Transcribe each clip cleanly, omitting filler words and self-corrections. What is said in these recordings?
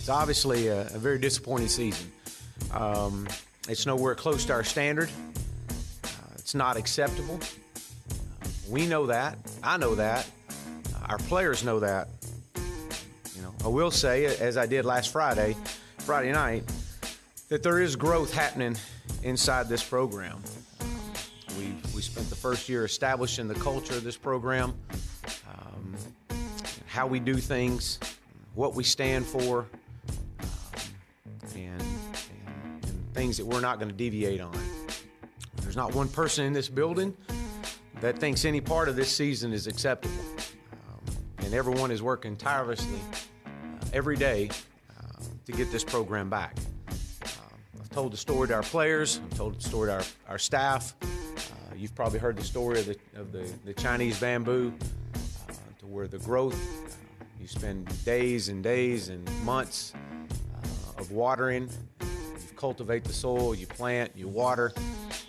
It's obviously a very disappointing season. It's nowhere close to our standard. It's not acceptable. We know that. I know that. Our players know that. I will say, as I did last Friday night, that there is growth happening inside this program. We spent the first year establishing the culture of this program, how we do things, what we stand for, and things that we're not going to deviate on. There's not one person in this building that thinks any part of this season is acceptable. And everyone is working tirelessly every day to get this program back. I've told the story to our players. I've told the story to our staff. You've probably heard the story of the Chinese bamboo, to where the growth, you spend days and days and months of watering. You cultivate the soil, you plant, you water,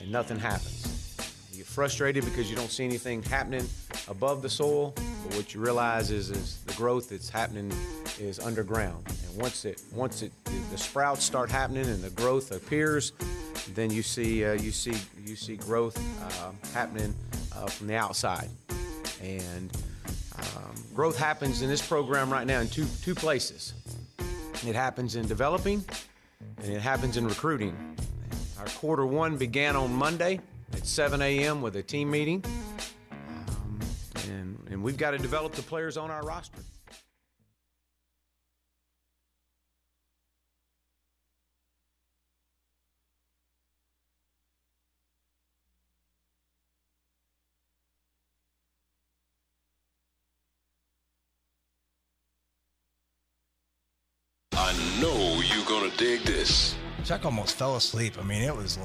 and nothing happens. You get frustrated because you don't see anything happening above the soil, but what you realize is the growth that's happening is underground. And once the sprouts start happening and the growth appears, then you see growth happening from the outside. And growth happens in this program right now in two places. It happens in developing, and it happens in recruiting. Our quarter one began on Monday at 7 a.m. with a team meeting, and we've got to develop the players on our roster. I know you're gonna dig this. Chuck almost fell asleep. I mean, it was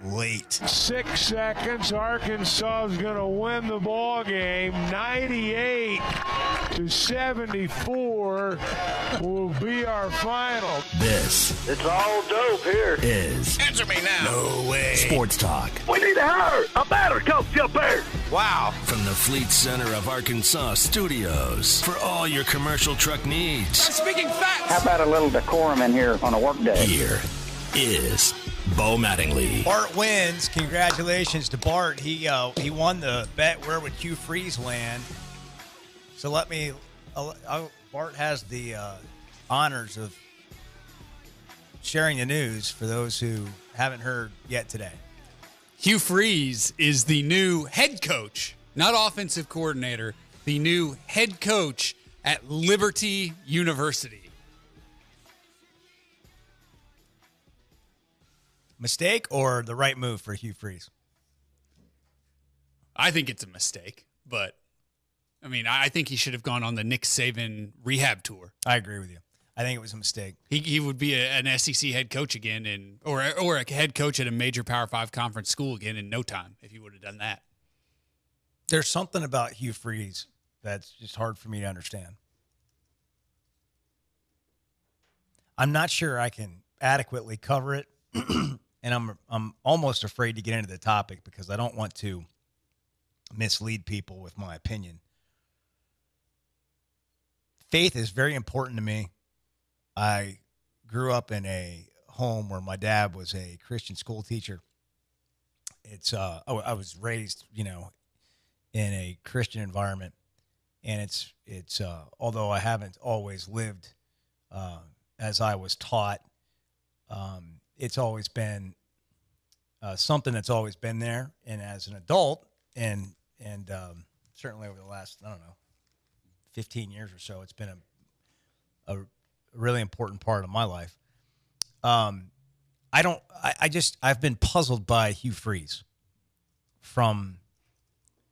late. 6 seconds. Arkansas is going to win the ball game. 98-74 will be our final. This It's all dope here. is Answer me now. No Way Sports Talk. We need to hire a batter coach up there. Wow. From the Fleet Center of Arkansas Studios for all your commercial truck needs. Speaking facts. How about a little decorum in here on a work day? Here is Bo Mattingly. Bart wins. Congratulations to Bart. He won the bet where would Hugh Freeze land. So Bart has the honors of sharing the news for those who haven't heard yet today. Hugh Freeze is the new head coach, not offensive coordinator, the new head coach at Liberty University. Mistake or the right move for Hugh Freeze? I think it's a mistake, but I mean, I think he should have gone on the Nick Saban rehab tour. I agree with you. I think it was a mistake. He would be an SEC head coach again, or a head coach at a major Power 5 conference school again in no time if he would have done that. There's something about Hugh Freeze that's just hard for me to understand. I'm not sure I can adequately cover it, and I'm almost afraid to get into the topic because I don't want to mislead people with my opinion. Faith is very important to me. I grew up in a home where my dad was a Christian school teacher. I was raised, in a Christian environment, and it's although I haven't always lived as I was taught, it's always been something that's always been there. And as an adult, and certainly over the last 15 years or so, it's been a really important part of my life. I've been puzzled by Hugh Freeze from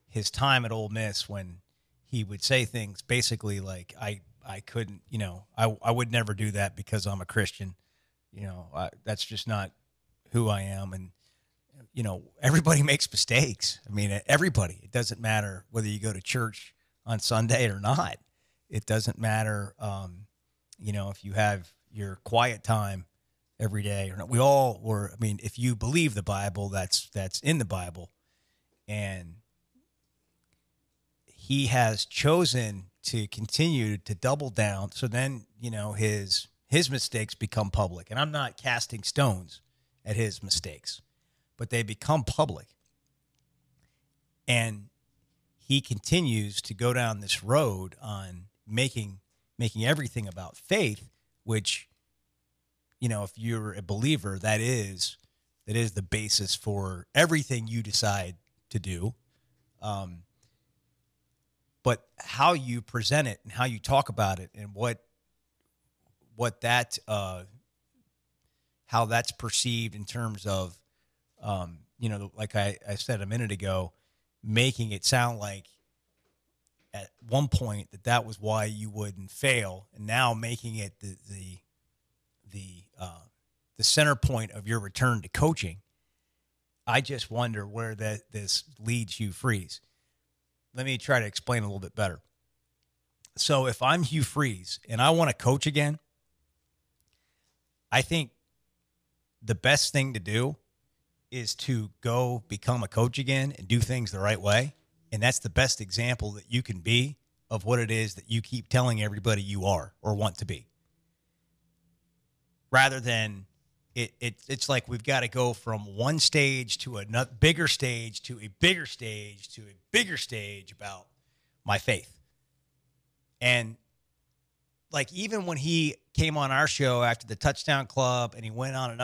his time at Ole Miss when he would say things basically like, I couldn't, I would never do that because I'm a Christian. That's just not who I am. And, everybody makes mistakes. I mean, everybody. It doesn't matter whether you go to church on Sunday or not. It doesn't matter, if you have your quiet time every day or not. We all were. I mean, if you believe the Bible, that's in the Bible. And he has chosen to continue to double down. So then, his his mistakes become public. And I'm not casting stones at his mistakes, but they become public. And he continues to go down this road on making everything about faith, which, you know, if you're a believer, that is the basis for everything you decide to do. But how you present it and how you talk about it and how that's perceived in terms of, you know, like I said a minute ago, making it sound like at one point that was why you wouldn't fail, and now making it the center point of your return to coaching. I just wonder where this leads Hugh Freeze. Let me try to explain a little bit better. So if I'm Hugh Freeze and I want to coach again, I think the best thing to do is to go become a coach again and do things the right way. And that's the best example that you can be of what it is that you keep telling everybody you are or want to be. Rather than it's like we've got to go from one stage to a bigger stage to a bigger stage to a bigger stage about my faith. And like even when he came on our show after the Touchdown Club and he went on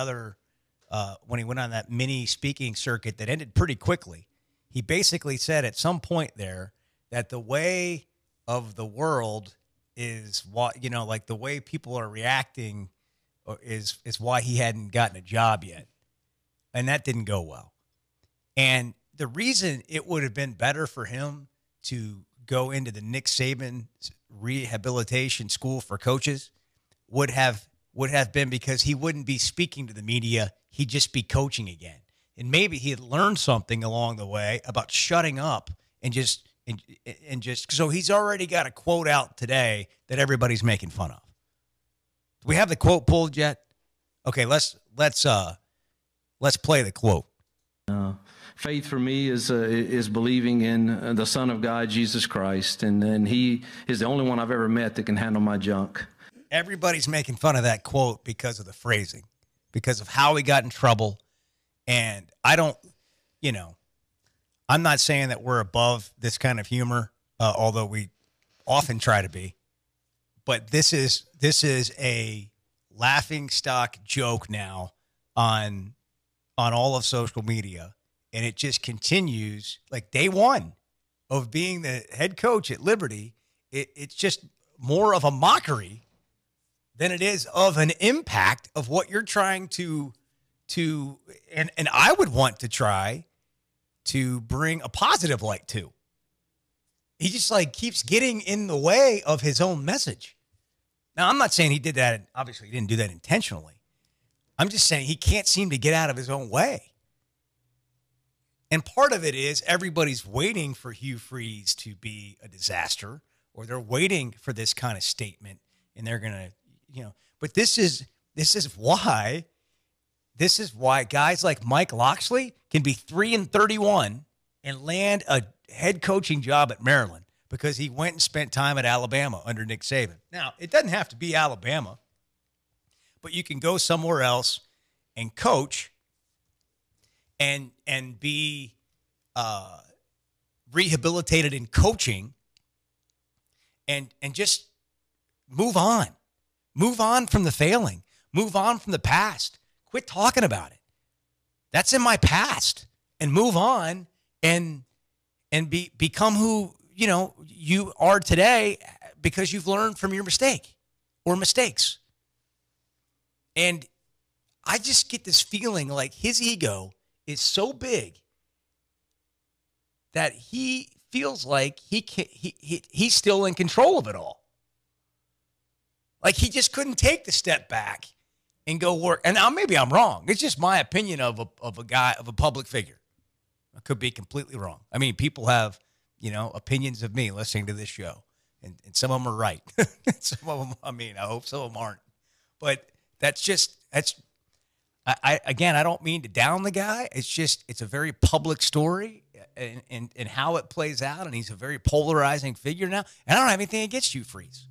when he went on that mini speaking circuit that ended pretty quickly, he basically said at some point there that the way of the world is what, you know, like the way people are reacting is why he hadn't gotten a job yet. And that didn't go well. And the reason it would have been better for him to go into the Nick Saban rehabilitation school for coaches would have been because he wouldn't be speaking to the media. He'd just be coaching again. And maybe he had learned something along the way about shutting up and just so he's already got a quote out today that everybody's making fun of. Do we have the quote pulled yet? Okay, let's play the quote. Faith for me is believing in the Son of God, Jesus Christ, and He is the only one I've ever met that can handle my junk. Everybody's making fun of that quote because of the phrasing, because of how he got in trouble. And I don't, you know, I'm not saying that we're above this kind of humor, although we often try to be. But this is a laughing stock joke now on all of social media, and it just continues like day one of being the head coach at Liberty. It's just more of a mockery than it is of an impact of what you're trying to and I would want to try to bring a positive light to. He just like keeps getting in the way of his own message. Now, I'm not saying he did that. Obviously, he didn't do that intentionally. I'm just saying he can't seem to get out of his own way. And part of it is everybody's waiting for Hugh Freeze to be a disaster, or they're waiting for this kind of statement, and they're going to, you know, but this is why guys like Mike Locksley can be 3-31 and land a head coaching job at Maryland, because he went and spent time at Alabama under Nick Saban. Now, it doesn't have to be Alabama, but you can go somewhere else and coach and be rehabilitated in coaching and just move on. Move on from the failing. Move on from the past. Quit talking about it. That's in my past. And move on and become who, you know, you are today because you've learned from your mistake or mistakes. And I just get this feeling like his ego is so big that he feels like he's still in control of it all. Like he just couldn't take the step back and go work. And now maybe I'm wrong. It's just my opinion of a public figure. I could be completely wrong. I mean, people have, you know, opinions of me listening to this show, and some of them are right. Some of them, I mean, I hope some of them aren't. But I don't mean to down the guy. It's a very public story and how it plays out, and he's a very polarizing figure now. And I don't have anything against Hugh Freeze.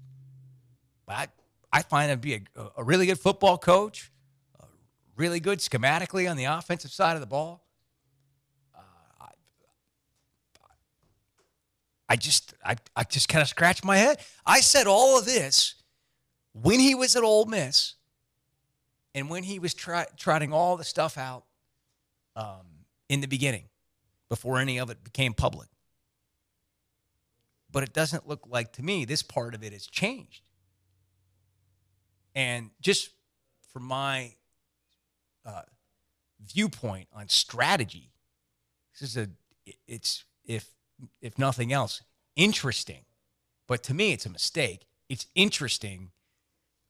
But I find him to be a really good football coach, really good schematically on the offensive side of the ball. I just kind of scratched my head. I said all of this when he was at Ole Miss and when he was trotting all the stuff out in the beginning before any of it became public. But it doesn't look like, to me, this part of it has changed. And just from my viewpoint on strategy, this is it's if nothing else, interesting. But to me, it's a mistake. It's interesting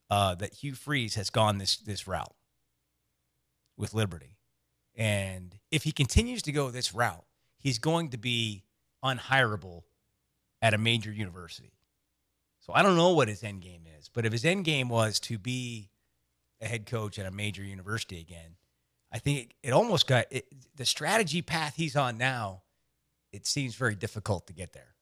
that Hugh Freeze has gone this route with Liberty. And if he continues to go this route, he's going to be unhireable at a major university. So I don't know what his end game is, but if his end game was to be a head coach at a major university again, I think it almost got the strategy path he's on now. It seems very difficult to get there.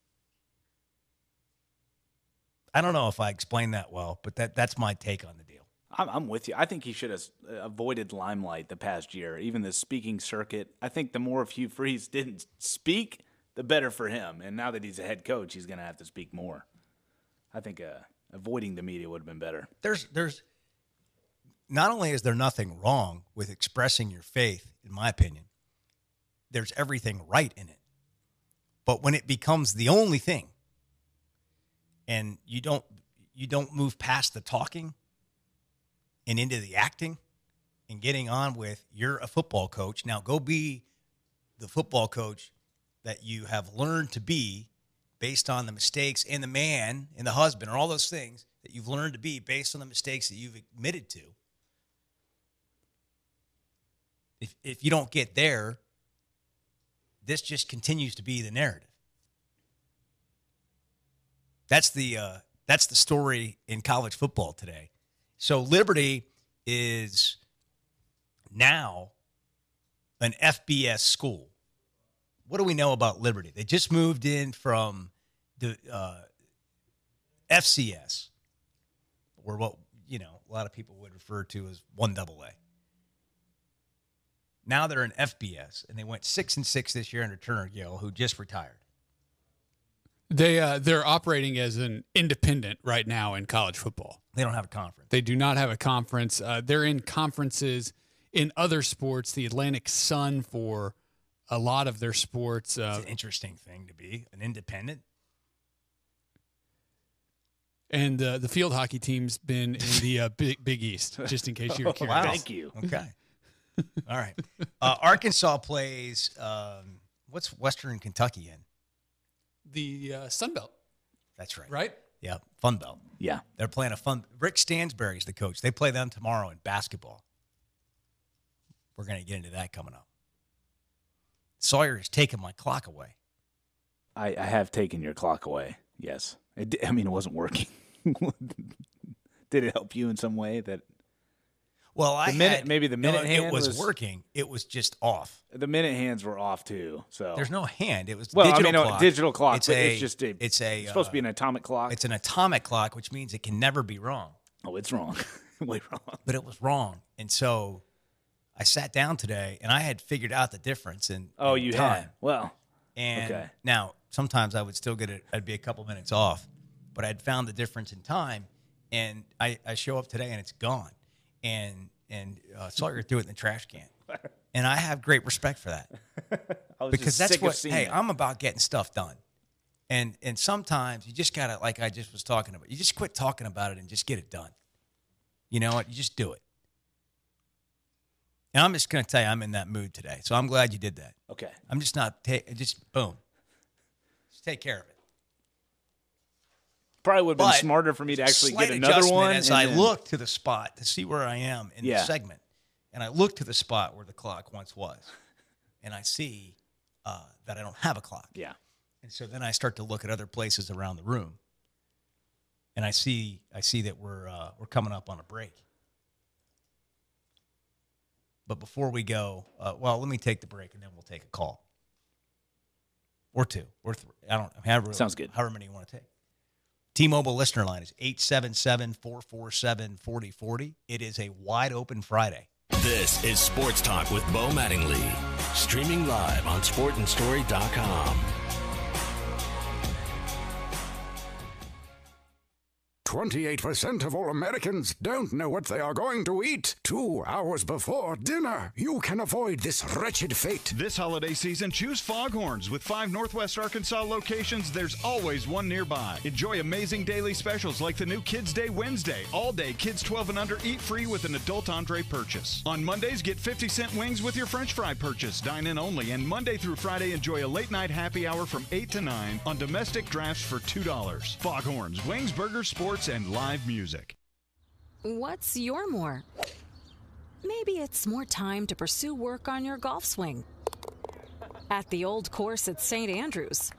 I don't know if I explained that well, but that's my take on the deal. I'm with you. I think he should have avoided limelight the past year, even the speaking circuit. I think the more of Hugh Freeze didn't speak, the better for him. And now that he's a head coach, he's going to have to speak more. I think avoiding the media would have been better. There's not only is there nothing wrong with expressing your faith, in my opinion, there's everything right in it. But when it becomes the only thing, and you don't move past the talking and into the acting and getting on with, you're a football coach, now go be the football coach that you have learned to be based on the mistakes, and the man and the husband, or all those things that you've learned to be based on the mistakes that you've admitted to. If you don't get there, this just continues to be the narrative. That's the story in college football today. So Liberty is now an FBS school. What do we know about Liberty? They just moved in from the FCS, or what a lot of people would refer to as 1AA. Now they're in FBS, and they went 6-6 this year under Turner Gill, who just retired. They're operating as an independent right now in college football. They don't have a conference. They do not have a conference. They're in conferences in other sports. The Atlantic Sun for a lot of their sports. It's an interesting thing to be an independent. And the field hockey team's been in the Big East, just in case you were curious. Wow. Thank you. Okay. All right. Arkansas plays, what's Western Kentucky in? The Sun Belt. That's right. Right? Yeah, Fun Belt. Yeah. They're playing Rick Stansberry's the coach. They play them tomorrow in basketball. We're going to get into that coming up. Sawyer is taking my clock away. I have taken your clock away, yes. It wasn't working. Did it help you in some way? Well, maybe the minute hand it was working. It was just off. The minute hands were off too. So there's no hand. It was digital clock. It's supposed to be an atomic clock. It's an atomic clock, which means it can never be wrong. Oh, it's wrong. Way wrong. But it was wrong, and so I sat down today, and I had figured out the difference in you time. had. Well, and okay. Now sometimes I would still get it. I'd be a couple minutes off, but I'd found the difference in time, and I show up today and it's gone. And Sawyer threw it in the trash can, and I have great respect for that because that's what. Hey, I'm about getting stuff done, and sometimes you just gotta, like I just was talking about, you just quit talking about it and just get it done. You know what? You just do it. And I'm just gonna tell you, I'm in that mood today, so I'm glad you did that. Okay, I'm just not just boom, just take care of it. Probably would have been smarter for me to actually get another one. As I look to the spot to see where I am in the segment, and I look to the spot where the clock once was, and I see that I don't have a clock. Yeah. And so then I start to look at other places around the room, and I see that we're coming up on a break. But before we go, let me take the break, and then we'll take a call or two or three. I don't know. Sounds good. However many you want to take. T-Mobile listener line is 877-447-4040. It is a wide open Friday. This is Sports Talk with Bo Mattingly. Streaming live on sportandstory.com. 28% of all Americans don't know what they are going to eat. 2 hours before dinner, you can avoid this wretched fate. This holiday season, choose Foghorns. With 5 Northwest Arkansas locations, there's always one nearby. Enjoy amazing daily specials like the new Kids Day Wednesday. All day, kids 12 and under eat free with an adult entree purchase. On Mondays, get 50-cent wings with your French fry purchase. Dine in only. And Monday through Friday, enjoy a late night happy hour from 8 to 9 on domestic drafts for $2. Foghorns, wings, burgers, sports, and live music. What's your more? Maybe it's more time to pursue work on your golf swing. At the old course at St. Andrews.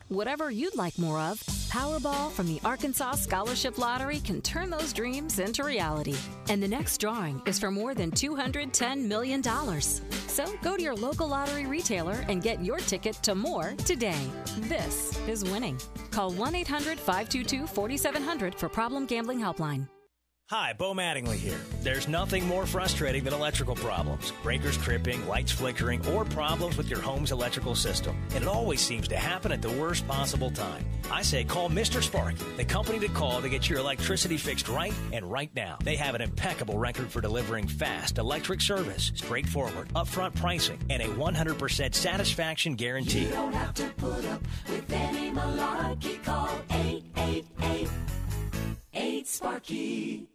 Whatever you'd like more of, Powerball from the Arkansas Scholarship Lottery can turn those dreams into reality. And the next drawing is for more than $210 million. So go to your local lottery retailer and get your ticket to more today. This is winning. Call 1-800-522-4700 for Problem Gambling Helpline. Hi, Bo Mattingly here. There's nothing more frustrating than electrical problems. Breakers tripping, lights flickering, or problems with your home's electrical system. And it always seems to happen at the worst possible time. I say call Mr. Sparky, the company to call to get your electricity fixed right and right now. They have an impeccable record for delivering fast electric service, straightforward, upfront pricing, and a 100% satisfaction guarantee. You don't have to put up with any malarkey. Call 888-8-SPARKY.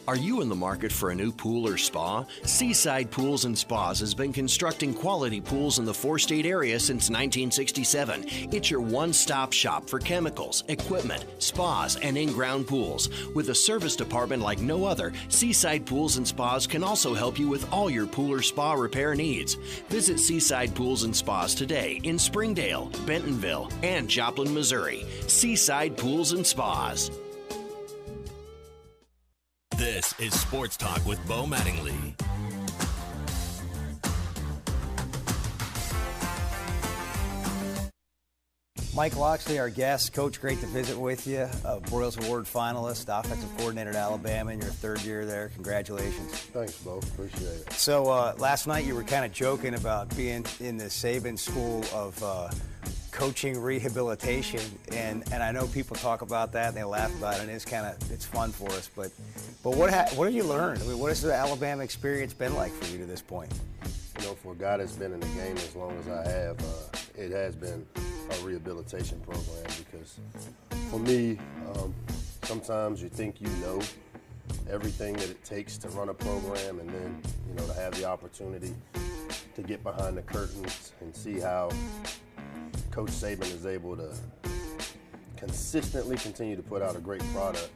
Are you in the market for a new pool or spa? Seaside Pools and Spas has been constructing quality pools in the 4-state area since 1967. It's your one-stop shop for chemicals, equipment, spas, and in-ground pools. With a service department like no other, Seaside Pools and Spas can also help you with all your pool or spa repair needs. Visit Seaside Pools and Spas today in Springdale, Bentonville, and Joplin, Missouri. Seaside Pools and Spas. This is Sports Talk with Bo Mattingly. Mike Loxley, our guest. Coach, great to visit with you. Broyles Award finalist, offensive coordinator at Alabama in your 3rd year there. Congratulations. Thanks, Bo. Appreciate it. So last night you were kind of joking about being in the Saban school of coaching rehabilitation, and I know people talk about that and they laugh about it, and it's fun for us. But what have you learned? I mean, what has the Alabama experience been like for you to this point? You know, for a guy that's been in the game as long as I have, it has been a rehabilitation program because for me, sometimes you think you know everything that it takes to run a program, and then, you know, to have the opportunity to get behind the curtains and see how Coach Saban is able to consistently continue to put out a great product.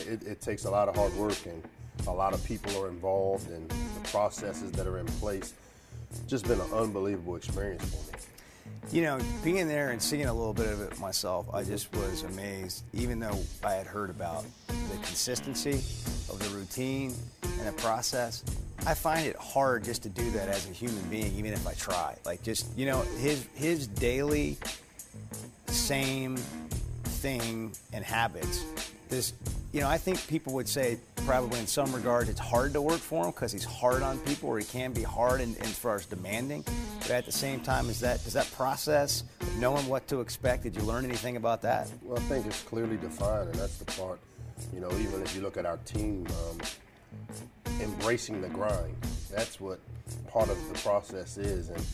It takes a lot of hard work, and a lot of people are involved, and the processes that are in place. Just been an unbelievable experience for me. You know, being there and seeing a little bit of it myself, I just was amazed, even though I had heard about the consistency of the routine and the process. I find it hard just to do that as a human being, even if I try. Like, just, you know, his daily same thing and habits. This, you know, I think people would say probably in some regards it's hard to work for him because he's hard on people, or he can be hard and as far as demanding. But at the same time, is that process of knowing what to expect? Did you learn anything about that? Well, I think it's clearly defined, and that's the part. You know, even if you look at our team, embracing the grind. That's what part of the process is, and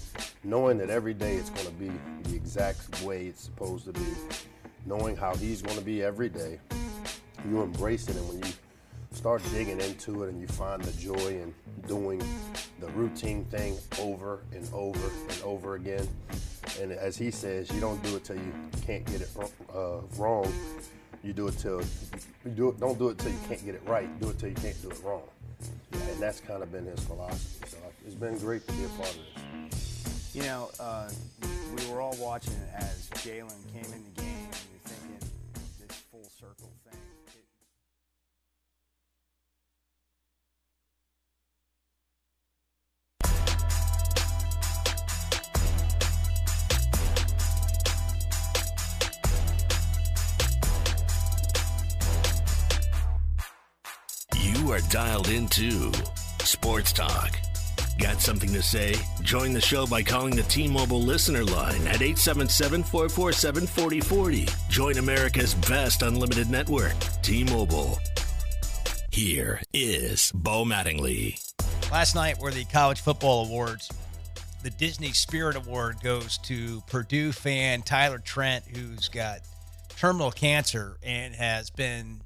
knowing that every day it's going to be the exact way it's supposed to be, knowing how he's going to be every day, you embrace it, and when you start digging into it and you find the joy in doing the routine thing over and over and over again, and as he says, you don't do it till you can't get it wrong. You do it till don't do it till you can't get it right. Do it till you can't do it wrong. And that's kind of been his philosophy. So it's been great to be a part of this. You know, we were all watching as Jalen came in the game, and you're thinking this full circle thing. dialed into Sports Talk. Got something to say? Join the show by calling the T-Mobile listener line at 877-447-4040. Join America's best unlimited network, T-Mobile. Here is Bo Mattingly. Last night were the College Football Awards. The Disney Spirit Award goes to Purdue fan Tyler Trent, who's got terminal cancer and has been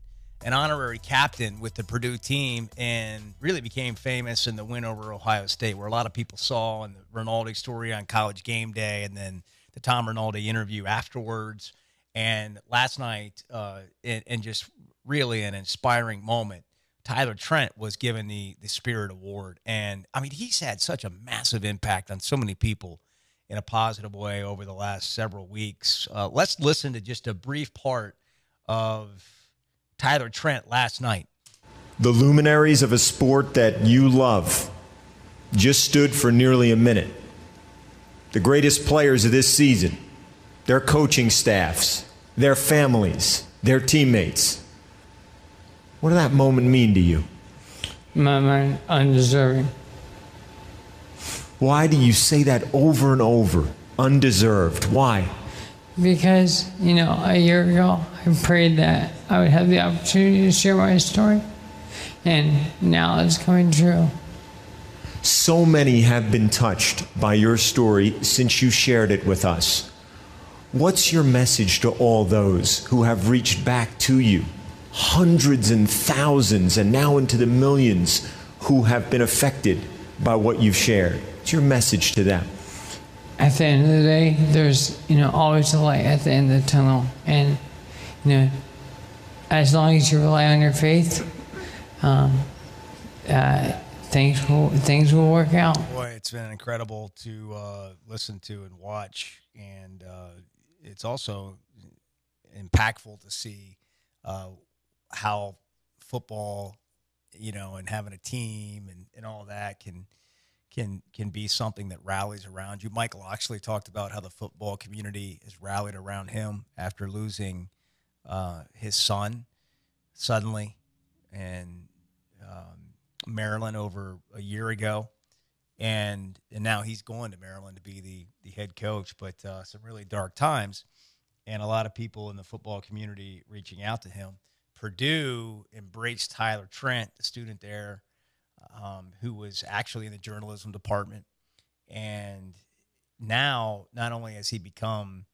an honorary captain with the Purdue team and really became famous in the win over Ohio State, where a lot of people saw in the Rinaldi story on College Game Day and then the Tom Rinaldi interview afterwards. And last night, and just really an inspiring moment, Tyler Trent was given the Spirit Award. And, I mean, he's had such a massive impact on so many people in a positive way over the last several weeks. Let's listen to just a brief part of Tyler Trent last night. The luminaries of a sport that you love just stood for nearly a minute. The greatest players of this season, their coaching staffs, their families, their teammates. What did that moment mean to you? My mind, undeserving. Why do you say that over and over? Undeserved. Why? Because, a year ago, I prayed that I would have the opportunity to share my story, and now it's coming true. So many have been touched by your story since you shared it with us. What's your message to all those who have reached back to you? Hundreds and thousands, and now into the millions who have been affected by what you've shared. What's your message to them? At the end of the day, there's, always a light at the end of the tunnel. And, as long as you rely on your faith, things will work out. Boy, it's been incredible to listen to and watch. And it's also impactful to see how football, and having a team and all that can be something that rallies around you. Michael Oxley talked about how the football community has rallied around him after losing his son suddenly in Maryland over a year ago. And now he's going to Maryland to be the head coach, but some really dark times and a lot of people in the football community reaching out to him. Purdue embraced Tyler Trent, the student there, who was actually in the journalism department. And now, not only has he become,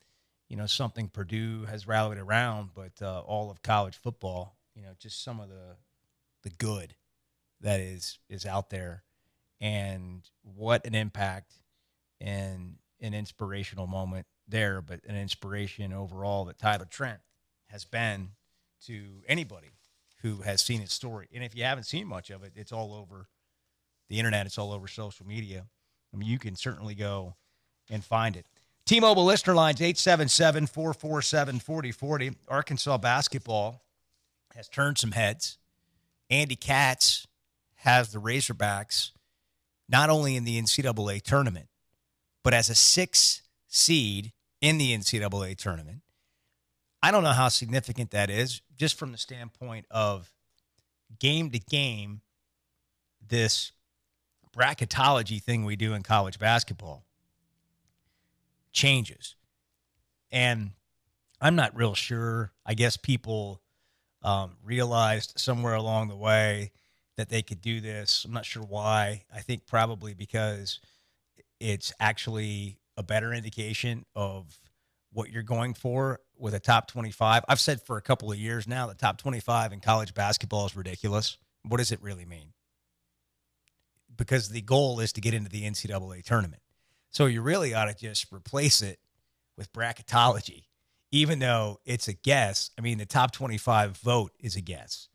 something Purdue has rallied around, but all of college football, just some of the good that is out there. And what an impact and an inspirational moment there, but an inspiration overall that Tyler Trent has been to anybody who has seen his story. And if you haven't seen much of it, it's all over the internet. It's all over social media. I mean, you can certainly go and find it. T-Mobile listener lines, 877-447-4040. Arkansas basketball has turned some heads. Andy Katz has the Razorbacks not only in the NCAA tournament, but as a 6th seed in the NCAA tournament. I don't know how significant that is, just from the standpoint of game to game, this bracketology thing we do in college basketball changes. And I'm not real sure. I guess people realized somewhere along the way that they could do this. I'm not sure why. I think probably because it's actually a better indication of what you're going for with a top 25. I've said for a couple of years now the top 25 in college basketball is ridiculous. What does it really mean? Because the goal is to get into the NCAA tournament. So you really ought to just replace it with bracketology, even though it's a guess. I mean, the top 25 vote is a guess.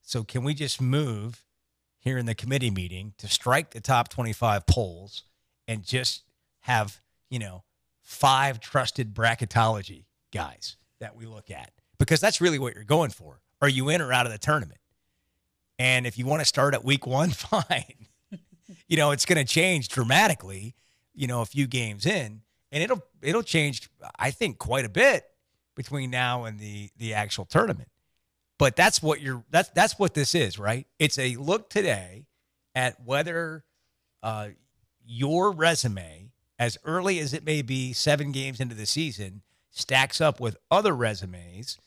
So can we just move here in the committee meeting to strike the top 25 polls and just have, 5 trusted bracketology guys that we look at? Because that's really what you're going for. Are you in or out of the tournament? And if you want to start at week 1, fine. It's going to change dramatically, a few games in, and it'll change, I think, quite a bit between now and the actual tournament. But that's what that's what this is, right? It's a look today at whether your resume, as early as it may be 7 games into the season, stacks up with other resumes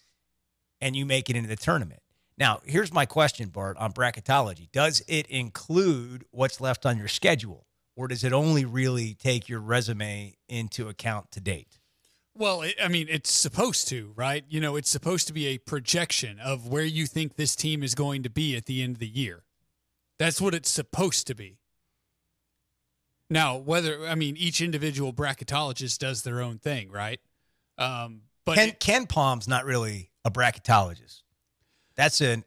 and you make it into the tournament. Now, here's my question, Bart, on bracketology. Does it include what's left on your schedule, or does it only really take your resume into account to date? Well, it's supposed to, right? It's supposed to be a projection of where you think this team is going to be at the end of the year. That's what it's supposed to be. Now, each individual bracketologist does their own thing, right? But Ken Palm's not really a bracketologist. That's an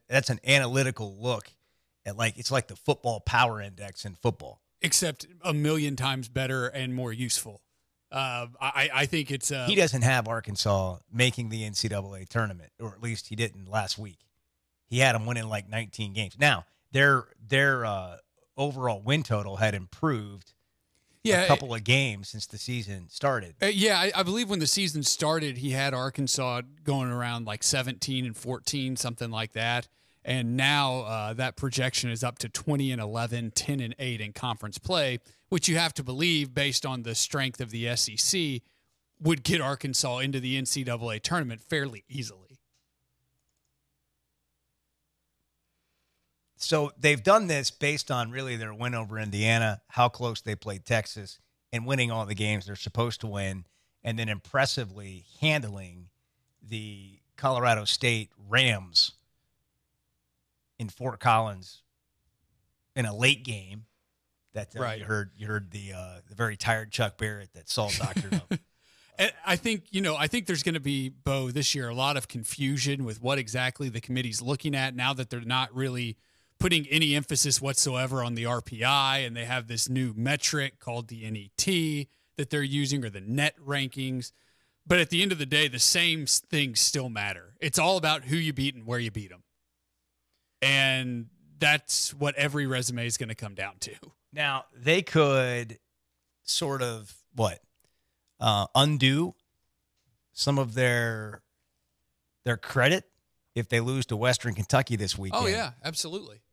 analytical look at it's like the football power index in football, except a million times better and more useful. I think it's he doesn't have Arkansas making the NCAA tournament, or at least he didn't last week. He had them winning 19 games. Now their overall win total had improved. A couple of games since the season started. I believe when the season started, he had Arkansas going around 17-14, something like that. And now that projection is up to 20-11, 10-8 in conference play, which you have to believe, based on the strength of the SEC, would get Arkansas into the NCAA tournament fairly easily. So they've done this based on really their win over Indiana, how close they played Texas, and winning all the games they're supposed to win, and then impressively handling the Colorado State Rams in Fort Collins in a late game. That right. You heard the very tired Chuck Barrett that Saul doctored up. And I think there's going to be, Bo, this year a lot of confusion with what exactly the committee's looking at now that they're not really putting any emphasis whatsoever on the RPI, and they have this new metric called the NET that they're using, or the net rankings. But at the end of the day, the same things still matter. It's all about who you beat and where you beat them. And that's what every resume is going to come down to. Now, they could sort of, undo some of their credit if they lose to Western Kentucky this weekend. Oh, yeah, absolutely.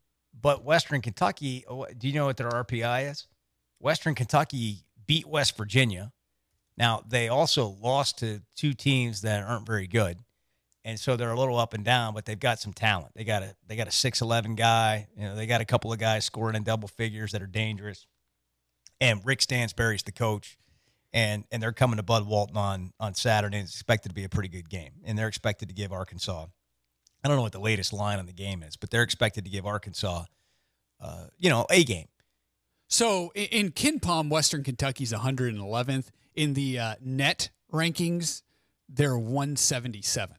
But Western Kentucky, do you know what their RPI is? Western Kentucky beat West Virginia. Now, they also lost to 2 teams that aren't very good. And so they're a little up and down, but they've got some talent. They got a 6'11" guy. They got a couple of guys scoring in double figures that are dangerous. And Rick Stansberry's the coach. And they're coming to Bud Walton on Saturday. And it's expected to be a pretty good game. And they're expected to give Arkansas, I don't know what the latest line on the game is, but they're expected to give Arkansas, a game. So in Ken Palm, Western Kentucky's 111th. In the net rankings, they're 177th.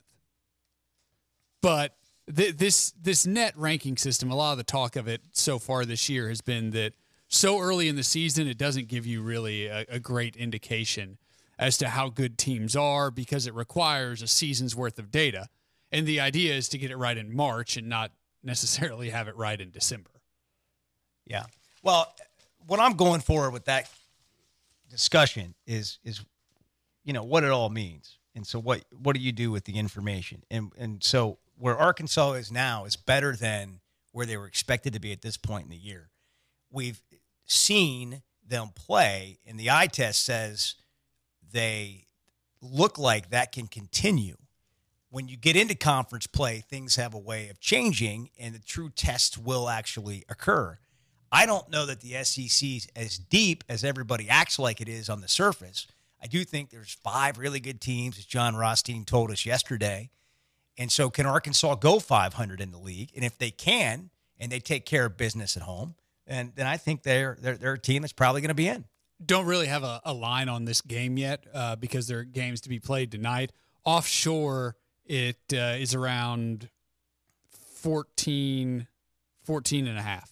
But this net ranking system, a lot of the talk of it so far this year has been that so early in the season, it doesn't give you really a great indication as to how good teams are, because it requires a season's worth of data. And the idea is to get it right in March and not necessarily have it right in December. Yeah. Well, what I'm going for with that discussion is what it all means. And so what do you do with the information? And so where Arkansas is now is better than where they were expected to be at this point in the year. We've seen them play, and the eye test says they look like that can continue. When you get into conference play, things have a way of changing, and the true test will actually occur. I don't know that the SEC is as deep as everybody acts like it is on the surface. I do think there's 5 really good teams, as John Rothstein told us yesterday. And so can Arkansas go 500 in the league? And if they can, and they take care of business at home, then I think they're a team that's probably going to be in. Don't really have a line on this game yet because there are games to be played tonight. Offshore, it is around 14 and a half.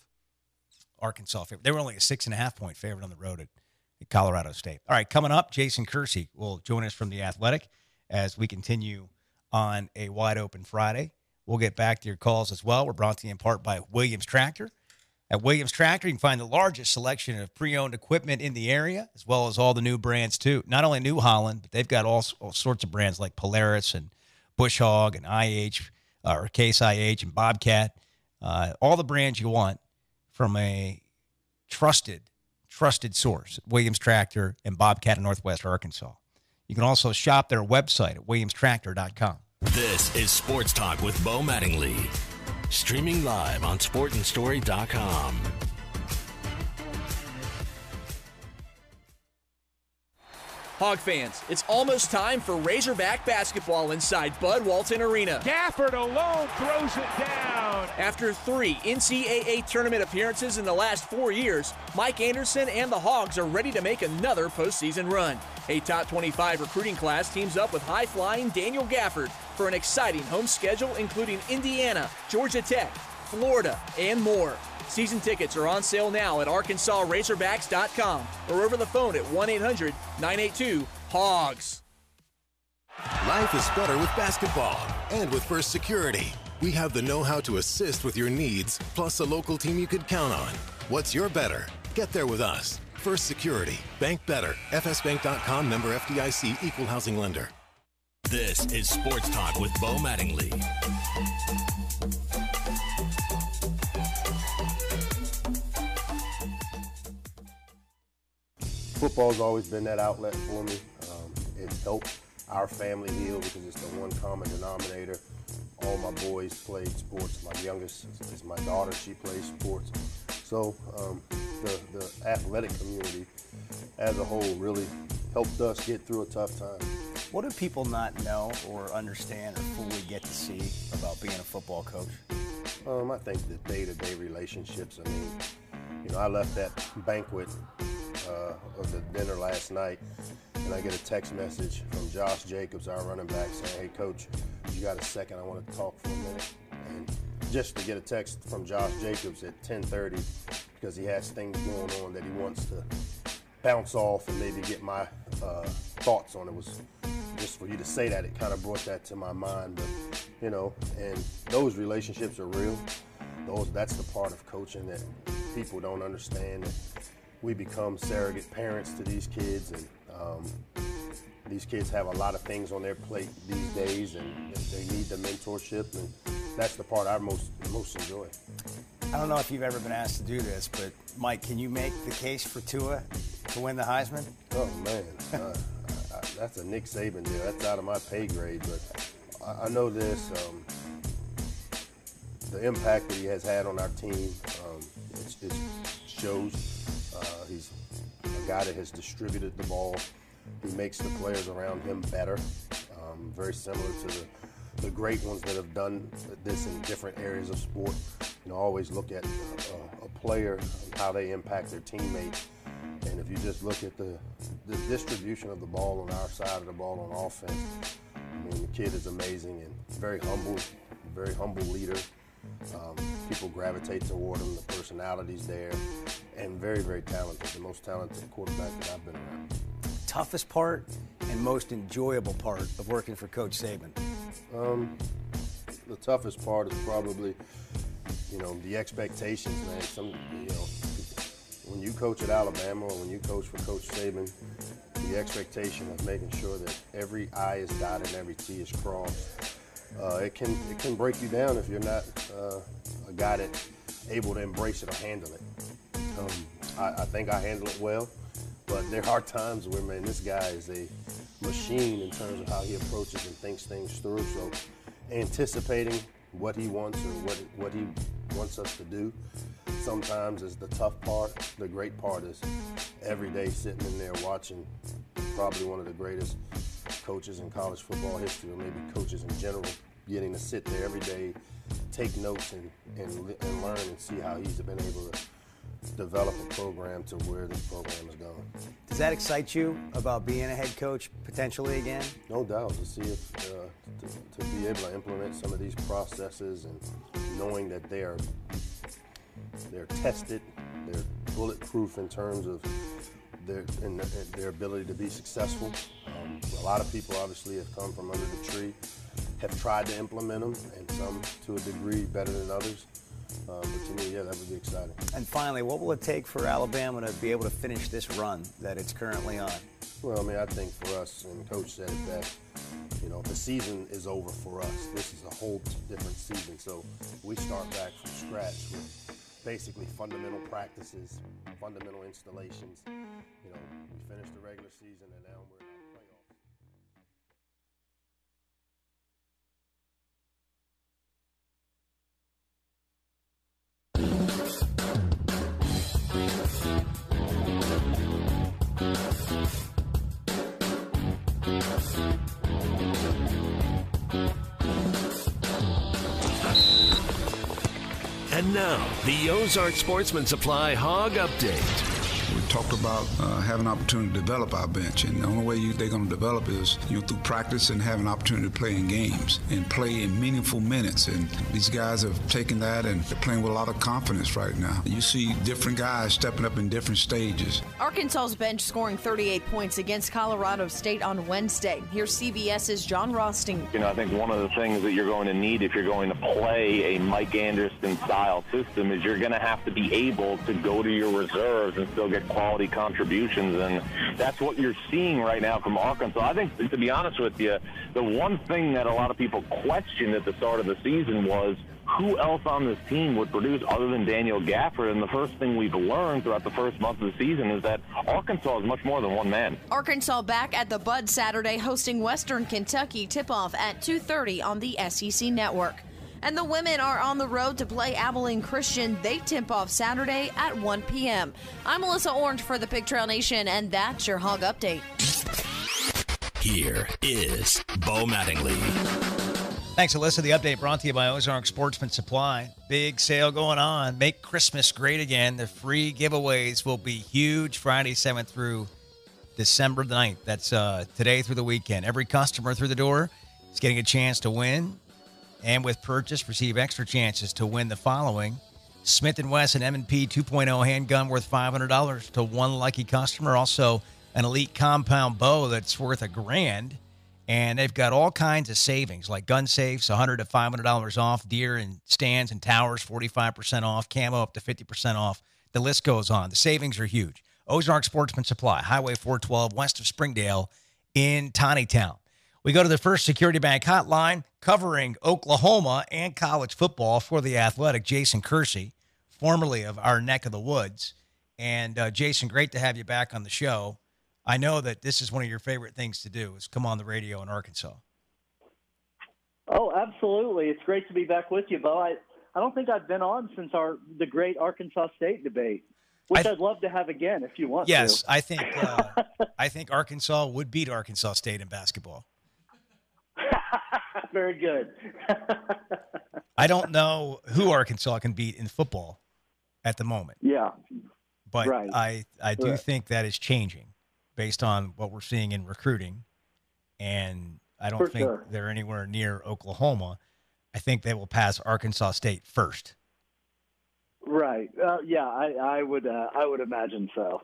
Arkansas favorite. They were only a 6.5 point favorite on the road at Colorado State. All right, coming up, Jason Kersey will join us from The Athletic as we continue on a wide open Friday. We'll get back to your calls as well. We're brought to you in part by Williams Tractor. At Williams Tractor, you can find the largest selection of pre-owned equipment in the area, as well as all the new brands, too. Not only New Holland, but they've got all sorts of brands like Polaris and Bush Hog and IH. or Case IH and Bobcat, all the brands you want from a trusted source, Williams Tractor and Bobcat in Northwest Arkansas. You can also shop their website at williamstractor.com. This is Sports Talk with Bo Mattingly. Streaming live on sportandstory.com. Hog fans, it's almost time for Razorback basketball inside Bud Walton Arena. Gafford alone throws it down. After 3 NCAA tournament appearances in the last 4 years, Mike Anderson and the Hogs are ready to make another postseason run. A top 25 recruiting class teams up with high-flying Daniel Gafford for an exciting home schedule including Indiana, Georgia Tech, Florida, and more. Season tickets are on sale now at ArkansasRazorbacks.com or over the phone at 1-800-982-HOGS. Life is better with basketball and with First Security. We have the know-how to assist with your needs, plus a local team you could count on. What's your better? Get there with us. First Security. Bank better. FSBank.com, member FDIC, equal housing lender. This is Sports Talk with Bo Mattingly. Football's always been that outlet for me. It's helped our family heal because it's the one common denominator. All my boys played sports. My youngest is my daughter. She plays sports. So the athletic community as a whole really helped us get through a tough time. What do people not know or understand or fully get to see about being a football coach? I think the day-to-day relationships. I mean, I left that banquet of the dinner last night, and I get a text message from Josh Jacobs, our running back, saying, "Hey, Coach, you got a second? I want to talk for a minute." And just to get a text from Josh Jacobs at 10:30 because he has things going on that he wants to bounce off and maybe get my thoughts on it was just for you to say that. It kind of brought that to my mind, but and those relationships are real. That's the part of coaching that people don't understand. And we become surrogate parents to these kids, and these kids have a lot of things on their plate these days, and they need the mentorship, and that's the part I most enjoy. I don't know if you've ever been asked to do this, but Mike, can you make the case for Tua to win the Heisman? Oh man, that's a Nick Saban deal. That's out of my pay grade, but I know this. The impact that he has had on our team, it shows. He's a guy that has distributed the ball. He makes the players around him better, very similar to the great ones that have done this in different areas of sport. Always look at a player and how they impact their teammate. And if you just look at the distribution of the ball on our side of the ball on offense, I mean, the kid is amazing and very humble leader. People gravitate toward him. The personality's there, and very, very talented. The most talented quarterback that I've been around. Toughest part and most enjoyable part of working for Coach Saban? The toughest part is probably, the expectations, man. When you coach at Alabama or when you coach for Coach Saban, the expectation of making sure that every I is dotted and every T is crossed. It can break you down if you're not a guy that's able to embrace it or handle it. I think I handle it well, but there are times where, man, this guy is a machine in terms of how he approaches and thinks things through. So anticipating what he wants or what he wants us to do sometimes is the tough part. The great part is every day sitting in there watching probably one of the greatest coaches in college football history, or maybe coaches in general, getting to sit there every day, take notes and learn and see how he's been able to develop a program to where this program is going. Does that excite you about being a head coach potentially again? No doubt. To see if to be able to implement some of these processes and knowing that they're tested, they're bulletproof in terms of their ability to be successful. A lot of people obviously have come from under the tree, have tried to implement them, and some to a degree better than others. But to me, yeah, that would be exciting. And finally, what will it take for Alabama to be able to finish this run that it's currently on? Well, I mean, I think for us, and Coach said it best, you know, the season is over for us. This is a whole different season. So we start back from scratch with basically fundamental practices, fundamental installations. You know, we finished the regular season and now we're in our playoffs. And now, the Ozark Sportsman Supply Hog Update. We talked about having an opportunity to develop our bench, and the only way they're going to develop is through practice and having an opportunity to play in games and play in meaningful minutes. And these guys have taken that and they're playing with a lot of confidence right now. You see different guys stepping up in different stages. Arkansas's bench scoring 38 points against Colorado State on Wednesday. Here's CBS's John Rosting. You know, I think one of the things that you're going to need if you're going to play a Mike Anderson-style system is you're going to have to be able to go to your reserves and still get quality contributions, and that's what you're seeing right now from Arkansas. I think, to be honest with you, the one thing that a lot of people questioned at the start of the season was who else on this team would produce other than Daniel Gafford, and the first thing we've learned throughout the first month of the season is that Arkansas is much more than one man. Arkansas back at the Bud Saturday hosting Western Kentucky, tip-off at 2:30 on the SEC Network. And the women are on the road to play Abilene Christian. They tip off Saturday at 1 p.m. I'm Melissa Orange for the Pig Trail Nation, and that's your Hog Update. Here is Bo Mattingly. Thanks, Alyssa. The update brought to you by Ozark Sportsman Supply. Big sale going on. Make Christmas great again. The free giveaways will be huge Friday 7th through December 9th. That's today through the weekend. Every customer through the door is getting a chance to win. And with purchase, receive extra chances to win the following: Smith & Wesson M&P 2.0 handgun worth $500 to one lucky customer. Also, an elite compound bow that's worth $1,000. And they've got all kinds of savings, like gun safes, $100 to $500 off, deer and stands and towers, 45% off, camo up to 50% off. The list goes on. The savings are huge. Ozark Sportsman Supply, Highway 412, west of Springdale in Tawnytown. We go to the First Security Bank hotline, covering Oklahoma and college football for The Athletic, Jason Kersey, formerly of our neck of the woods. And Jason, great to have you back on the show. I know that this is one of your favorite things to do, is come on the radio in Arkansas. Oh, absolutely. It's great to be back with you, Bo. I don't think I've been on since the great Arkansas State debate, which I'd love to have again if you want to. Yes, I think Arkansas would beat Arkansas State in basketball. Very good. I don't know who Arkansas can beat in football at the moment. Yeah. But right. I do think that is changing based on what we're seeing in recruiting. And I don't think they're anywhere near Oklahoma. I think they will pass Arkansas State first. Right. Yeah, I would imagine so.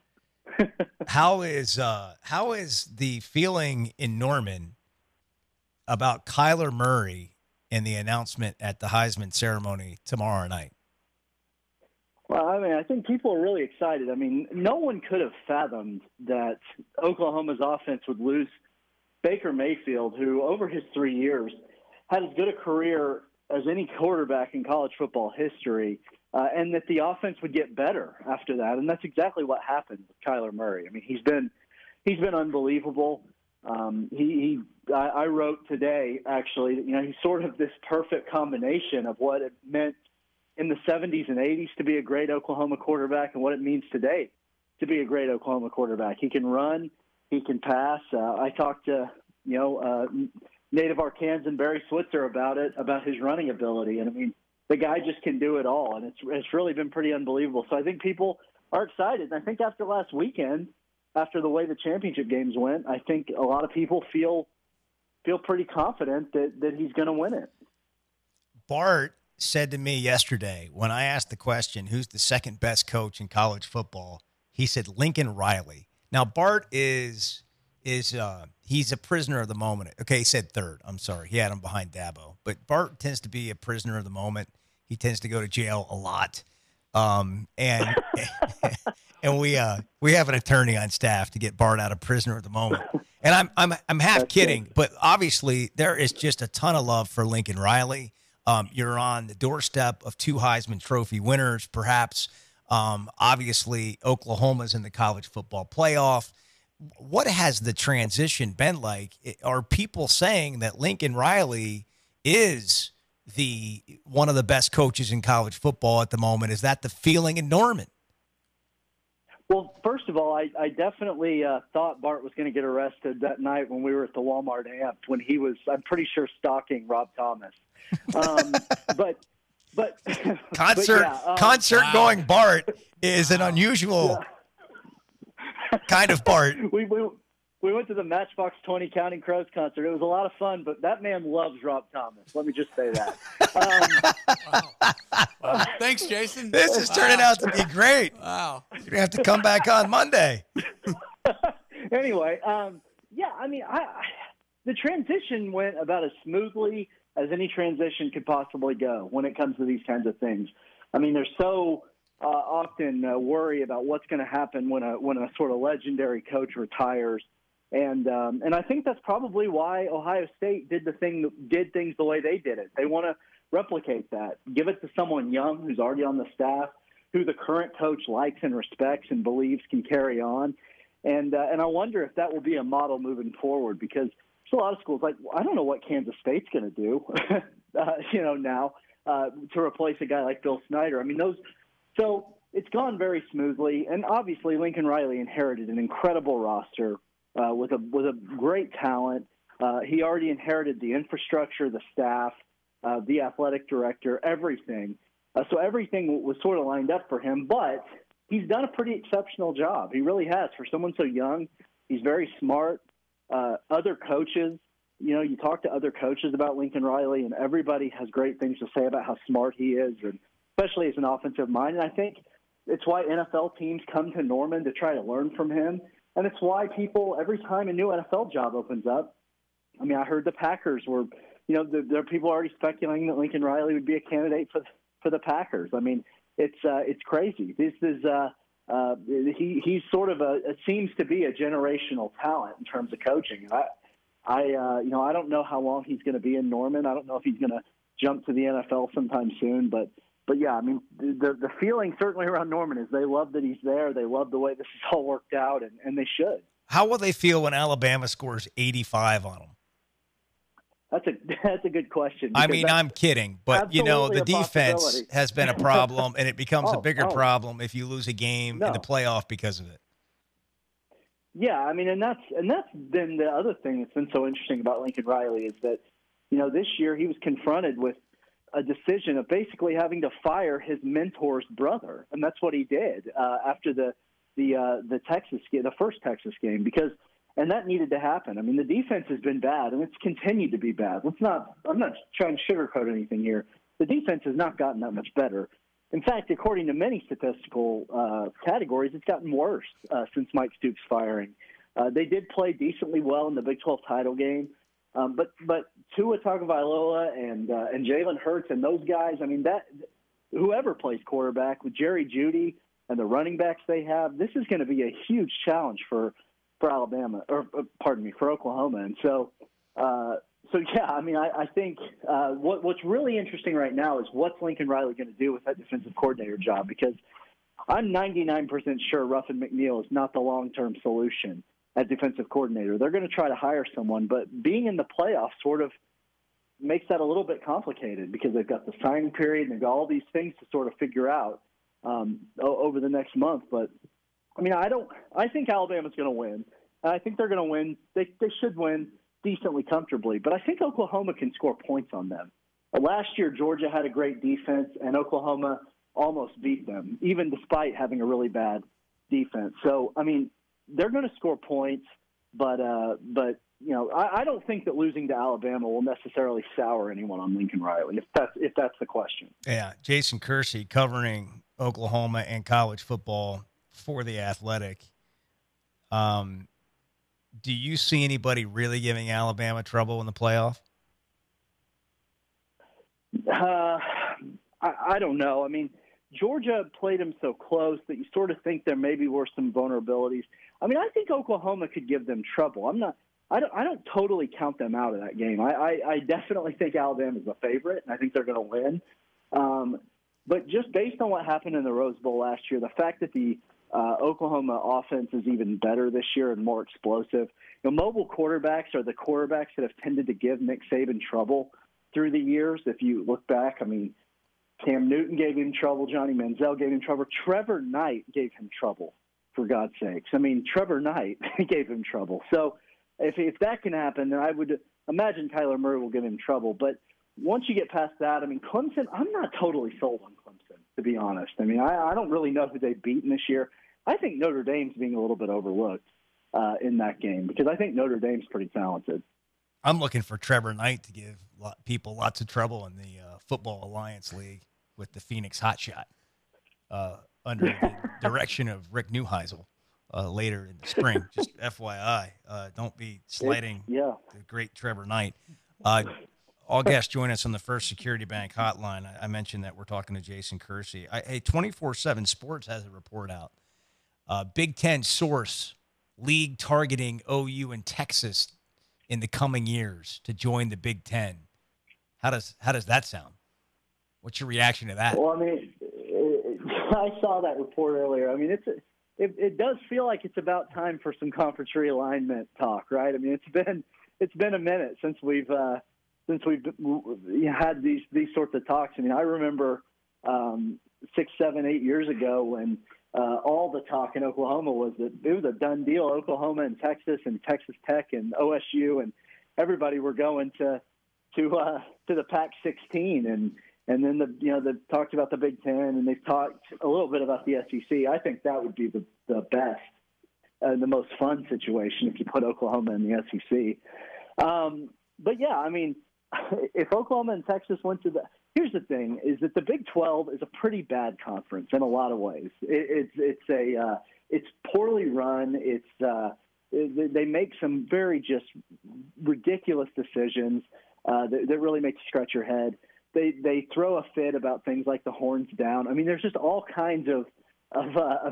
How is the feeling in Norman about Kyler Murray and the announcement at the Heisman ceremony tomorrow night? Well, I mean, I think people are really excited. I mean, no one could have fathomed that Oklahoma's offense would lose Baker Mayfield, who over his 3 years had as good a career as any quarterback in college football history, and that the offense would get better after that. And that's exactly what happened with Kyler Murray. I mean, he's been unbelievable. I wrote today, actually, you know, he's sort of this perfect combination of what it meant in the 70s and 80s to be a great Oklahoma quarterback and what it means today to be a great Oklahoma quarterback. He can run, he can pass. I talked to, native Arkansan Barry Switzer about his running ability. And I mean, the guy just can do it all. And it's really been pretty unbelievable. So I think people are excited. And I think after last weekend, after the way the championship games went, I think a lot of people feel pretty confident that he's going to win it. Bart said to me yesterday when I asked the question, who's the second best coach in college football? He said Lincoln Riley. Now, Bart is he's a prisoner of the moment. Okay, he said third. I'm sorry. He had him behind Dabo. But Bart tends to be a prisoner of the moment. He tends to go to jail a lot. And And we have an attorney on staff to get Bart out of prison at the moment. And I'm half kidding, but obviously there is just a ton of love for Lincoln Riley. You're on the doorstep of 2 Heisman Trophy winners, perhaps. Obviously, Oklahoma's in the college football playoff. What has the transition been like? Are people saying that Lincoln Riley is one of the best coaches in college football at the moment? Is that the feeling in Norman? Well, first of all, I definitely thought Bart was going to get arrested that night when we were at the Walmart Amp when he was, I'm pretty sure, stalking Rob Thomas. But concert going Bart is an unusual kind of Bart. We went to the Matchbox 20 Counting Crows concert. It was a lot of fun, but that man loves Rob Thomas. Let me just say that. Wow. Thanks, Jason. This is turning out to be great. Wow. You're going to have to come back on Monday. Anyway, the transition went about as smoothly as any transition could possibly go when it comes to these kinds of things. I mean, there's so often worry about what's going to happen when a sort of legendary coach retires. And I think that's probably why Ohio State did things the way they did it. They want to replicate that, give it to someone young who's already on the staff, who the current coach likes and respects and believes can carry on. And I wonder if that will be a model moving forward, because there's a lot of schools like, I don't know what Kansas State's going to do, now to replace a guy like Bill Snyder. I mean, so it's gone very smoothly, and obviously Lincoln Riley inherited an incredible roster with a great talent. He already inherited the infrastructure, the staff, the athletic director, everything. So everything was sort of lined up for him, but he's done a pretty exceptional job. He really has. For someone so young, he's very smart. Other coaches, you talk to other coaches about Lincoln Riley, and everybody has great things to say about how smart he is, and especially as an offensive mind. And I think it's why NFL teams come to Norman to try to learn from him. And it's why people, every time a new NFL job opens up, I mean, I heard the Packers were, there are people already speculating that Lincoln Riley would be a candidate for the Packers. I mean, it's crazy. This is he's sort of it seems to be a generational talent in terms of coaching. I don't know how long he's going to be in Norman. I don't know if he's going to jump to the NFL sometime soon, but yeah, I mean, the feeling certainly around Norman is they love that he's there. They love the way this has all worked out, and they should. How will they feel when Alabama scores 85 on them? That's a good question. I mean, I'm kidding, but the defense has been a problem, and it becomes a bigger problem if you lose a game in the playoff because of it. Yeah, I mean, and that's been the other thing that's been so interesting about Lincoln Riley is that, this year he was confronted with a decision of basically having to fire his mentor's brother, and that's what he did after the Texas game, the first Texas game, and that needed to happen. I mean, the defense has been bad, and it's continued to be bad. I'm not trying to sugarcoat anything here. The defense has not gotten that much better. In fact, according to many statistical categories, it's gotten worse since Mike Stoops' firing. They did play decently well in the Big 12 title game, but Tua Tagovailoa and Jalen Hurts and those guys, I mean, whoever plays quarterback with Jerry Jeudy and the running backs they have, this is going to be a huge challenge for Alabama, or pardon me, for Oklahoma. And so yeah, I mean, I think what's really interesting right now is what's Lincoln Riley going to do with that defensive coordinator job, because I'm 99% sure Ruffin McNeil is not the long-term solution at defensive coordinator. They're going to try to hire someone, but being in the playoffs sort of makes that a little bit complicated because they've got the signing period and they've got all these things to sort of figure out over the next month. But I mean, I think Alabama's going to win. I think they're going to win. They should win decently comfortably, but I think Oklahoma can score points on them. Last year, Georgia had a great defense, and Oklahoma almost beat them, even despite having a really bad defense. So, I mean, they're going to score points, but I don't think that losing to Alabama will necessarily sour anyone on Lincoln Riley, if that's the question. Yeah, Jason Kersey covering Oklahoma and college football for The Athletic. Do you see anybody really giving Alabama trouble in the playoff? I don't know. I mean, Georgia played them so close that you sort of think there maybe were some vulnerabilities. I mean, I think Oklahoma could give them trouble. I don't totally count them out of that game. I definitely think Alabama's a favorite, and I think they're going to win. But just based on what happened in the Rose Bowl last year, the fact that the Oklahoma offense is even better this year and more explosive. Mobile quarterbacks are the quarterbacks that have tended to give Nick Saban trouble through the years. If you look back, I mean, Cam Newton gave him trouble. Johnny Manziel gave him trouble. Trevor Knight gave him trouble, for God's sakes. I mean, Trevor Knight gave him trouble. So if that can happen, then I would imagine Kyler Murray will give him trouble. But once you get past that, I mean, Clemson, I'm not totally sold on Clemson, to be honest. I mean, I don't really know who they've beaten this year. I think Notre Dame's being a little bit overlooked in that game because I think Notre Dame's pretty talented. I'm looking for Trevor Knight to give people lots of trouble in the Football Alliance League with the Phoenix Hotshot under the direction of Rick Neuheisel later in the spring. Just FYI, don't be slighting the great Trevor Knight. All guests join us on the First Security Bank hotline. I mentioned that we're talking to Jason Kersey. Hey, 24/7 Sports has a report out. Big Ten source, league targeting OU and Texas in the coming years to join the Big Ten. How does that sound? What's your reaction to that? Well, I mean, I saw that report earlier. I mean, it does feel like it's about time for some conference realignment talk, right? I mean, it's been a minute since we've had these sorts of talks. I mean, I remember 6, 7, 8 years ago when all the talk in Oklahoma was that it was a done deal. Oklahoma and Texas Tech and OSU and everybody were going to the Pac-16 and then they've talked about the Big Ten and they've talked a little bit about the SEC. I think that would be the best and the most fun situation if you put Oklahoma in the SEC. But yeah, I mean, if Oklahoma and Texas went to here's the thing: is that the Big 12 is a pretty bad conference in a lot of ways. It's poorly run. They make some very just ridiculous decisions that really make you scratch your head. They throw a fit about things like the horns down. I mean, there's just all kinds of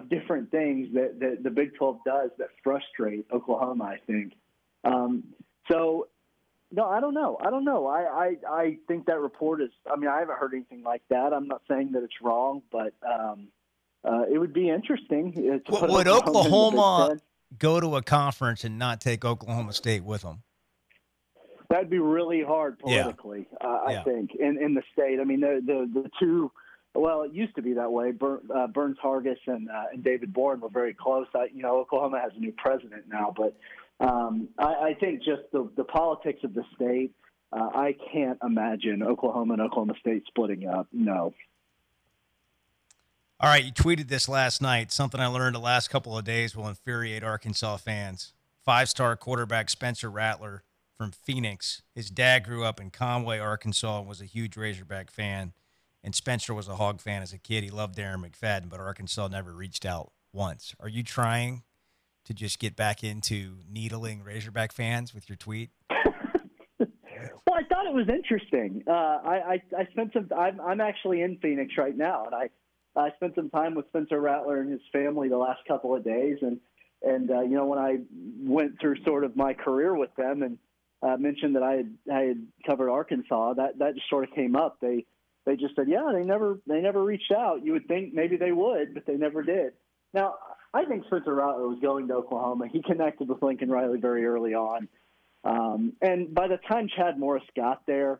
different things that the Big 12 does that frustrate Oklahoma, I think. So. No, I don't know. I think that report is – I mean, I haven't heard anything like that. I'm not saying that it's wrong, but it would be interesting. Would Oklahoma go to a conference and not take Oklahoma State with them? That would be really hard politically, I think, in the state. I mean, the two – well, it used to be that way. Burns Hargis and David Bourne were very close. Oklahoma has a new president now, but – I think just the politics of the state, I can't imagine Oklahoma and Oklahoma State splitting up. No. All right, you tweeted this last night. Something I learned the last couple of days will infuriate Arkansas fans. 5-star quarterback Spencer Rattler from Phoenix. His dad grew up in Conway, Arkansas, and was a huge Razorback fan. And Spencer was a Hog fan as a kid. He loved Darren McFadden, but Arkansas never reached out once. Are you trying to just get back into needling Razorback fans with your tweet? Well, I thought it was interesting. I spent some. I'm actually in Phoenix right now, and I spent some time with Spencer Rattler and his family the last couple of days. And when I went through sort of my career with them and mentioned that I had covered Arkansas, that just sort of came up. They just said, yeah, they never reached out. You would think maybe they would, but they never did. Now, I think Spencer Rattler was going to Oklahoma. He connected with Lincoln Riley very early on. And by the time Chad Morris got there,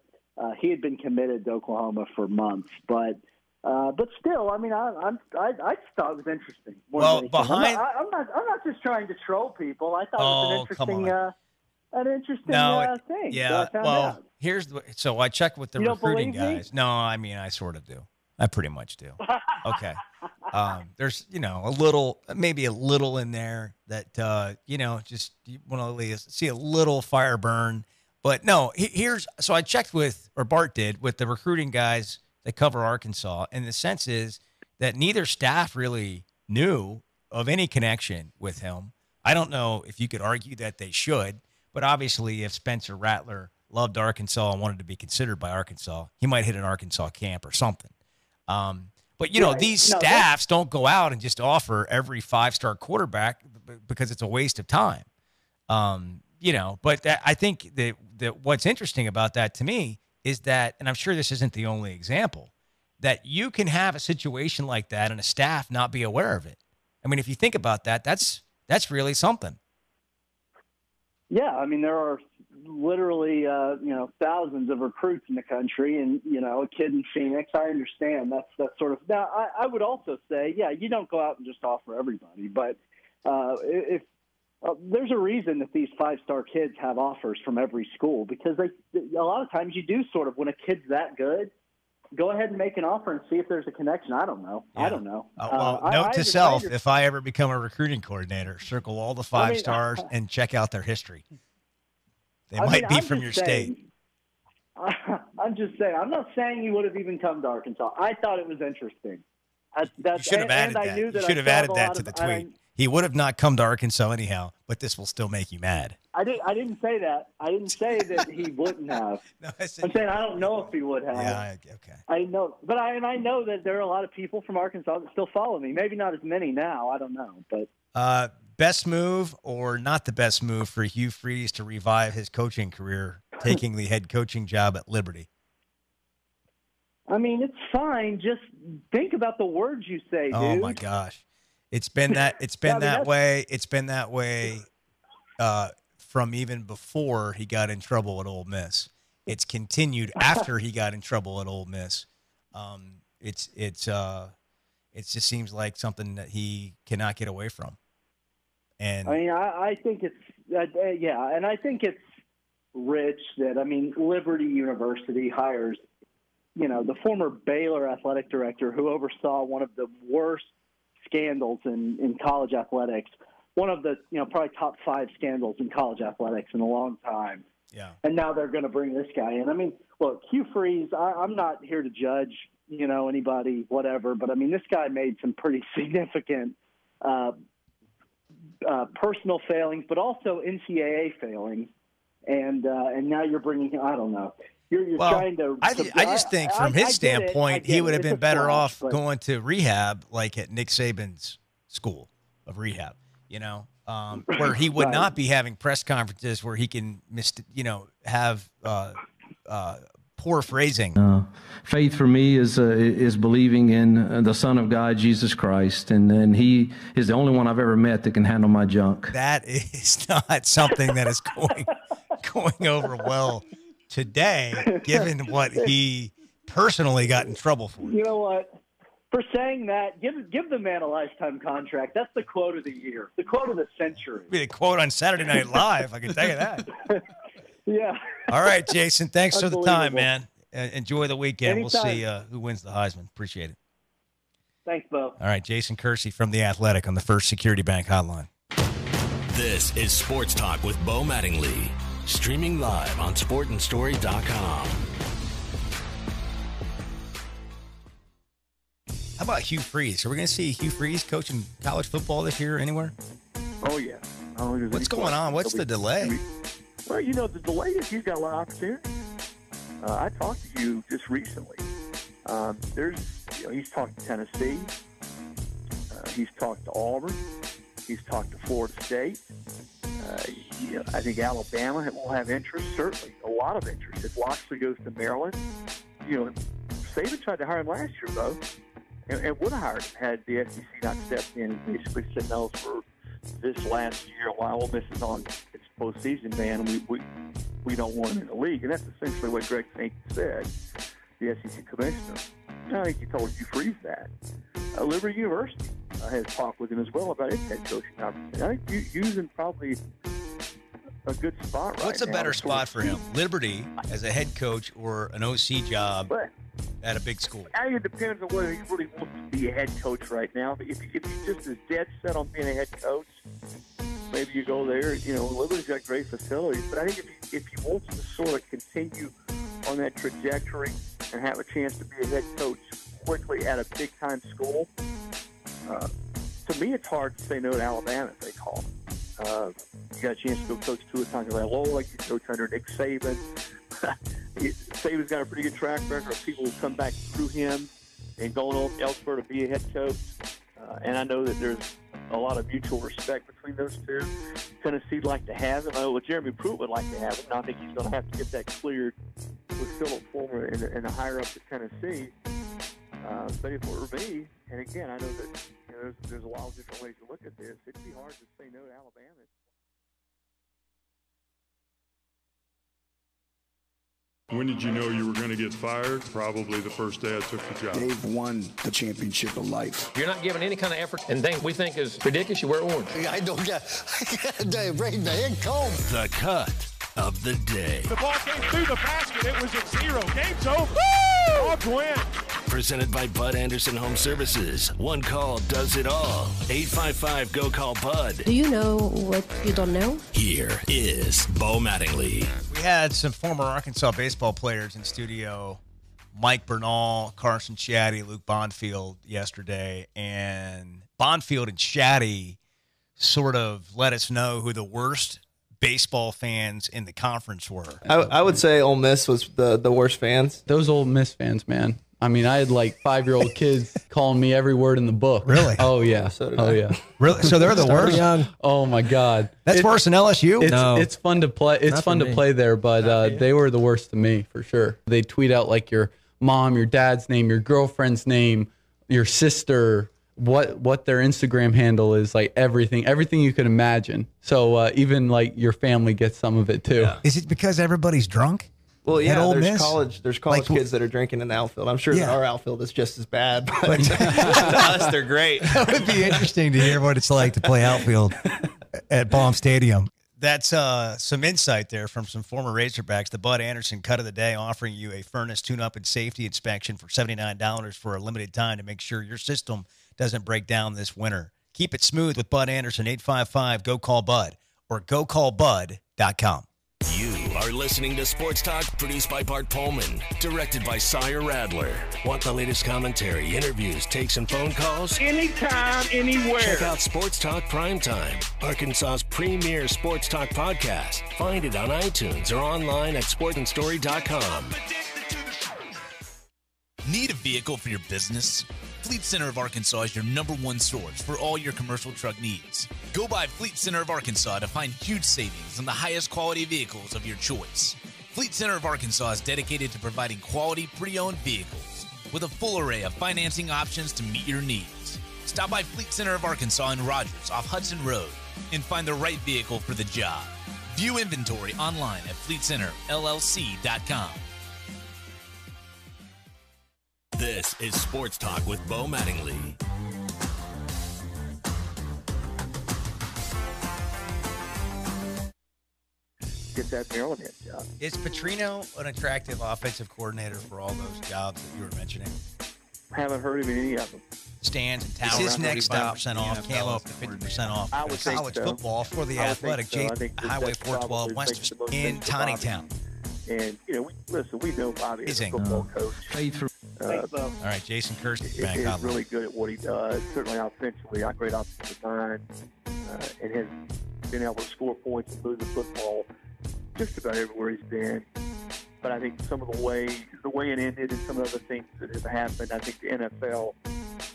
he had been committed to Oklahoma for months. But still, I mean, I thought it was interesting. Well, behind I'm not just trying to troll people. I thought it was an interesting thing. Yeah. Well, so I checked with the recruiting guys. No, I mean, I sort of do. I pretty much do. Okay. There's, maybe a little in there that, just you want to see a little fire burn. But no, so I checked Bart did, with the recruiting guys that cover Arkansas. And the sense is that neither staff really knew of any connection with him. I don't know if you could argue that they should, but obviously if Spencer Rattler loved Arkansas and wanted to be considered by Arkansas, he might hit an Arkansas camp or something. But, these staffs don't go out and just offer every 5-star quarterback because it's a waste of time. But I think that what's interesting about that to me is that, and I'm sure this isn't the only example, that you can have a situation like that and a staff not be aware of it. I mean, if you think about that, that's really something. Yeah, I mean, there are literally, thousands of recruits in the country, and, a kid in Phoenix, I understand. That's sort of – now, I would also say, yeah, you don't go out and just offer everybody, but if there's a reason that these 5-star kids have offers from every school, because a lot of times you do sort of, when a kid's that good, go ahead and make an offer and see if there's a connection. I don't know. Yeah. I don't know. Note to self, if I ever become a recruiting coordinator, circle all the 5 stars and check out their history. They might be from your state. I'm just saying. I'm not saying you would have even come to Arkansas. I thought it was interesting. You should have added that. You should have added that to the tweet. He would have not come to Arkansas anyhow, but this will still make you mad. I didn't say that. I didn't say that he wouldn't have. I'm saying I don't know if he would have. Yeah, okay. I know, but I know that there are a lot of people from Arkansas that still follow me. Maybe not as many now. I don't know, but best move or not the best move for Hugh Freeze to revive his coaching career, taking the head coaching job at Liberty? I mean, it's fine. Just think about the words you say, dude. Oh my gosh. It's been that way. It's been that way from even before he got in trouble at Ole Miss. It's continued after he got in trouble at Ole Miss. It just seems like something that he cannot get away from. And I mean, I think it's and I think it's rich that Liberty University hires the former Baylor athletic director who oversaw one of the worst scandals in college athletics, one of the probably top 5 scandals in college athletics in a long time. Yeah. And now they're going to bring this guy in. I mean, look, Hugh Freeze, I'm not here to judge anybody, whatever, but this guy made some pretty significant personal failings, but also NCAA failings, and now you're bringing, I don't know. You're trying to. I just think from his standpoint, he would have been better off going to rehab, like at Nick Saban's school of rehab, where he would not be having press conferences where he can have poor phrasing. Faith for me is believing in the Son of God, Jesus Christ, and He is the only one I've ever met that can handle my junk. That is not something that is going over well today, given what he personally got in trouble for. You know what? For saying that, give the man a lifetime contract. That's the quote of the year, the quote of the century. Be a quote on Saturday Night Live, I can tell you that. Yeah. All right, Jason, thanks for the time, man. Enjoy the weekend. Anytime. We'll see who wins the Heisman. Appreciate it. Thanks, Bo. All right, Jason Kersey from The Athletic on the First Security Bank Hotline. This is Sports Talk with Bo Mattingly. Streaming live on sportandstory.com. How about Hugh Freeze? Are we going to see Hugh Freeze coaching college football this year anywhere? Oh, yeah. What's going on? What's the delay? Well, the delay is he's got a lot of opportunity. I talked to you just recently. He's talked to Tennessee. He's talked to Auburn. He's talked to Florida State. I think Alabama will have interest, certainly a lot of interest. If Loxley goes to Maryland, Saban tried to hire him last year, though, and would have hired him had the SEC not stepped in and basically said no for this last year while Ole Miss is on its postseason ban. We don't want him in the league, and that's essentially what Greg Sankey said, the SEC commissioner. I think he told Hugh Freeze that. Liberty University has talked with him as well about its head coaching opportunity. I think Hugh's in probably a good spot right now. What's a better spot for him? Liberty as a head coach or an OC job at a big school? I think it depends on whether he really wants to be a head coach right now. But if he's just as dead set on being a head coach, maybe you go there. Liberty's got great facilities. But I think if he wants to sort of continue on that trajectory and have a chance to be a head coach quickly at a big-time school, to me it's hard to say no to Alabama if they call him. You got a chance to go coach Tua Tagovailoa, you coach under Nick Saban. Saban's got a pretty good track record of people who come back through him. and going on elsewhere to be a head coach. And I know that there's a lot of mutual respect between those two. Tennessee'd like to have him. I know Jeremy Pruitt would like to have him. And I think he's going to have to get that cleared with Philip Fulmer and the higher up at Tennessee. But if it were me, and again, I know that there's a lot of different ways to look at this. It'd be hard to say no to Alabama. When did you know you were going to get fired? Probably the first day I took the job. They've won the championship of life. You're not giving any kind of effort, and things we think is ridiculous, you wear orange. I don't get Dave, bring the head comb. The cut of the day. The ball came through the basket. It was at 0. Game's over. Woo! Dogs win. Presented by Bud Anderson Home Services. One call does it all. 855-GO-CALL-BUD. Do you know what you don't know? Here is Bo Mattingly. We had some former Arkansas baseball players in studio, Mike Bernal, Carson Shaddy, Luke Bonfield yesterday, and Bonfield and Shaddy sort of let us know who the worst baseball fans in the conference were. I would say Ole Miss was the worst fans. Those Ole Miss fans, man. I mean, I had like 5-year-old kids calling me every word in the book. Really? Oh, yeah. So oh, yeah. Really? So they're the worst? Oh, my God. That's worse than LSU? It's fun to play. It's fun to play there, but they were the worst to me, for sure. They tweet out like your mom, your dad's name, your girlfriend's name, your sister, what their Instagram handle is, like everything you could imagine. So even like your family gets some of it, too. Yeah. Is it because everybody's drunk? Well, yeah, there's college like, kids that are drinking in the outfield. I'm sure that our outfield is just as bad, but to us, they're great. That would be interesting to hear what it's like to play outfield at Baum Stadium. That's some insight there from some former Razorbacks. The Bud Anderson cut of the day, offering you a furnace tune-up and safety inspection for $79 for a limited time to make sure your system doesn't break down this winter. Keep it smooth with Bud Anderson, 855-GO-CALL-BUD or GoCallBud.com. You are listening to Sports Talk, produced by Bart Pullman, directed by Sire Radler. Want the latest commentary, interviews, takes, and phone calls? Anytime, anywhere. Check out Sports Talk Primetime, Arkansas's premier sports talk podcast. Find it on iTunes or online at sportandstory.com. Need a vehicle for your business? Fleet Center of Arkansas is your #1 source for all your commercial truck needs. Go by Fleet Center of Arkansas to find huge savings on the highest quality vehicles of your choice. Fleet Center of Arkansas is dedicated to providing quality pre-owned vehicles with a full array of financing options to meet your needs. Stop by Fleet Center of Arkansas in Rogers off Hudson Road and find the right vehicle for the job. View inventory online at FleetCenterLLC.com. This is Sports Talk with Bo Mattingly. Get that Maryland head job. Is Petrino an attractive offensive coordinator for all those jobs that you were mentioning? Haven't heard of any of them. Stands and towers. Is his next stop 5% off? Camo up to 50% off. I would think college so. football for the athletic. Highway 412 West in Tonningtown. And, we know Bobby is a football coach. All right, Jason Kirsten back is really good at what he does. Certainly offensively, great offensive mind, and has been able to score points and move the football just about everywhere he's been. But I think some of the way it ended and some of the other things that have happened, I think the NFL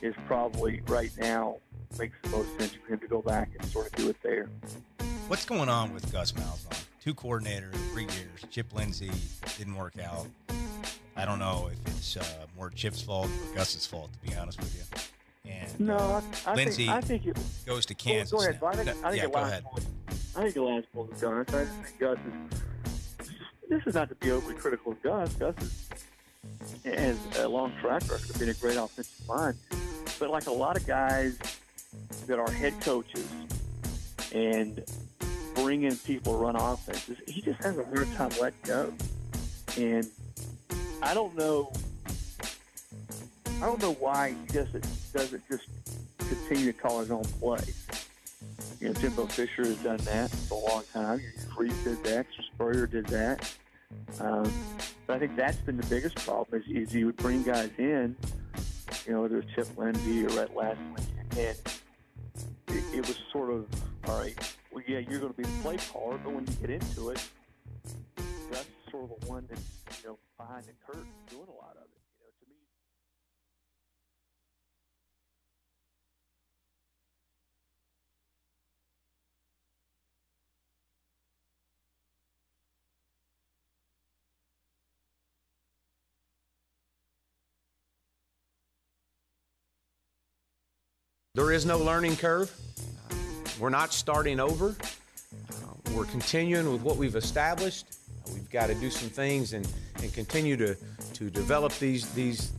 is probably right now makes the most sense for him to go back and sort of do it there. What's going on with Gus Malzahn? 2 coordinators, 3 years. Chip Lindsey didn't work out. I don't know if it's more Chip's fault or Gus's fault, to be honest with you. And no, Lindsey I think it goes to Kansas. Go ahead. Now. I think go ahead. I think the last one is Gus. I just think Gus is. This is not to be overly critical of Gus. Gus has a long track record of being a great offensive mind. But like a lot of guys that are head coaches and bring in people to run offenses, he just has a hard time letting go. And I don't know why he doesn't just continue to call his own plays. Jimbo Fisher has done that for a long time. Freeze did that. Spurrier did that. But I think that's been the biggest problem is you would bring guys in, whether it's Chip Lindsey or Rhett Lashlee, and it was sort of, all right, well, yeah, you're going to be the play caller, but when you get into it, that's sort of the one that's, behind the curtain doing a lot of it. To me. There is no learning curve. We're not starting over. We're continuing with what we've established. We've got to do some things and continue to develop these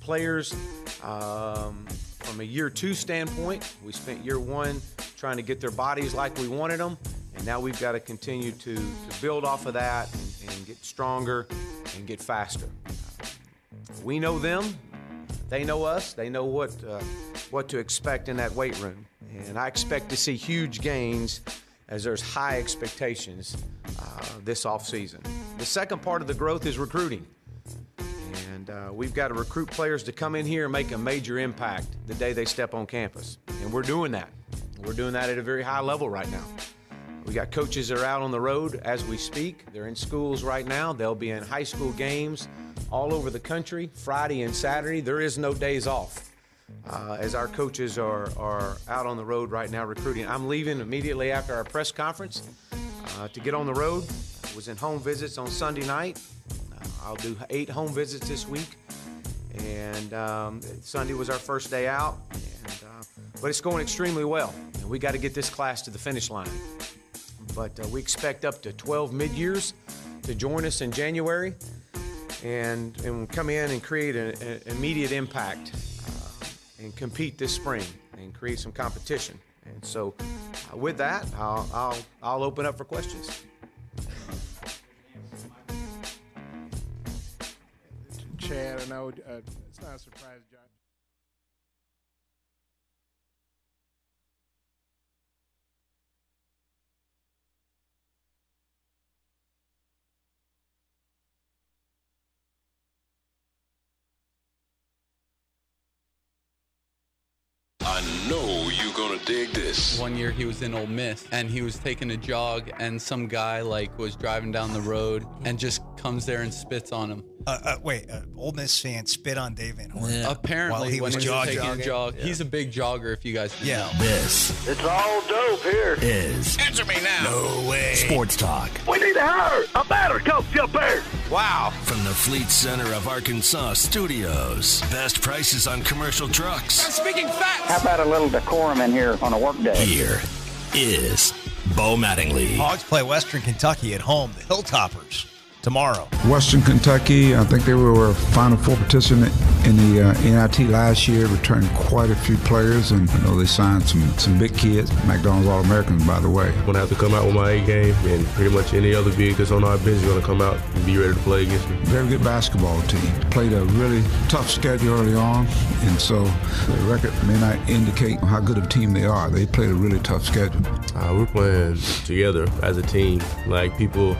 players from a year 2 standpoint. We spent year 1 trying to get their bodies like we wanted them, and now we've got to continue to build off of that and get stronger and get faster. We know them. They know us. They know what to expect in that weight room. And I expect to see huge gains as there's high expectations this offseason. The second part of the growth is recruiting. And we've got to recruit players to come in here and make a major impact the day they step on campus. And we're doing that. We're doing that at a very high level right now. We got coaches that are out on the road as we speak. They're in schools right now. They'll be in high school games all over the country, Friday and Saturday. There is no days off as our coaches are out on the road right now recruiting. I'm leaving immediately after our press conference to get on the road. I was in home visits on Sunday night. I'll do 8 home visits this week. And Sunday was our first day out. But it's going extremely well. And we got to get this class to the finish line. But we expect up to 12 mid-years to join us in January and come in and create an immediate impact and compete this spring and create some competition. And so with that, I'll open up for questions. Chad, I know it's not a surprise, John. I know you're gonna dig this. One year he was in Ole Miss and he was taking a jog and some guy was driving down the road and just comes there and spits on him. Ole Miss fan spit on Dave Van Horn. Yeah. Apparently, while he was taking a jog. Yeah. He's a big jogger, if you guys know. This It's all dope here. is Answer me now. No Way Sports Talk. We need to hire a batter coach up there. Wow. From the Fleet Center of Arkansas studios. Best prices on commercial trucks. I'm speaking facts. How about a little decorum in here on a work day? Here is Bo Mattingly. Hogs play Western Kentucky at home, the Hilltoppers, tomorrow. Western Kentucky, I think they were a Final Four participant in the NIT last year, returned quite a few players, and I know they signed some big kids, McDonald's All-Americans, by the way. I'm going to have to come out with my A game, and pretty much any other big that's on our bench is going to come out and be ready to play against me. Very good basketball team. Played a really tough schedule early on, and so the record may not indicate how good of a team they are. They played a really tough schedule. We're playing together as a team. Like people,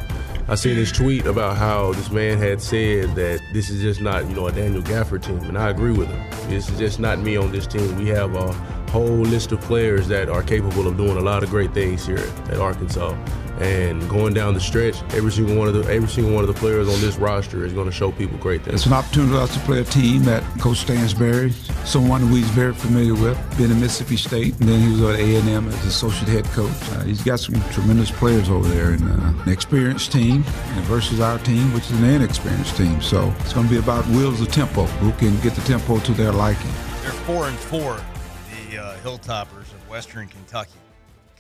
I seen this tweet about how this man had said that this is just not, a Daniel Gafford team, and I agree with him. This is just not me on this team. We have a whole list of players that are capable of doing a lot of great things here at Arkansas. And going down the stretch, every single one of the players on this roster is going to show people great things. It's an opportunity for us to play a team that Coach Stansberry, someone who he's very familiar with, been in Mississippi State, and then he was at A&M as associate head coach. He's got some tremendous players over there, and an experienced team versus our team, which is an inexperienced team. So it's going to be about wheels of tempo, who can get the tempo to their liking. They're 4-4, the Hilltoppers of Western Kentucky,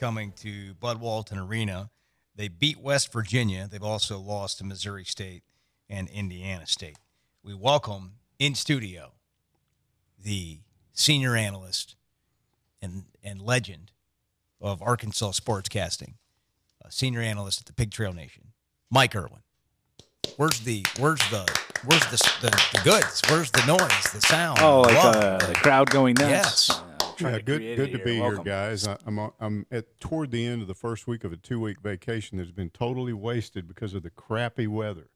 coming to Bud Walton Arena. They beat West Virginia. They've also lost to Missouri State and Indiana State. We welcome in studio the senior analyst and legend of Arkansas sportscasting, senior analyst at the Pig Trail Nation, Mike Irwin. Where's the goods? Where's the noise? The sound? Oh, like the crowd going nuts. Yes. Yeah, good to be here, Welcome. guys. I'm toward the end of the first week of a 2-week vacation that's been totally wasted because of the crappy weather.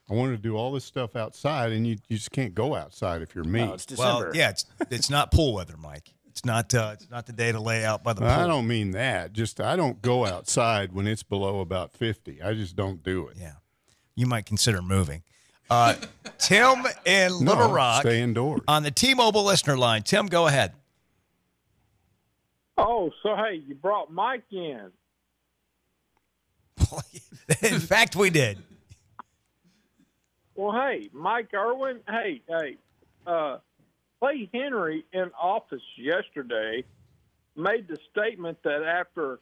I wanted to do all this stuff outside, and you just can't go outside if you're me. Oh, it's December. Well, yeah, it's not pool weather, Mike. It's not the day to lay out by the pool. I don't mean that. Just I don't go outside when it's below about 50. I just don't do it. Yeah, you might consider moving. Tim in Little Rock, stay indoors on the T-Mobile listener line. Tim, go ahead. Oh, so, hey, you brought Mike in. In fact, we did. Well, hey, Mike Irwin, hey, Clay Henry in office yesterday made the statement that after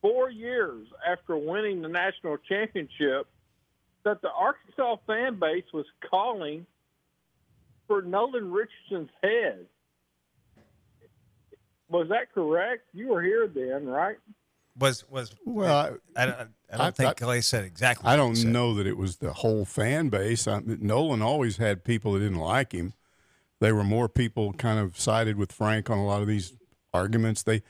4 years after winning the national championship, that the Arkansas fan base was calling for Nolan Richardson's head. Was that correct? You were here then, right? Well, I don't think Clay said exactly. I don't know that it was the whole fan base. Nolan always had people that didn't like him. They were more people kind of sided with Frank on a lot of these arguments. There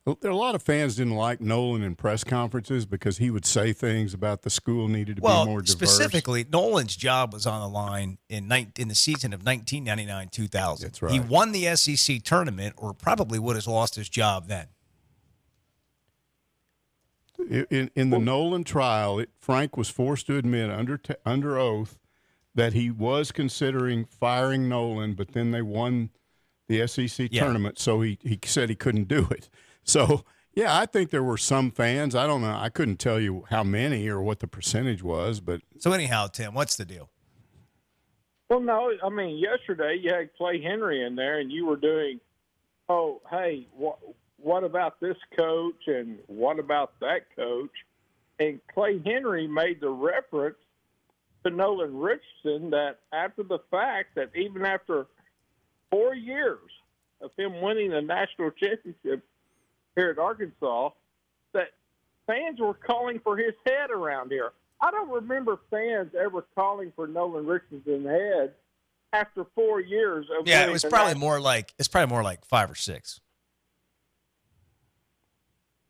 are a lot of fans didn't like Nolan in press conferences because he would say things about the school needed to be more diverse. Specifically, Nolan's job was on the line in the season of 1999-2000. That's right. He won the SEC tournament, or probably would have lost his job then. In the Nolan trial, Frank was forced to admit under oath that he was considering firing Nolan, but then they won the SEC tournament, so he said he couldn't do it. So, yeah, I think there were some fans. I don't know. I couldn't tell you how many or what the percentage was. But So anyhow, Tim, what's the deal? Well, no, I mean, yesterday you had Clay Henry in there, and you were doing, oh, hey, what about this coach and what about that coach? And Clay Henry made the reference to Nolan Richardson that after the fact, that even after 4 years of him winning the national championship here at Arkansas, that fans were calling for his head around here. I don't remember fans ever calling for Nolan Richardson's head after 4 years of winning. It was probably more like 5 or 6.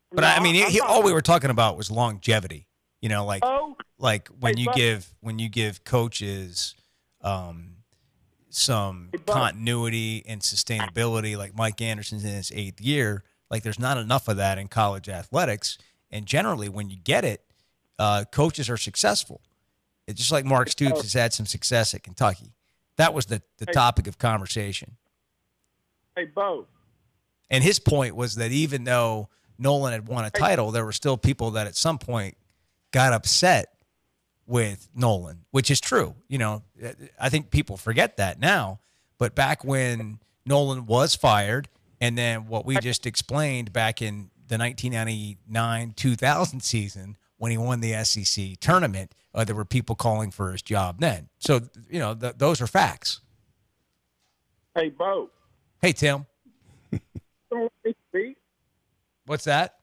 But No, I mean, I'm not- all we were talking about was longevity. You know, like when you give coaches some continuity and sustainability, like Mike Anderson's in his 8th year. Like, there's not enough of that in college athletics. And generally, when you get it, coaches are successful. It's just like Mark Stoops has had some success at Kentucky. That was the topic of conversation. Hey, Bo. And his point was that even though Nolan had won a title, there were still people that at some point got upset with Nolan, which is true. You know, I think people forget that now. But back when Nolan was fired, and then what we just explained back in the 1999-2000 season when he won the SEC tournament, there were people calling for his job then. So, you know, those are facts. Hey, Bo. Hey, Tim. Don't let me speak. What's that?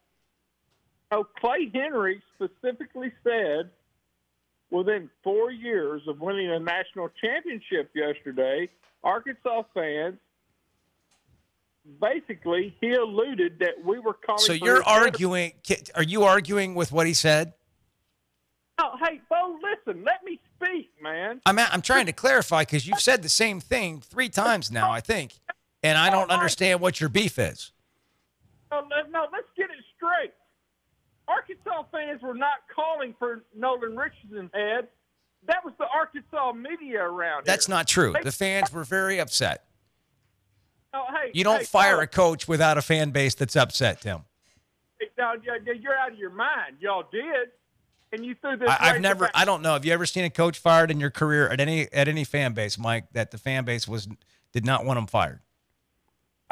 Oh, Clay Henry specifically said within 4 years of winning a national championship yesterday, Arkansas fans, basically, he alluded that we were calling. So for you're his head. arguing? Are you arguing with what he said? Oh, hey, Bo, listen, let me speak, man. I'm trying to clarify because you've said the same thing 3 times now, I think, and I don't understand what your beef is. No, let's get it straight. Arkansas fans were not calling for Nolan Richardson's head. That was the Arkansas media around That's here. not true. The fans were very upset. Oh, hey, You don't fire a coach without a fan base that's upset, Tim. Now, you're out of your mind. Y'all did, and you threw this. I've never. I don't know. Have you ever seen a coach fired in your career at any fan base, Mike? That the fan base did not want him fired.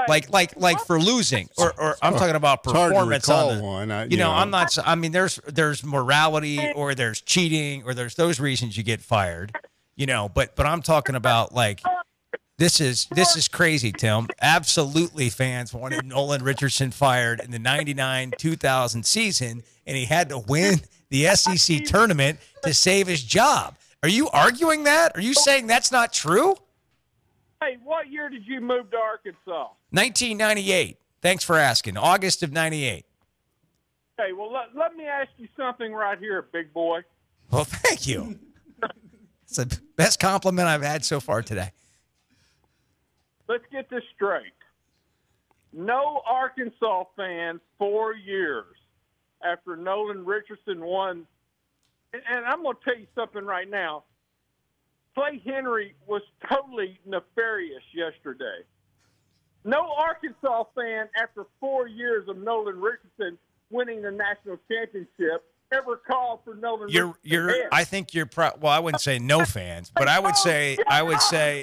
Like for losing, or I'm talking about performance on the, one. I'm not. I mean, there's morality, or there's cheating, or there's those reasons you get fired. You know, but I'm talking about like. This is crazy, Tim. Absolutely, fans wanted Nolan Richardson fired in the 99-2000 season, and he had to win the SEC tournament to save his job. Are you arguing that? Are you saying that's not true? Hey, what year did you move to Arkansas? 1998. Thanks for asking. August of 98. Hey, well, let me ask you something right here, big boy. Well, thank you. It's the best compliment I've had so far today. Let's get this straight. No Arkansas fan 4 years after Nolan Richardson won, and I'm going to tell you something right now. Clay Henry was totally nefarious yesterday. No Arkansas fan after 4 years of Nolan Richardson winning the national championship ever called for Nolan. I think you're well, I wouldn't say no fans, but I would say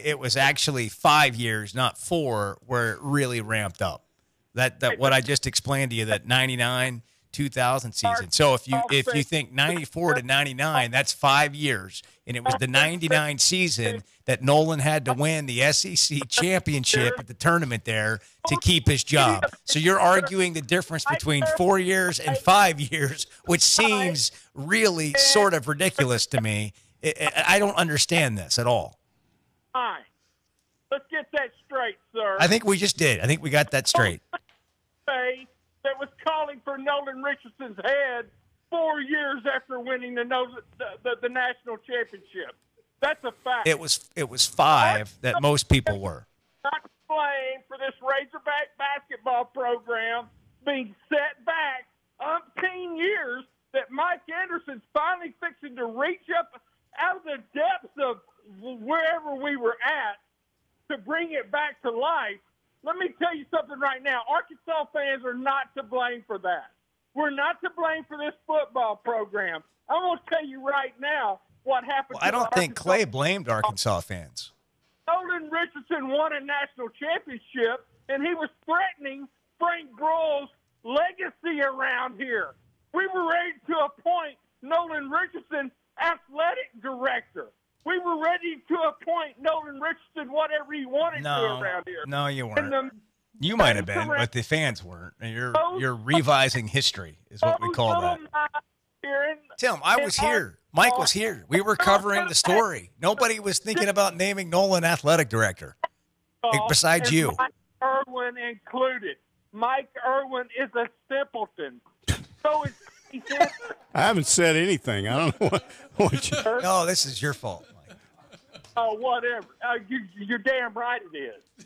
it was actually 5 years, not 4, where it really ramped up. That what I just explained to you, that 99 2000 season. So if you think 94 to 99, that's 5 years, and it was the 99 season that Nolan had to win the SEC championship at the tournament there to keep his job. So you're arguing the difference between 4 years and 5 years, which seems really sort of ridiculous to me. I don't understand this at all. All right. Let's get that straight, sir. I think we just did. I think we got that straight. That was calling for Nolan Richardson's head 4 years after winning the national championship. That's a fact. It was 5 that most people were. Not to blame for this Razorback basketball program being set back umpteen years, that Mike Anderson's finally fixing to reach up out of the depths of wherever we were at to bring it back to life. Let me tell you something right now. Arkansas fans are not to blame for that. We're not to blame for this football program. I'm going to tell you right now what happened. Well, I don't think Clay blamed Arkansas fans. Nolan Richardson won a national championship, and he was threatening Frank Broyles' legacy around here. We were ready to appoint Nolan Richardson athletic director. We were ready to appoint Nolan Richardson whatever he wanted to around here. No, you weren't. You might have been, but the fans weren't. And you're revising history is what we call that. Tim, I was here. Mike was here. We were covering the story. Nobody was thinking about naming Nolan athletic director, besides you. Mike Irwin included. Mike Irwin is a simpleton. So is he. I haven't said anything. I don't know what you... No, this is your fault, Mike. Oh, whatever. You're damn right it is.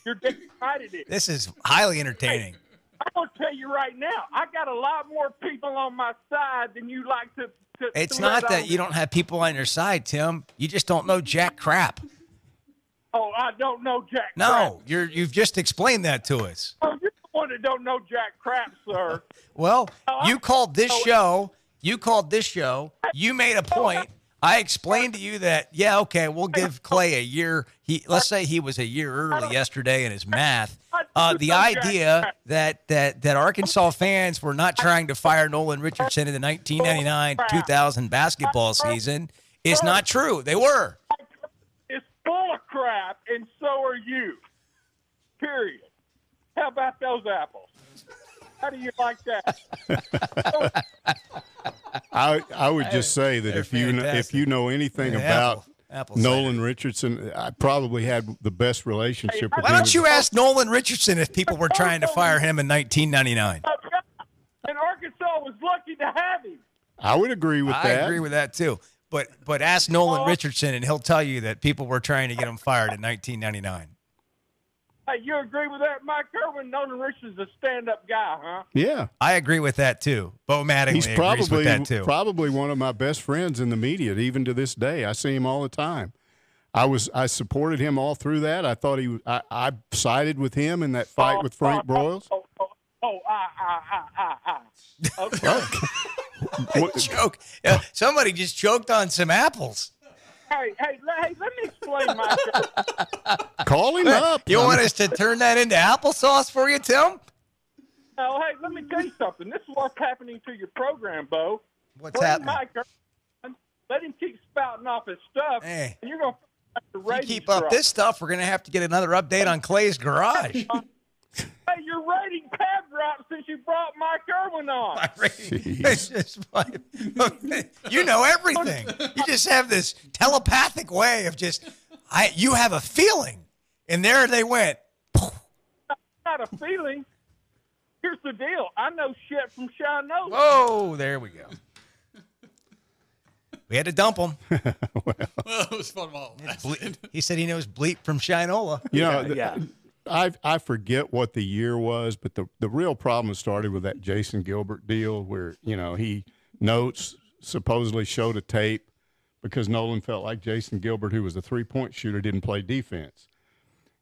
You're damn right it is. This is highly entertaining. I'm going to tell you right now, I got a lot more people on my side than you like to It's not that you don't have people on your side, Tim. You just don't know jack crap. Oh, I don't know jack crap. No, you've just explained that to us. Oh, you're the one that don't know jack crap, sir. Well, you called this show. You made a point. I explained to you that, yeah, okay, we'll give Clay a year. Let's say he was a year early yesterday in his math. The idea that Arkansas fans were not trying to fire Nolan Richardson in the 1999-2000 basketball season is not true. They were. It's full of crap, and so are you. Period. How about those apples? How do you like that? I would just say that if you know anything about Nolan Richardson, I probably had the best relationship with him. Why don't you ask Nolan Richardson if people were trying to fire him in 1999? And Arkansas was lucky to have him. I would agree with that. I agree with that too. But ask Nolan Richardson, and he'll tell you that people were trying to get him fired in 1999. Hey, you agree with that, Mike Irwin? Nolan Richardson's a stand-up guy, huh? Yeah. I agree with that, too. Bo Mattingly agrees with that, too. He's probably one of my best friends in the media, even to this day. I see him all the time. I supported him all through that. I thought I sided with him in that fight with Frank Broyles. Okay. Joke. Somebody just choked on some apples. Hey, let me explain myself. Call him up. You want us to turn that into applesauce for you, Tim? Oh, hey, let me tell you something. This is what's happening to your program, Bo. What's happening? Let him keep spouting off his stuff, and you're going to keep up this stuff, we're going to have to get another update on Clay's garage. Hey, your rating tab dropped since you brought Mike Irwin on. You know everything. You just have this telepathic way of you have a feeling. And there they went. Not a feeling. Here's the deal. I know shit from Shinola. Whoa, there we go. We had to dump him. Well, it was fun while it lasted. He said he knows Bleep from Shinola. You know, I forget what the year was, but the real problem started with that Jason Gilbert deal where, he supposedly showed a tape because Nolan felt like Jason Gilbert, who was a three-point shooter, didn't play defense.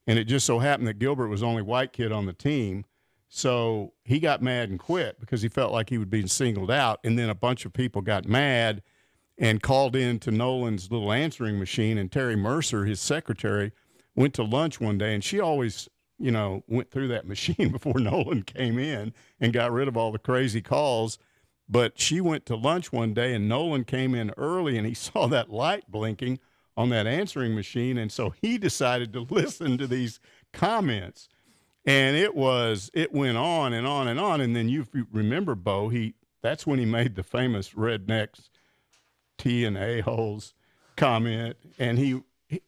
And it just so happened that Gilbert was the only white kid on the team. So he got mad and quit because he felt like he was being singled out. And then a bunch of people got mad and called in to Nolan's little answering machine. And Terry Mercer, his secretary, went to lunch one day, and she always, you know, went through that machine before Nolan came in and got rid of all the crazy calls. But she went to lunch one day, and Nolan came in early, and he saw that light blinking on that answering machine, and so he decided to listen to these comments. And it went on and on and on. And then you remember, Bo, that's when he made the famous rednecks, T and A-holes comment. And he,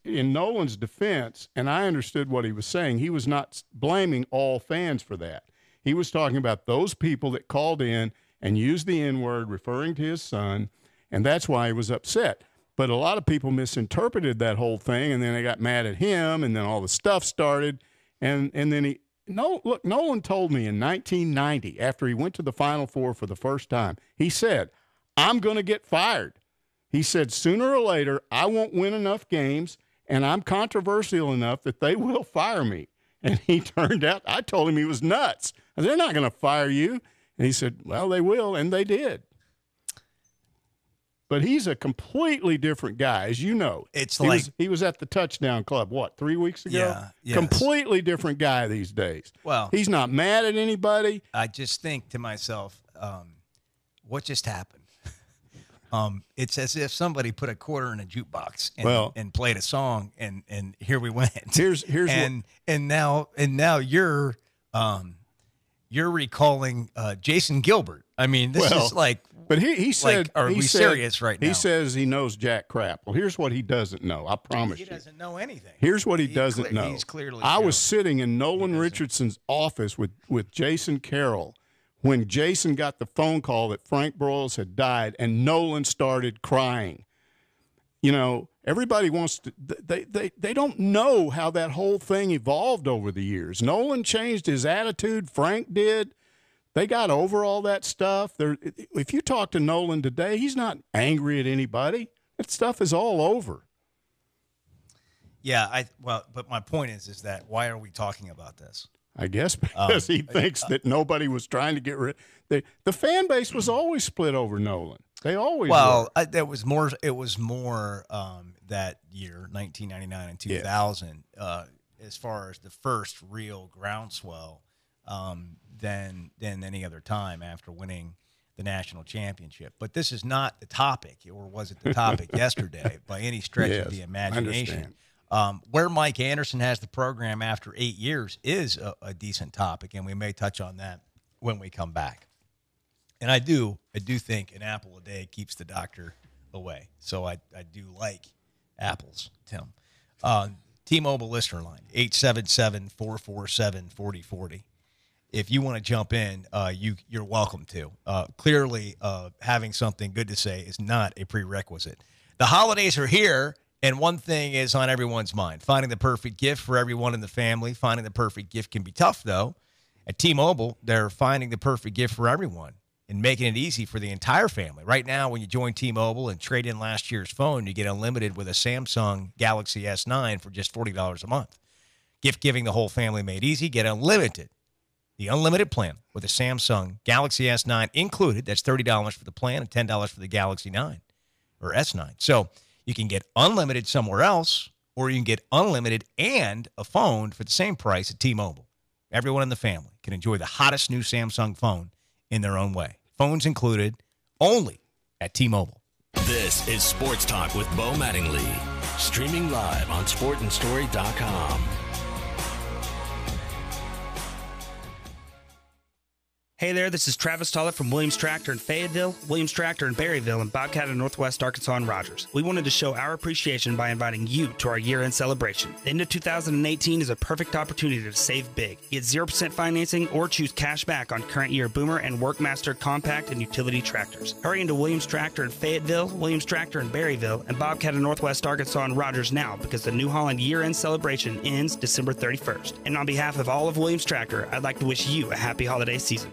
in Nolan's defense, and I understood what he was saying, he was not blaming all fans for that. He was talking about those people that called in and used the N-word referring to his son, and that's why he was upset. But a lot of people misinterpreted that whole thing, and then they got mad at him, and then all the stuff started. And then Nolan told me in 1990, after he went to the Final Four for the first time, he said, I'm going to get fired. He said, sooner or later, I won't win enough games, and I'm controversial enough that they will fire me. And he turned out, I told him he was nuts. They're not going to fire you. And he said, well, they will, and they did. But he's a completely different guy, as you know. He was at the Touchdown Club, 3 weeks ago? Yeah. Yes. Completely different guy these days. Well, he's not mad at anybody. I just think to myself, what just happened? It's as if somebody put a quarter in a jukebox and played a song, and here we went. Now you're recalling Jason Gilbert. I mean, this is like. But he said, are we serious right now? He says he knows Jack crap. Well, here's what he doesn't know. I promise you. He doesn't know anything. Here's what he doesn't know. He's clearly. I was sitting in Nolan Richardson's office with Jason Carroll when Jason got the phone call that Frank Broyles had died, and Nolan started crying. You know, everybody wants to. They don't know how that whole thing evolved over the years. Nolan changed his attitude. Frank did. They got over all that stuff. If you talk to Nolan today, he's not angry at anybody. That stuff is all over. Yeah, but my point is that why are we talking about this? I guess because he thinks that nobody was trying to get rid. The fan base was always split over Nolan. They always were. It was more that year, 1999 and 2000, as far as the first real groundswell. Than any other time after winning the national championship. But this is not the topic, or was it the topic yesterday by any stretch of the imagination. Where Mike Anderson has the program after 8 years is a decent topic, and we may touch on that when we come back. And I do think an apple a day keeps the doctor away. So I do like apples, Tim. T-Mobile listener line, 877-447-4040. If you want to jump in, you're welcome to. Clearly, having something good to say is not a prerequisite. The holidays are here, and one thing is on everyone's mind. Finding the perfect gift for everyone in the family. Finding the perfect gift can be tough, though. At T-Mobile, they're finding the perfect gift for everyone and making it easy for the entire family. Right now, when you join T-Mobile and trade in last year's phone, you get unlimited with a Samsung Galaxy S9 for just $40 a month. Gift giving the whole family made easy. Get unlimited. The unlimited plan with a Samsung Galaxy S9 included. That's $30 for the plan and $10 for the Galaxy 9 or S9. So you can get unlimited somewhere else, or you can get unlimited and a phone for the same price at T-Mobile. Everyone in the family can enjoy the hottest new Samsung phone in their own way. Phones included only at T-Mobile. This is Sports Talk with Bo Mattingly. Streaming live on sportandstory.com. Hey there, this is Travis Tollett from Williams Tractor in Fayetteville, Williams Tractor in Berryville, and Bobcat in Northwest Arkansas and Rogers. We wanted to show our appreciation by inviting you to our year-end celebration. The end of 2018 is a perfect opportunity to save big. Get 0% financing or choose cash back on current year Boomer and Workmaster compact and utility tractors. Hurry into Williams Tractor in Fayetteville, Williams Tractor in Berryville, and Bobcat in Northwest Arkansas and Rogers now, because the New Holland year-end celebration ends December 31st. And on behalf of all of Williams Tractor, I'd like to wish you a happy holiday season.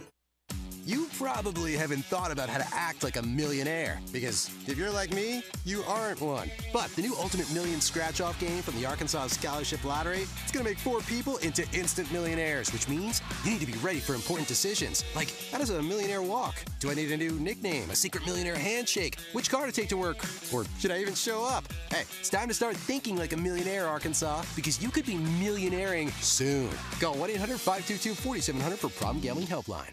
You probably haven't thought about how to act like a millionaire, because if you're like me, you aren't one. But the new Ultimate Million Scratch-Off game from the Arkansas Scholarship Lottery, it's going to make 4 people into instant millionaires, which means you need to be ready for important decisions. Like, how does a millionaire walk? Do I need a new nickname, a secret millionaire handshake, which car to take to work, or should I even show up? Hey, it's time to start thinking like a millionaire, Arkansas, because you could be millionairing soon. Call 1-800-522-4700 for Problem Gambling Helpline.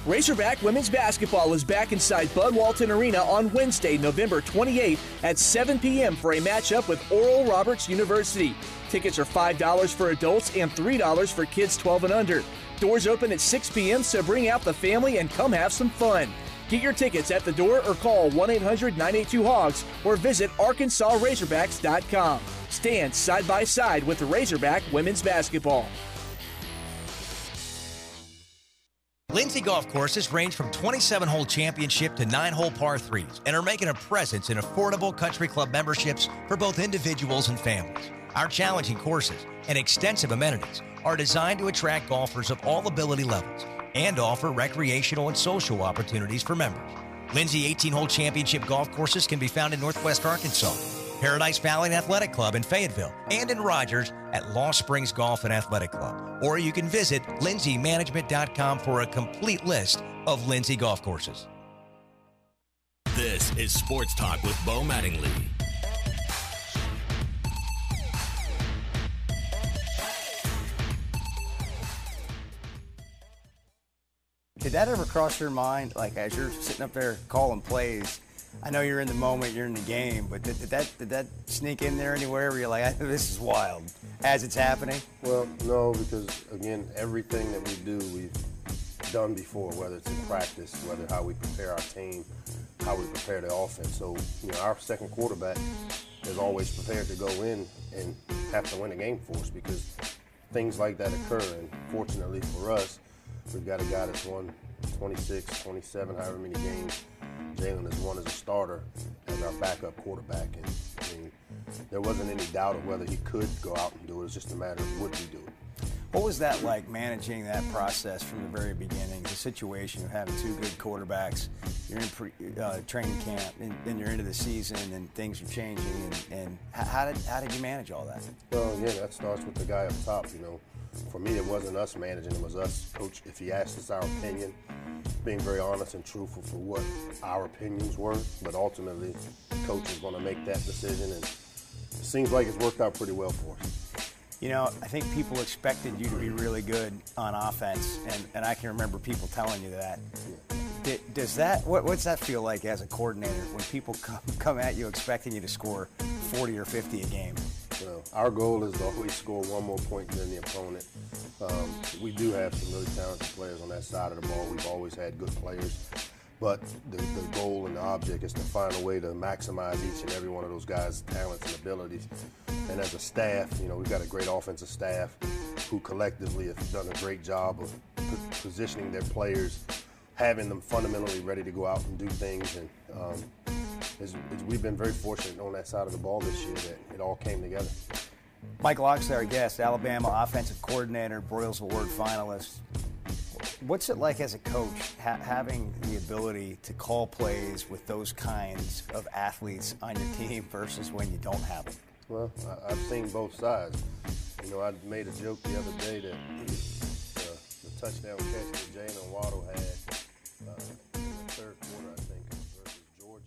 Razorback women's basketball is back inside Bud Walton Arena on Wednesday, November 28th at 7 p.m. for a matchup with Oral Roberts University. Tickets are $5 for adults and $3 for kids 12 and under. Doors open at 6 p.m., so bring out the family and come have some fun. Get your tickets at the door or call 1-800-982-HOGS or visit ArkansasRazorbacks.com. Stand side by side with Razorback women's basketball. Lindsay Golf Courses range from 27-hole championship to 9-hole par 3s and are making a presence in affordable country club memberships for both individuals and families. Our challenging courses and extensive amenities are designed to attract golfers of all ability levels and offer recreational and social opportunities for members. Lindsay 18-hole championship golf courses can be found in Northwest Arkansas, Paradise Valley and Athletic Club in Fayetteville, and in Rogers at Lost Springs Golf and Athletic Club. Or you can visit lindsaymanagement.com for a complete list of Lindsay golf courses. This is Sports Talk with Bo Mattingly. Did that ever cross your mind, like as you're sitting up there calling plays? I know you're in the moment, you're in the game, but did that sneak in there anywhere where you're like, this is wild, as it's happening? Well, no, because, again, everything that we do, we've done before, whether it's in practice, whether how we prepare our team, how we prepare the offense. So, our second quarterback is always prepared to go in and have to win a game for us because things like that occur. And fortunately for us, we've got a guy that's won 26, 27, however many games. Jalen has won as a starter as our backup quarterback. And I mean, there wasn't any doubt of whether he could go out and do it. It's just a matter of would he do it. What was that like, managing that process from the very beginning? The situation of having 2 good quarterbacks, you're in training camp, and then you're into the season, and things are changing. And how did you manage all that? Well, again, that starts with the guy up top. For me, it wasn't us managing; it was us, coach. If he asked us our opinion, being very honest and truthful for what our opinions were. But ultimately, coach is going to make that decision, and it seems like it's worked out pretty well for us. I think people expected you to be really good on offense, and I can remember people telling you that. What's that feel like as a coordinator when people come at you expecting you to score 40 or 50 a game? Our goal is to always score one more point than the opponent. We do have some really talented players on that side of the ball. We've always had good players. But the goal and the object is to find a way to maximize each and every one of those guys' talents and abilities. And as a staff, we've got a great offensive staff who collectively have done a great job of positioning their players, having them fundamentally ready to go out and do things. And we've been very fortunate on that side of the ball this year that it all came together. Mike Locksley, our guest, Alabama offensive coordinator, Broyles Award finalist. What's it like as a coach having the ability to call plays with those kinds of athletes on your team versus when you don't have them? Well, I've seen both sides. I made a joke the other day that the touchdown catch that Jalen Waddle had in the third quarter, I think, versus Georgia.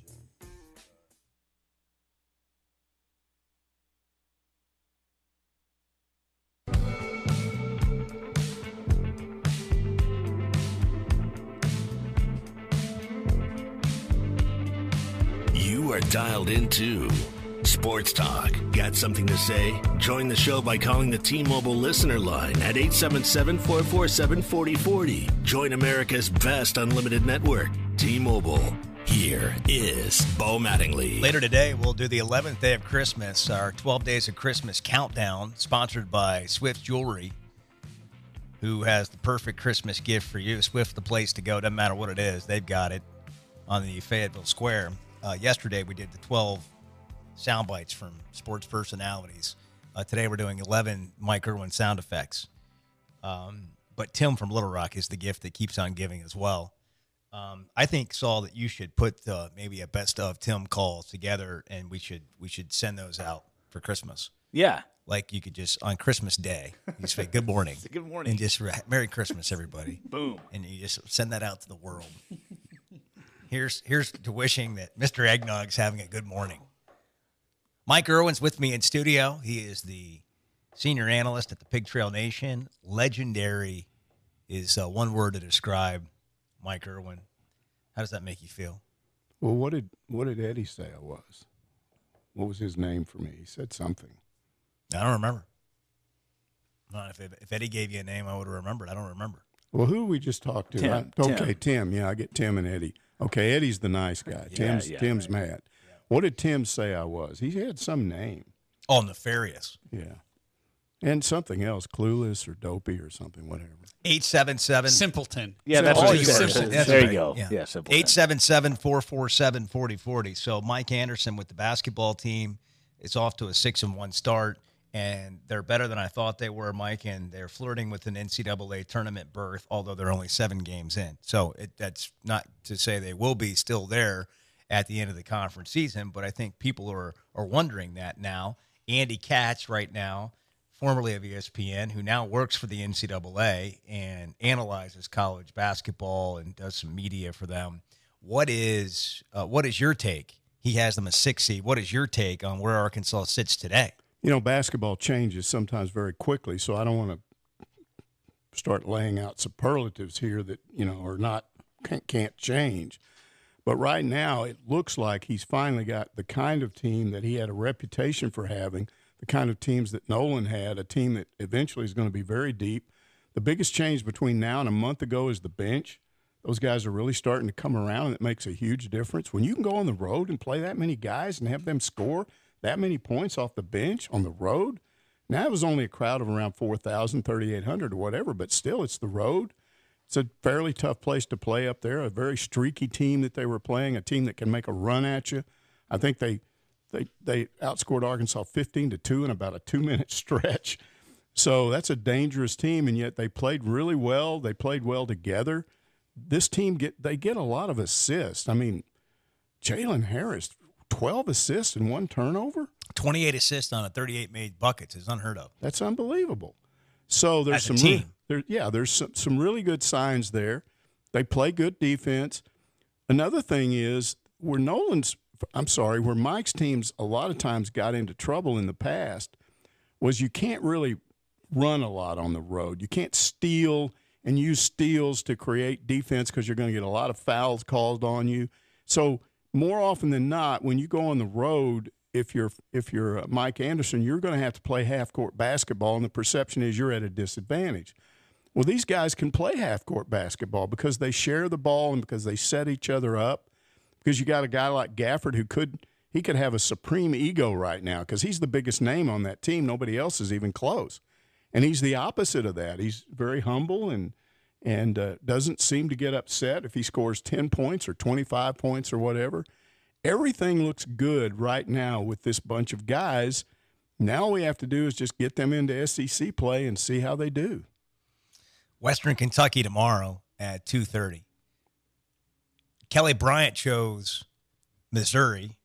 You are dialed into Sports Talk. Got something to say? Join the show by calling the T-Mobile listener line at 877-447-4040. Join America's best unlimited network, T-Mobile. Here is Bo Mattingly. Later today, we'll do the 11th day of Christmas, our 12 Days of Christmas countdown, sponsored by Swift Jewelry, who has the perfect Christmas gift for you. Swift, the place to go. Doesn't matter what it is. They've got it on the Fayetteville Square. Yesterday, we did the 12 sound bites from sports personalities. Today, we're doing 11 Mike Irwin sound effects. But Tim from Little Rock is the gift that keeps on giving as well. I think, Saul, that you should put maybe a best of Tim calls together, and we should send those out for Christmas. Yeah. Like you could just, on Christmas Day, you say, good morning. Good morning. And just, Merry Christmas, everybody. Boom. And you just send that out to the world. Here's to wishing that Mr. Eggnog's having a good morning. Mike Irwin's with me in studio. He is the senior analyst at the Pig Trail Nation. Legendary is one word to describe Mike Irwin. How does that make you feel? Well, what did Eddie say I was? What was his name for me? He said something. I don't remember. If Eddie gave you a name, I would have remembered. I don't remember. Well, who did we just talk to? Tim. Tim. Yeah, I get Tim and Eddie. Okay, Eddie's the nice guy. Tim's mad. Yeah. What did Tim say I was? He had some name. Oh, nefarious. Yeah. And something else, clueless or dopey or something, whatever. 877 Simpleton. Yeah, that's what he said. said. That's there right. you go. Yeah, Simpleton. 877-447-4040. So Mike Anderson with the basketball team is off to a 6-1 start, and they're better than I thought they were, Mike, and they're flirting with an NCAA tournament berth, although they're only 7 games in. So that's not to say they will be still there at the end of the conference season, but I think people are wondering that now. Andy Katz right now, formerly of ESPN, who now works for the NCAA and analyzes college basketball and does some media for them. What is your take? He has them a 6 seed. What is your take on where Arkansas sits today? You know, basketball changes sometimes very quickly, so I don't want to start laying out superlatives here that, can't change. But right now it looks like he's finally got the kind of team that he had a reputation for having, the kind of teams that Nolan had, a team that eventually is going to be very deep. The biggest change between now and a month ago is the bench. Those guys are really starting to come around, and it makes a huge difference. When you can go on the road and play that many guys and have them score that many points off the bench on the road, now it was only a crowd of around 4,000, 3,800 or whatever, but still it's the road. It's a fairly tough place to play up there, a very streaky team that they were playing, a team that can make a run at you. I think they outscored Arkansas 15-2 in about a 2-minute stretch. So that's a dangerous team, and yet they played really well. They played well together. This team get a lot of assists. I mean, Jalen Harris, 12 assists and 1 turnover? 28 assists on 38 made buckets is unheard of. That's unbelievable. So there's some team. There's some really good signs there. They play good defense. Another thing is where Mike's teams a lot of times got into trouble in the past was you can't really run a lot on the road. You can't steal and use steals to create defense because you're going to get a lot of fouls called on you. So more often than not, when you go on the road, if you're Mike Anderson, you're going to have to play half-court basketball, and the perception is you're at a disadvantage. Well, these guys can play half-court basketball because they share the ball and because they set each other up. Because you got a guy like Gafford who could have a supreme ego right now because he's the biggest name on that team. Nobody else is even close. And he's the opposite of that. He's very humble and doesn't seem to get upset if he scores 10 points or 25 points or whatever. Everything looks good right now with this bunch of guys. Now all we have to do is just get them into SEC play and see how they do. Western Kentucky tomorrow at 2:30. Kelly Bryant chose Missouri.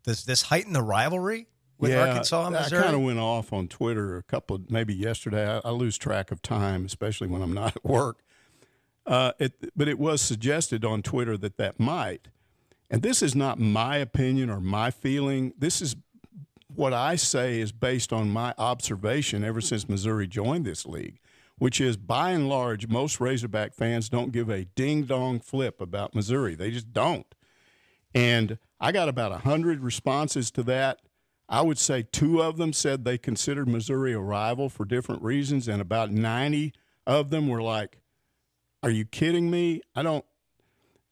Does this heighten the rivalry with Arkansas and Missouri? I kind of went off on Twitter maybe yesterday. I lose track of time, especially when I'm not at work. But it was suggested on Twitter that might. And this is not my opinion or my feeling. This is what I say is based on my observation ever since Missouri joined this league, which is by and large, most Razorback fans don't give a ding-dong flip about Missouri. They just don't. And I got about 100 responses to that. I would say 2 of them said they considered Missouri a rival for different reasons, and about 90 of them were like, are you kidding me?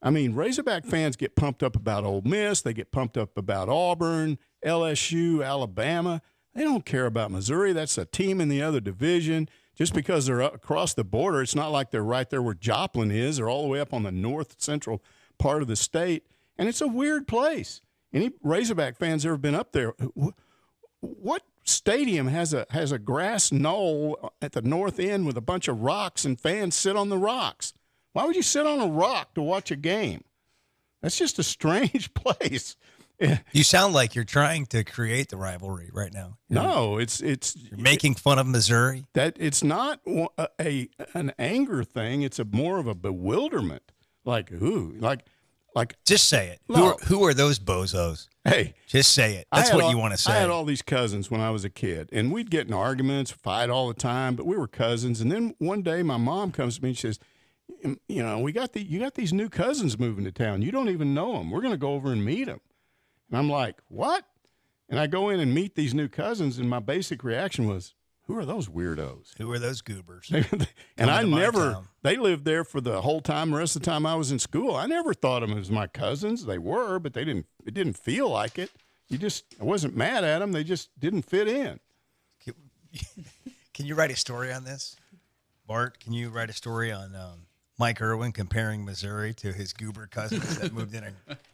Razorback fans get pumped up about Ole Miss. They get pumped up about Auburn, LSU, Alabama. They don't care about Missouri. That's a team in the other division. Just because they're across the border, it's not like they're right there where Joplin is or all the way up on the north central part of the state. And it's a weird place. Any Razorback fans ever been up there? What stadium has a grass knoll at the north end with a bunch of rocks, and fans sit on the rocks. Why would you sit on a rock to watch a game? That's just a strange place. You sound like you're trying to create the rivalry right now. No, it's you're making fun of Missouri. That it's not an anger thing. It's more of a bewilderment. Like just say it. No. Who are those bozos? Hey, just say it. That's what you want to say. I had all these cousins when I was a kid, and we'd get in arguments, fight all the time, but we were cousins. And then one day my mom comes to me and she says, you know, you got these new cousins moving to town. You don't even know them. We're going to go over and meet them. And I'm like, what? And I go in and meet these new cousins, and my basic reaction was, who are those weirdos? Who are those goobers? And they lived there for the whole time, the rest of the time I was in school. I never thought of them as my cousins. They were, but it didn't feel like it. I wasn't mad at them. They just didn't fit in. Can you write a story on this? Bart, can you write a story on Mike Irwin comparing Missouri to his goober cousins that moved in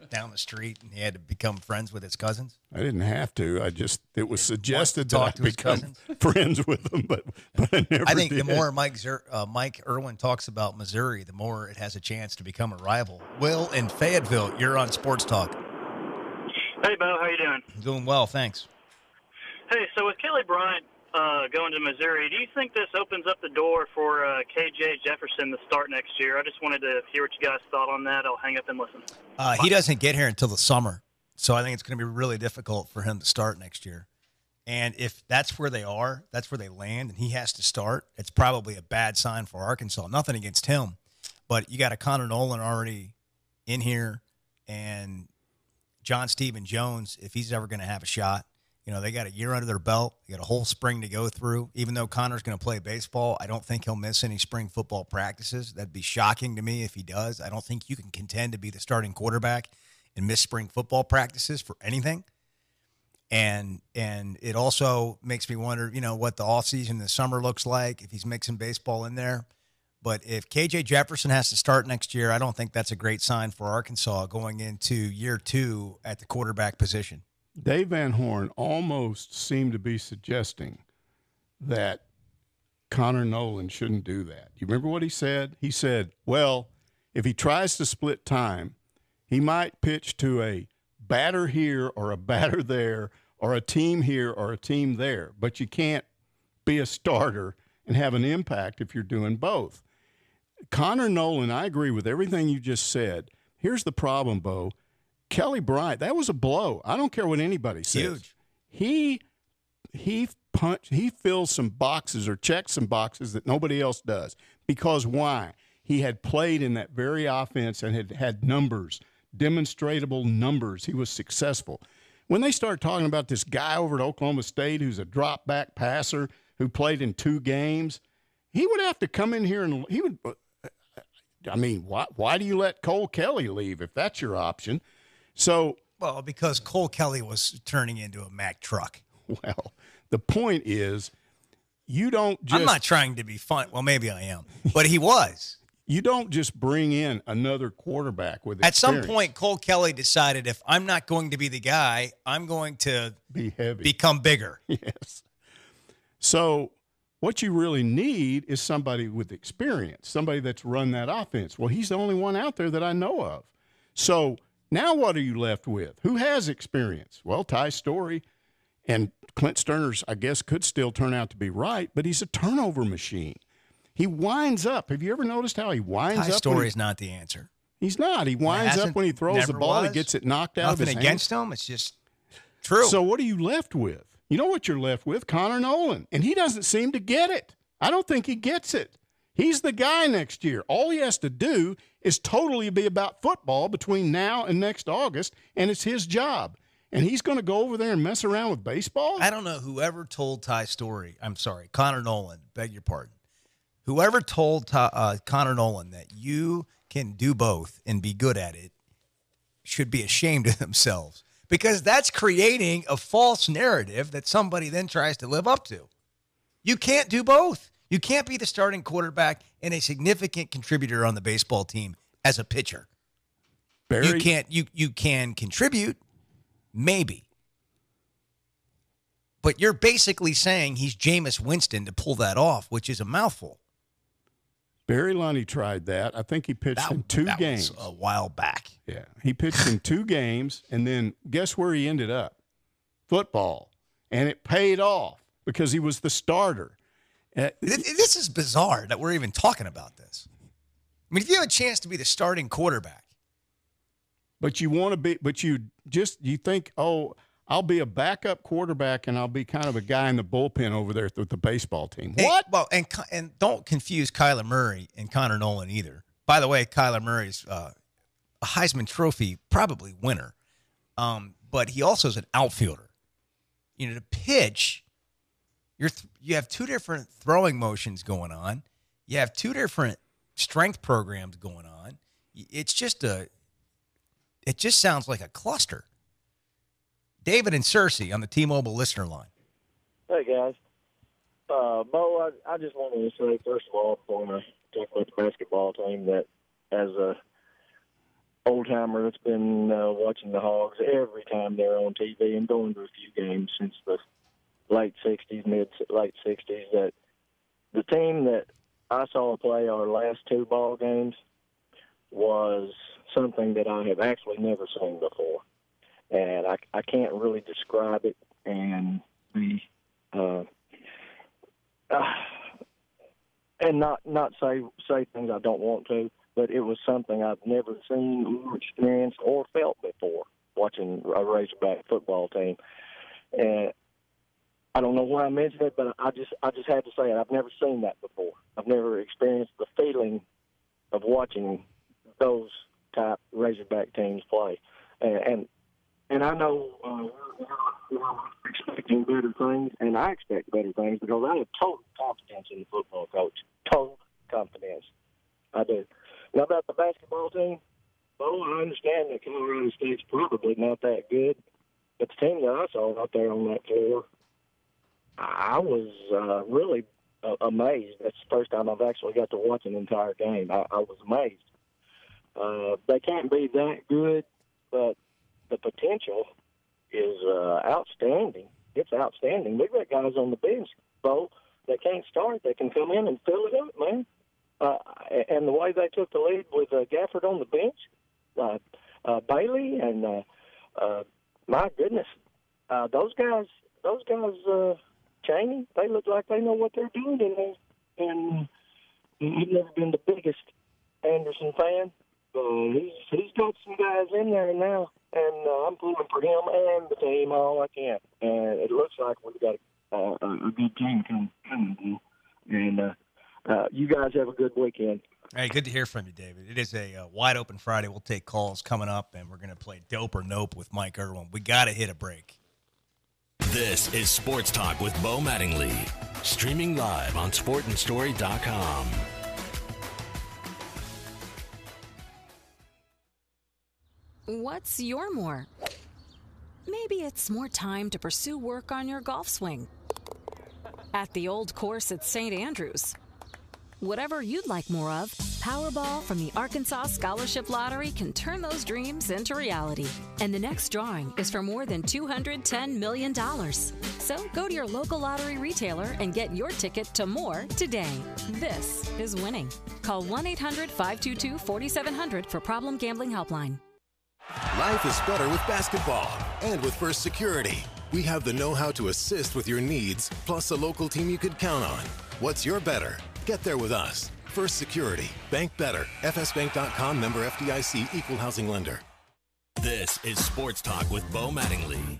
down the street, and he had to become friends with his cousins? I didn't have to. It was suggested that I become friends with them, but I never I think did. the more Mike Irwin talks about Missouri, the more it has a chance to become a rival. Will in Fayetteville, you're on Sports Talk. Hey, Bo, how you doing? Doing well, thanks. Hey, so with Kelly Bryant going to Missouri, do you think this opens up the door for KJ Jefferson to start next year? I just wanted to hear what you guys thought on that. I'll hang up and listen. He doesn't get here until the summer, so I think it's going to be really difficult for him to start next year. And if that's where they are, that's where they land, and he has to start, it's probably a bad sign for Arkansas. Nothing against him, but you got a Connor Nolan already in here, and John Stephen Jones, if he's ever going to have a shot. You know, they got a year under their belt. They got a whole spring to go through. Even though Connor's going to play baseball, I don't think he'll miss any spring football practices. That'd be shocking to me if he does. I don't think you can contend to be the starting quarterback and miss spring football practices for anything. And it also makes me wonder, you know, what the offseason in the summer looks like, if he's mixing baseball in there. But if KJ Jefferson has to start next year, I don't think that's a great sign for Arkansas going into year 2 at the quarterback position. Dave Van Horn almost seemed to be suggesting that Connor Nolan shouldn't do that. You remember what he said? He said, well, if he tries to split time, he might pitch to a batter here or a batter there or a team here or a team there, but you can't be a starter and have an impact if you're doing both. Connor Nolan, I agree with everything you just said. Here's the problem, Bo. Kelly Bryant, that was a blow. I don't care what anybody says. Huge. He fills some boxes or checks some boxes that nobody else does. Because why? He had played in that very offense and had numbers, demonstrable numbers. He was successful. When they start talking about this guy over at Oklahoma State who's a drop-back passer who played in 2 games, he would have to come in here and he would – I mean, why do you let Cole Kelly leave if that's your option? Well, because Cole Kelly was turning into a Mack truck. Well, the point is, you don't just. I'm not trying to be fun. Well, maybe I am, but he was. You don't just bring in another quarterback with experience. At some point, Cole Kelly decided if I'm not going to be the guy, I'm going to be heavy, become bigger. Yes. So what you really need is somebody with experience, somebody that's run that offense. Well, he's the only one out there that I know of. So. Now what are you left with? Who has experience? Well, Ty Story and Clint Sterner's, I guess, could still turn out to be right, but he's a turnover machine. He winds up. Have you ever noticed how he winds up? Ty Story is not the answer. He's not. He winds up when he throws the ball. He gets it knocked out of his hands. Nothing against him. It's just true. So what are you left with? You know what you're left with? Connor Nolan. And he doesn't seem to get it. I don't think he gets it. He's the guy next year. All he has to do is totally be about football between now and next August, and it's his job. And he's going to go over there and mess around with baseball? I don't know whoever told Connor Nolan, beg your pardon. Whoever told Connor Nolan that you can do both and be good at it should be ashamed of themselves, because that's creating a false narrative that somebody then tries to live up to. You can't do both. You can't be the starting quarterback and a significant contributor on the baseball team as a pitcher. Barry, You can't. You can contribute, maybe. But you're basically saying he's Jameis Winston to pull that off, which is a mouthful. Barry Lunny tried that. I think he pitched in 2 games. Was a while back. Yeah. He pitched in 2 games, and then guess where he ended up? Football. And it paid off because he was the starter. This is bizarre that we're even talking about this. I mean, if you have a chance to be the starting quarterback. But you want to be, but you think, oh, I'll be a backup quarterback and I'll be kind of a guy in the bullpen over there with the baseball team. What? Well, and don't confuse Kyler Murray and Connor Nolan either. By the way, Kyler Murray's a Heisman Trophy probably winner, but he also is an outfielder. You know, to pitch, you have 2 different throwing motions going on. You have 2 different strength programs going on. It just sounds like a cluster. David and Cersei on the T-Mobile listener line. Hey, guys. Bo, I just wanted to say, first of all, before I talk about the basketball team, that as a old-timer that's been watching the Hogs every time they're on TV and going to a few games since the late 60s, late 60s, that the team that I saw play our last 2 ball games was something that I have actually never seen before. And I can't really describe it and and not say things I don't want to, but it was something I've never seen or experienced or felt before watching a Razorback football team. And I don't know why I mentioned it, but I just had to say it. I've never seen that before. I've never experienced the feeling of watching those type Razorback teams play. And I know we're expecting better things, and I expect better things because I have total confidence in the football coach. Total confidence. I do. Now, about the basketball team, well, I understand that Colorado State's probably not that good, but the team that I saw out there on that floor, I was really amazed. That's the first time I've actually got to watch an entire game. I was amazed. They can't be that good, but the potential is outstanding. It's outstanding. We've got guys on the bench, Bo, that can't start. They can come in and fill it up, man. And the way they took the lead with Gafford on the bench, Bailey, and my goodness, those guys, Chaney, they look like they know what they're doing in there. And I've never been the biggest Anderson fan. He's got some guys in there now, and I'm pulling for him and the team all I can. And it looks like we've got a good team coming. And you guys have a good weekend. Hey, good to hear from you, David. It is a wide open Friday. We'll take calls coming up, and we're going to play Dope or Nope with Mike Irwin. We got to hit a break. This is Sports Talk with Bo Mattingly, streaming live on sportandstory.com. What's your more? Maybe it's more time to pursue work on your golf swing. At the old course at St. Andrews. Whatever you'd like more of, Powerball from the Arkansas Scholarship Lottery can turn those dreams into reality. And the next drawing is for more than $210 million. So go to your local lottery retailer and get your ticket to more today. This is winning. Call 1-800-522-4700 for Problem Gambling Helpline. Life is better with basketball and with First Security. We have the know-how to assist with your needs, plus a local team you could count on. What's your better? Get there with us. First Security. Bank better. FSbank.com, member FDIC, equal housing lender. This is Sports Talk with Bo Mattingly.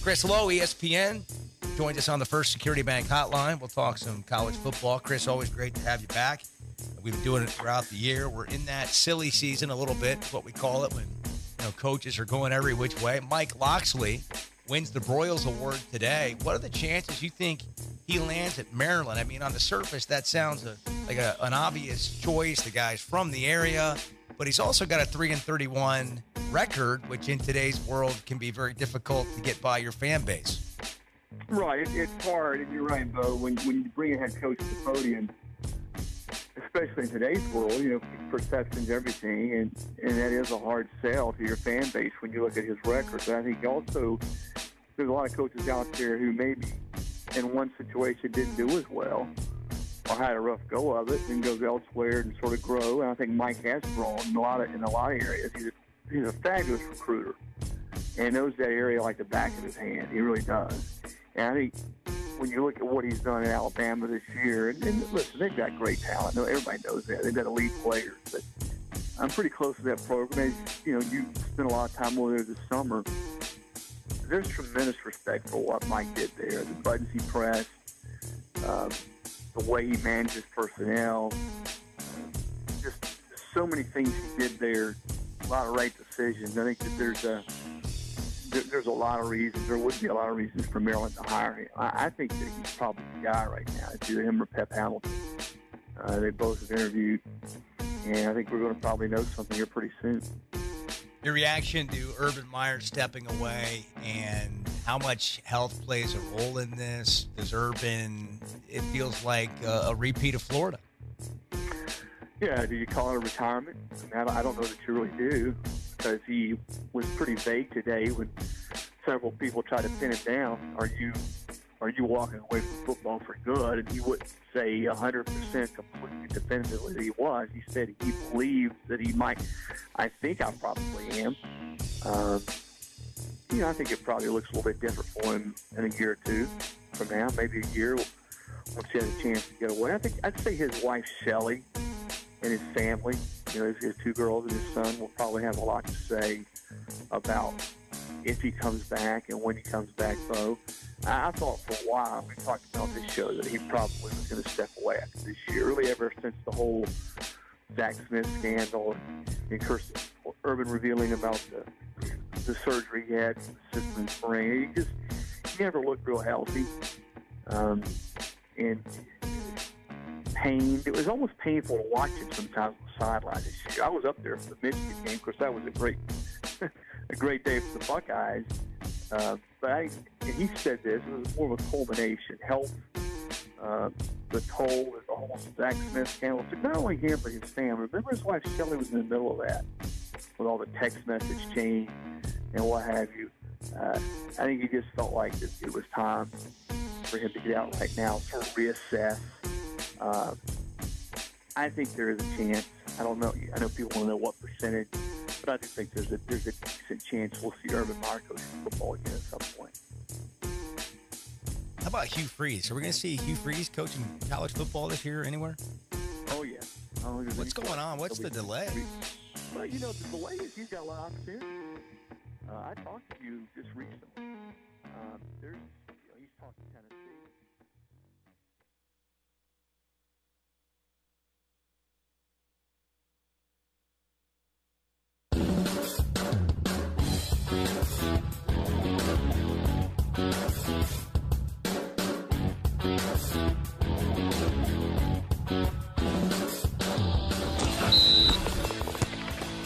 Chris Lowe, ESPN, joins us on the First Security Bank hotline. We'll talk some college football. Chris, always great to have you back. We've been doing it throughout the year. We're in that silly season a little bit, what we call it, when coaches are going every which way. Mike Locksley wins the Broyles Award today. What are the chances you think he lands at Maryland? I mean, on the surface, that sounds like an obvious choice. The guy's from the area, but he's also got a 3-31 record, which in today's world can be very difficult to get by your fan base. Right. It's hard, and you're right, Bo. When you bring a head coach to the podium, especially in today's world, perception's everything, and that is a hard sell to your fan base when you look at his record. But I think also there's a lot of coaches out there who maybe in one situation didn't do as well or had a rough go of it and goes elsewhere and sort of grow. And I think Mike has grown in a lot of areas. He's a fabulous recruiter and knows that area like the back of his hand. He really does. And I think when you look at what he's done in Alabama this year, and listen, they've got great talent. Everybody knows that. They've got elite players. But I'm pretty close to that program. As you spent a lot of time over there this summer. There's tremendous respect for what Mike did there. The buttons he pressed, the way he manages personnel, just so many things he did there. A lot of right decisions. I think that there's a lot of reasons. There would be a lot of reasons for Maryland to hire him. I think that he's probably the guy right now. It's either him or Pep Hamilton. They both have interviewed, and I think we're going to probably know something here pretty soon. Your reaction to Urban Meyer stepping away and how much health plays a role in this? Does Urban, it feels like a repeat of Florida. Yeah, do you call it a retirement? I don't know that you really do, because he was pretty vague today when several people tried to pin it down. Are you walking away from football for good? And he wouldn't say 100% completely definitively that he was. He said he believed that he might. I think I probably am. I think it probably looks a little bit different for him in a year or two from now, maybe a year, once he has a chance to get away. I'd say his wife, Shelley, and his family, his two girls and his son will probably have a lot to say about if he comes back and when he comes back, though. I thought for a while, we talked about this show, that he probably was going to step away after this year, really ever since the whole Zach Smith scandal and Urban revealing about the surgery he had from the system in spring. He never looked real healthy. And pained. It was almost painful to watch him sometimes on the sideline this year. I was up there for the Michigan game. Of course, that was a great day for the Buckeyes. But he said this, it was more of a culmination. Health, the toll, the whole Zach Smith scandal. So not only him, but his family. Remember his wife, Shelley, was in the middle of that with all the text message chain and what have you. I think he just felt like it was time for him to get out right now, sort of reassess. I think there is a chance. I don't know. I know people want to know what percentage, but I do think there's a decent chance we'll see Urban Meyer coaching football again at some point. How about Hugh Freeze? Are we going to see Hugh Freeze coaching college football this year anywhere? Oh, yeah. What's going on? What's the delay? Well, the delay is he's got a lot of opportunity. I talked to you just recently. He's talking Tennessee.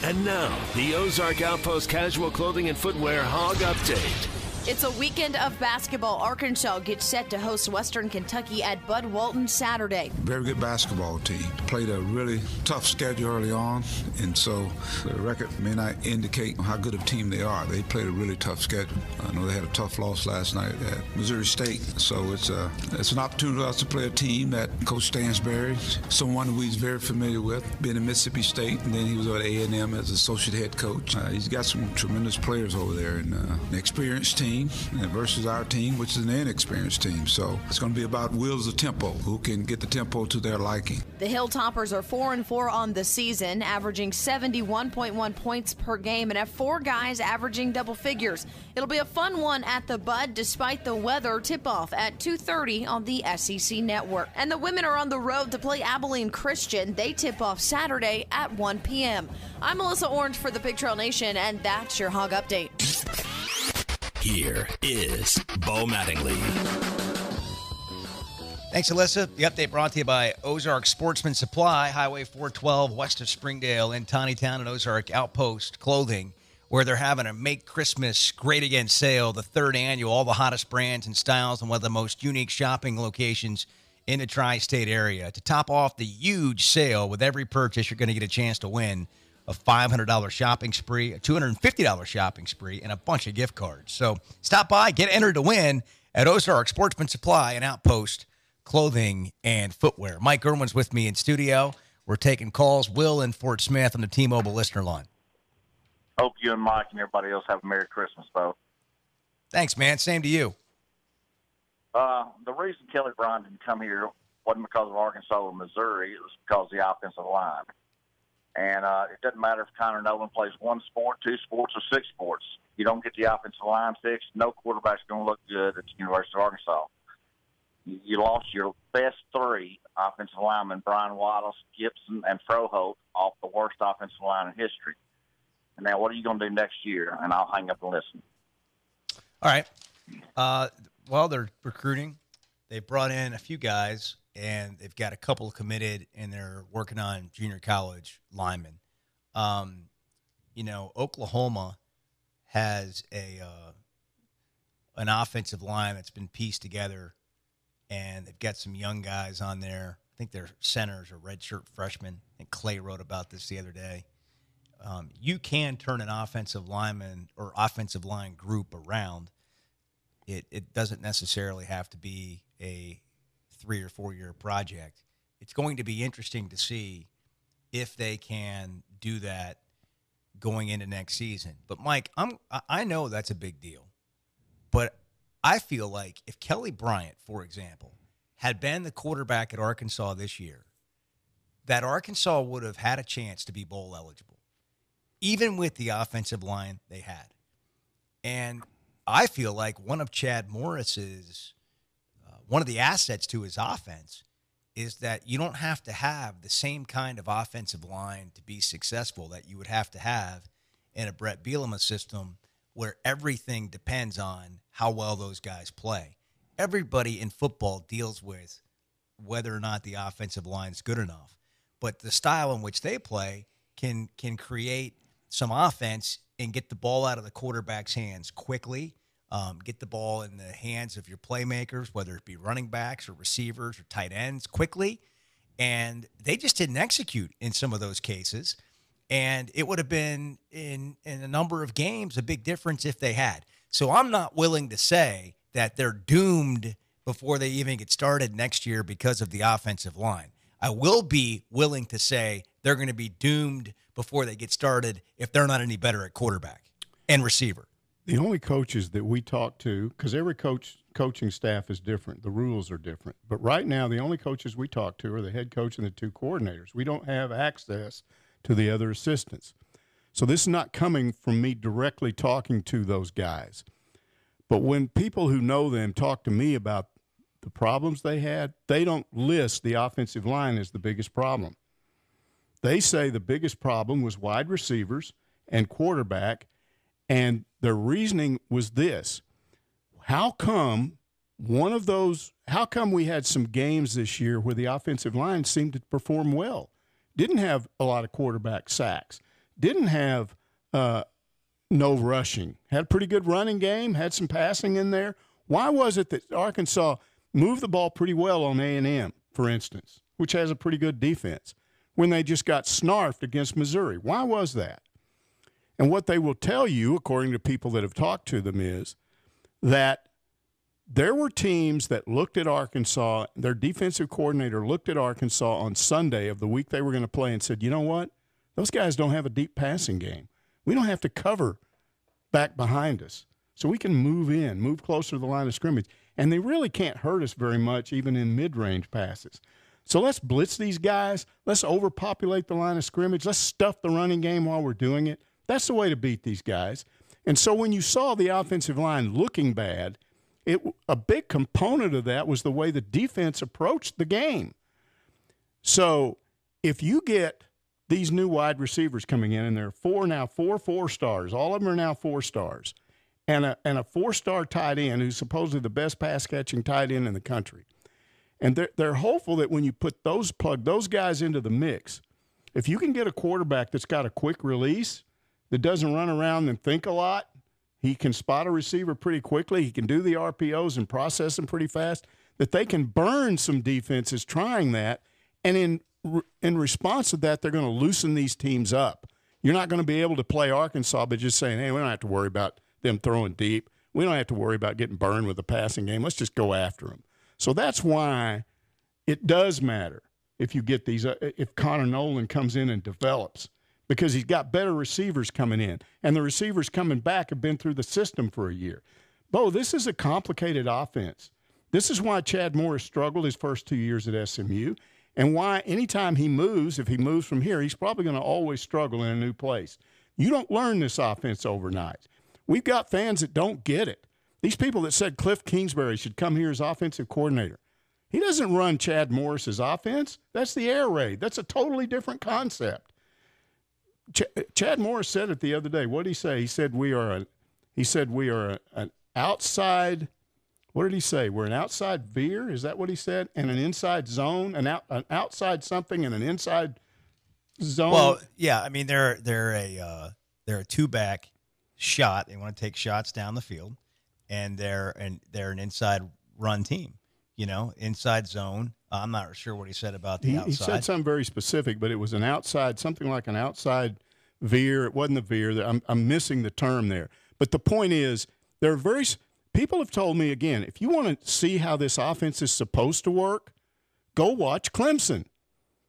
And now, the Ozark Outpost Casual Clothing and Footwear Hog Update. It's a weekend of basketball. Arkansas gets set to host Western Kentucky at Bud Walton Saturday. Very good basketball team. Played a really tough schedule early on, and so the record may not indicate how good of a team they are. They played a really tough schedule. I know they had a tough loss last night at Missouri State, so it's an opportunity for us to play a team that Coach Stansbury, someone who he's very familiar with, been in Mississippi State, and then he was at A&M as associate head coach. He's got some tremendous players over there, and an experienced team versus our team, which is an inexperienced team. So it's going to be about wheels of tempo, who can get the tempo to their liking. The Hilltoppers are 4-4 on the season, averaging 71.1 points per game, and have 4 guys averaging double figures. It'll be a fun one at the Bud despite the weather. Tip-off at 2:30 on the SEC Network. And the women are on the road to play Abilene Christian. They tip off Saturday at 1 p.m. I'm Melissa Orange for the Big Trail Nation, and that's your Hog Update. Here is Bo Mattingly. Thanks, Alyssa. The update brought to you by Ozark Sportsman Supply, Highway 412 west of Springdale in Tawnytown, and Ozark Outpost Clothing, where they're having a Make Christmas Great Again sale, the 3rd annual, all the hottest brands and styles and one of the most unique shopping locations in the tri-state area. To top off the huge sale, with every purchase, you're going to get a chance to win a $500 shopping spree, a $250 shopping spree, and a bunch of gift cards. So stop by, get entered to win at Ozark Sportsman Supply and Outpost Clothing and Footwear. Mike Irwin's with me in studio. We're taking calls. Will in Fort Smith on the T-Mobile listener line. Hope you and Mike and everybody else have a Merry Christmas, though. Thanks, man. Same to you. The reason Kelly Bryant didn't come here wasn't because of Arkansas or Missouri. It was because of the offensive line. And it doesn't matter if Connor Nolan plays one sport, two sports, or six sports. You don't get the offensive line fixed, no quarterback's going to look good at the University of Arkansas. You lost your best three offensive linemen, Brian Wallace, Gibson, and Froholt, off the worst offensive line in history. And now what are you going to do next year? And I'll hang up and listen. All right. Well, they're recruiting. They brought in a few guys, and they've got a couple committed, and they're working on junior college linemen. Oklahoma has an offensive line that's been pieced together, and they've got some young guys on there. I think they're centers or redshirt freshmen. I think Clay wrote about this the other day. You can turn an offensive lineman or offensive line group around. It doesn't necessarily have to be a 3 or 4 year project. It's going to be interesting to see if they can do that going into next season. But Mike, I know that's a big deal, but I feel like if Kelly Bryant, for example, had been the quarterback at Arkansas this year, that Arkansas would have had a chance to be bowl eligible, even with the offensive line they had. And I feel like one of Chad Morris's, one of the assets to his offense is that you don't have to have the same kind of offensive line to be successful that you would have to have in a Brett Bielema system where everything depends on how well those guys play. Everybody in football deals with whether or not the offensive line is good enough, but the style in which they play can create some offense and get the ball out of the quarterback's hands quickly, get the ball in the hands of your playmakers, whether it be running backs or receivers or tight ends quickly. And they just didn't execute in some of those cases. And it would have been, in a number of games, a big difference if they had. So I'm not willing to say that they're doomed before they even get started next year because of the offensive line. I will be willing to say they're going to be doomed before they get started if they're not any better at quarterback and receiver. The only coaches that we talk to, because every coaching staff is different, the rules are different. But right now, the only coaches we talk to are the head coach and the two coordinators. We don't have access to the other assistants. So this is not coming from me directly talking to those guys. But when people who know them talk to me about the problems they had, they don't list the offensive line as the biggest problem. They say the biggest problem was wide receivers and quarterback, and their reasoning was this: how come we had some games this year where the offensive line seemed to perform well? Didn't have a lot of quarterback sacks, didn't have no rushing, had a pretty good running game, had some passing in there. Why was it that Arkansas moved the ball pretty well on A&M, for instance, which has a pretty good defense, when they just got snarfed against Missouri? Why was that? And what they will tell you, according to people that have talked to them, is that there were teams that looked at Arkansas, their defensive coordinator looked at Arkansas on Sunday of the week they were going to play and said, you know what? Those guys don't have a deep passing game. We don't have to cover back behind us. So we can move closer to the line of scrimmage. And they really can't hurt us very much, even in mid-range passes. So let's blitz these guys. Let's overpopulate the line of scrimmage. Let's stuff the running game while we're doing it. That's the way to beat these guys. And so when you saw the offensive line looking bad, a big component of that was the way the defense approached the game. So if you get these new wide receivers coming in, and there are now four stars, all of them are now 4 stars, and a 4-star tight end who's supposedly the best pass-catching tight end in the country. And they're hopeful that when you plug those guys into the mix, if you can get a quarterback that's got a quick release, that doesn't run around and think a lot, he can spot a receiver pretty quickly, he can do the RPOs and process them pretty fast, that they can burn some defenses trying that, and in response to that, they're going to loosen these teams up. You're not going to be able to play Arkansas by just saying, hey, we don't have to worry about them throwing deep. We don't have to worry about getting burned with a passing game. Let's just go after them. So that's why it does matter if you get these, if Connor Noland comes in and develops, because he's got better receivers coming in, and the receivers coming back have been through the system for a year. Bo, this is a complicated offense. This is why Chad Morris struggled his first 2 years at SMU, and why anytime he moves, if he moves from here, he's probably going to always struggle in a new place. You don't learn this offense overnight. We've got fans that don't get it. These people that said Cliff Kingsbury should come here as offensive coordinator. He doesn't run Chad Morris's offense. That's the air raid. That's a totally different concept. Chad Morris said it the other day. What did he say? He said we are an outside. What did he say? We're an outside veer. Is that what he said? And an inside zone, an outside something, and an inside zone. Well, yeah. I mean, they're a two-back shot. They want to take shots down the field, and they're an inside run team. You know, inside zone. I'm not sure what he said about the outside. He said something very specific, but it was an outside, something like an outside veer. It wasn't a veer. I'm missing the term there. But the point is, people have told me, again, if you want to see how this offense is supposed to work, go watch Clemson.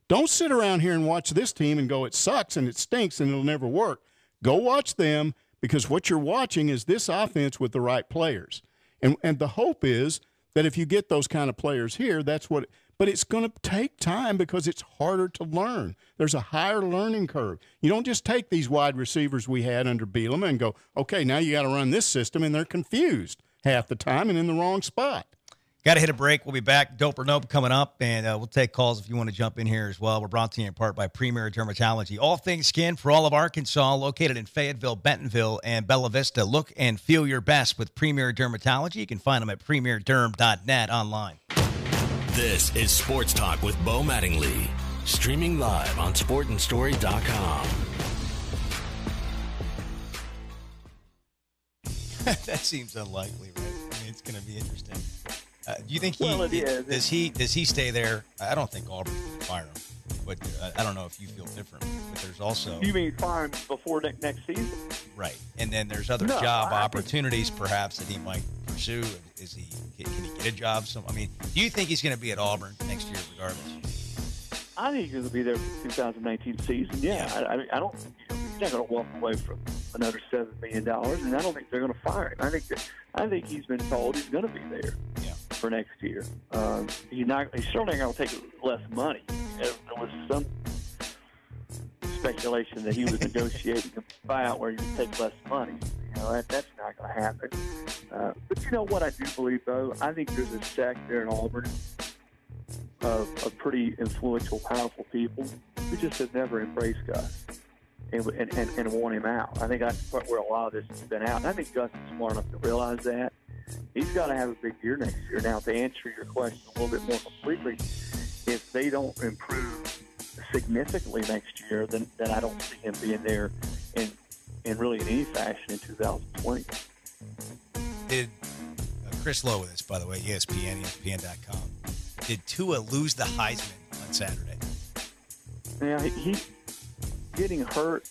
Don't sit around here and watch this team and go, it sucks and it stinks and it'll never work. Go watch them, because what you're watching is this offense with the right players. And the hope is that if you get those kind of players here, that's what – but it's going to take time because it's harder to learn. There's a higher learning curve. You don't just take these wide receivers we had under Bielema and go, okay, now you got to run this system, and they're confused half the time and in the wrong spot. Got to hit a break. We'll be back. Dope or Nope coming up, and we'll take calls if you want to jump in here as well. We're brought to you in part by Premier Dermatology. All things skin for all of Arkansas, located in Fayetteville, Bentonville, and Bella Vista. Look and feel your best with Premier Dermatology. You can find them at premierderm.net online. This is Sports Talk with Bo Mattingly, streaming live on sportandstory.com. That seems unlikely, right? I mean, it's going to be interesting. Do you think does he stay there? I don't think Auburn will fire him, but I don't know if you feel different. But there's also, you mean fire him before next season, right? And then there's other job opportunities perhaps that he might pursue. Can he get a job? I mean, do you think he's going to be at Auburn next year regardless? I think he's going to be there for the 2019 season. Yeah. I don't. He's not going to walk away from another $7 million, and I don't think they're going to fire him. I think he's been told he's going to be there for next year. He's certainly not going to take less money. There was some speculation that he was negotiating a buyout where he would take less money. You know, that's not going to happen. But you know what I do believe, though? I think there's a sect there in Auburn of pretty influential, powerful people who just have never embraced Gus and want him out. I think that's where a lot of this has been out. And I think Gus is smart enough to realize that. He's got to have a big year next year. Now, to answer your question a little bit more completely, if they don't improve significantly next year, then I don't see him being there in really any fashion in 2020. Did Chris Lowe with us, by the way, ESPN.com. Did Tua lose the Heisman on Saturday? Yeah, he getting hurt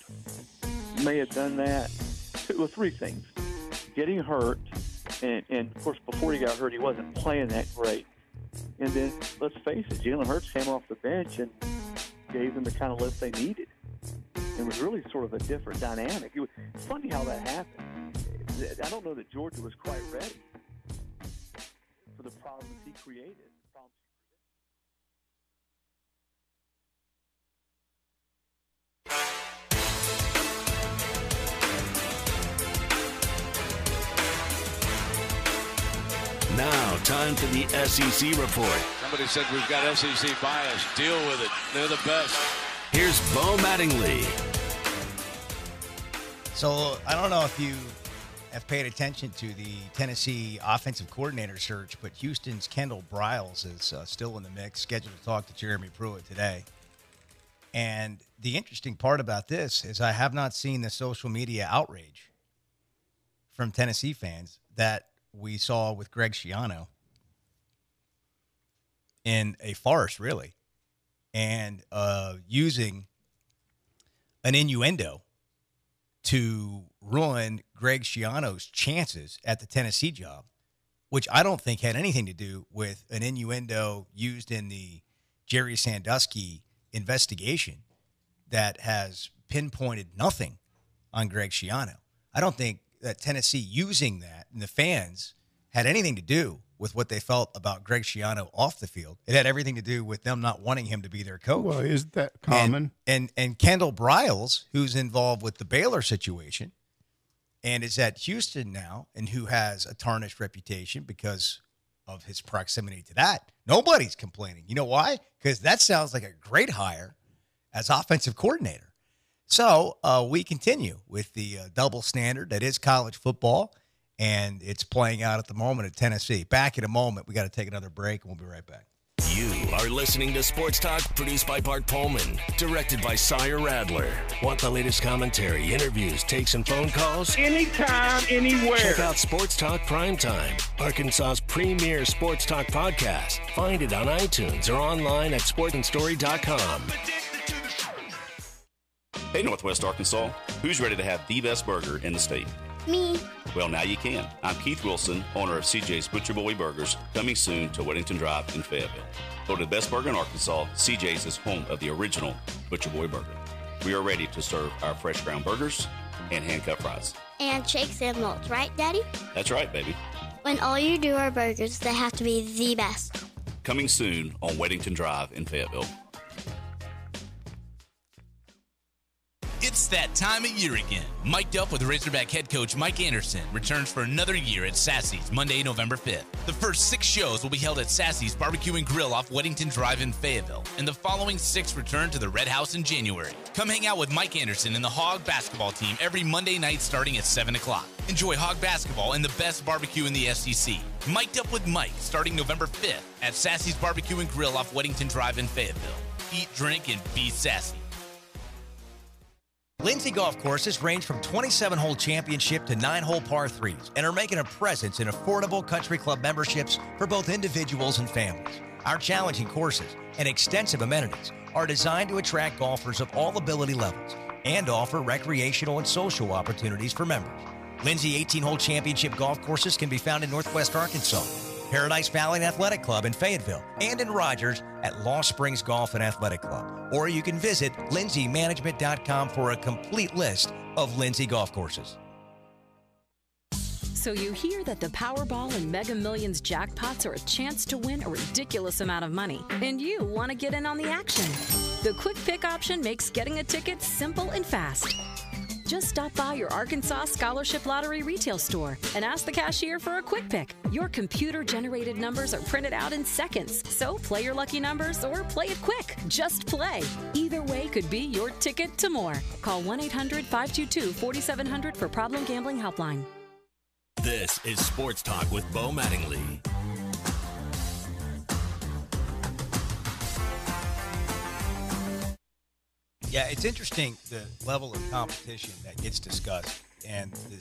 may have done that. Well, three things: getting hurt, and of course, before he got hurt, he wasn't playing that great. And then, let's face it, Jalen Hurts came off the bench and gave them the kind of lift they needed. It was really sort of a different dynamic. It's funny how that happened. I don't know that Georgia was quite ready for the problems he created. Now, time for the SEC report. Somebody said we've got SEC bias. Deal with it. They're the best. Here's Bo Mattingly. So I don't know if you have paid attention to the Tennessee offensive coordinator search, but Houston's Kendall Briles is still in the mix, scheduled to talk to Jeremy Pruitt today. And the interesting part about this is I have not seen the social media outrage from Tennessee fans that we saw with Greg Schiano. in a farce, really, and using an innuendo to ruin Greg Schiano's chances at the Tennessee job, which I don't think had anything to do with an innuendo used in the Jerry Sandusky investigation that has pinpointed nothing on Greg Schiano. I don't think that Tennessee using that and the fans had anything to do with what they felt about Greg Schiano off the field. It had everything to do with them not wanting him to be their coach. Well, isn't that common? And Kendall Briles, who's involved with the Baylor situation and is at Houston now and who has a tarnished reputation because of his proximity to that, nobody's complaining. You know why? Because that sounds like a great hire as offensive coordinator. So we continue with the double standard that is college football, and it's playing out at the moment at Tennessee. Back in a moment. We got to take another break, and we'll be right back. You are listening to Sports Talk, produced by Bart Pullman, directed by Sire Radler. Want the latest commentary, interviews, takes, and phone calls? Anytime, anywhere. Check out Sports Talk Primetime, Arkansas's premier sports talk podcast. Find it on iTunes or online at sportandstory.com. Hey, Northwest Arkansas, who's ready to have the best burger in the state? Me. Well, now you can. I'm Keith Wilson, owner of CJ's Butcher Boy Burgers, coming soon to Weddington Drive in Fayetteville. Voted the best burger in Arkansas, CJ's is home of the original Butcher Boy Burger. We are ready to serve our fresh ground burgers and hand-cut fries. And shakes and molds, right, Daddy? That's right, baby. When all you do are burgers, they have to be the best. Coming soon on Weddington Drive in Fayetteville. It's that time of year again. Mic'd Up with Razorback head coach Mike Anderson returns for another year at Sassy's Monday, November 5th. The first 6 shows will be held at Sassy's Barbecue and Grill off Weddington Drive in Fayetteville, and the following 6 return to the Red House in January. Come hang out with Mike Anderson and the Hog basketball team every Monday night starting at 7 o'clock. Enjoy Hog basketball and the best barbecue in the SEC. Mic'd Up with Mike starting November 5th at Sassy's Barbecue and Grill off Weddington Drive in Fayetteville. Eat, drink, and be sassy. Lindsay Golf Courses range from 27-hole championship to 9-hole par 3s and are making a presence in affordable country club memberships for both individuals and families. Our challenging courses and extensive amenities are designed to attract golfers of all ability levels and offer recreational and social opportunities for members. Lindsay 18-hole championship golf courses can be found in Northwest Arkansas, Paradise Valley Athletic Club in Fayetteville, and in Rogers at Lost Springs Golf and Athletic Club. Or you can visit lindsaymanagement.com for a complete list of Lindsay golf courses. So you hear that the Powerball and Mega Millions jackpots are a chance to win a ridiculous amount of money, and you want to get in on the action. The Quick Pick option makes getting a ticket simple and fast. Just stop by your Arkansas Scholarship Lottery retail store and ask the cashier for a quick pick. Your computer-generated numbers are printed out in seconds, so play your lucky numbers or play it quick. Just play. Either way could be your ticket to more. Call 1-800-522-4700 for Problem Gambling Helpline. This is Sports Talk with Bo Mattingly. Yeah, it's interesting the level of competition that gets discussed and the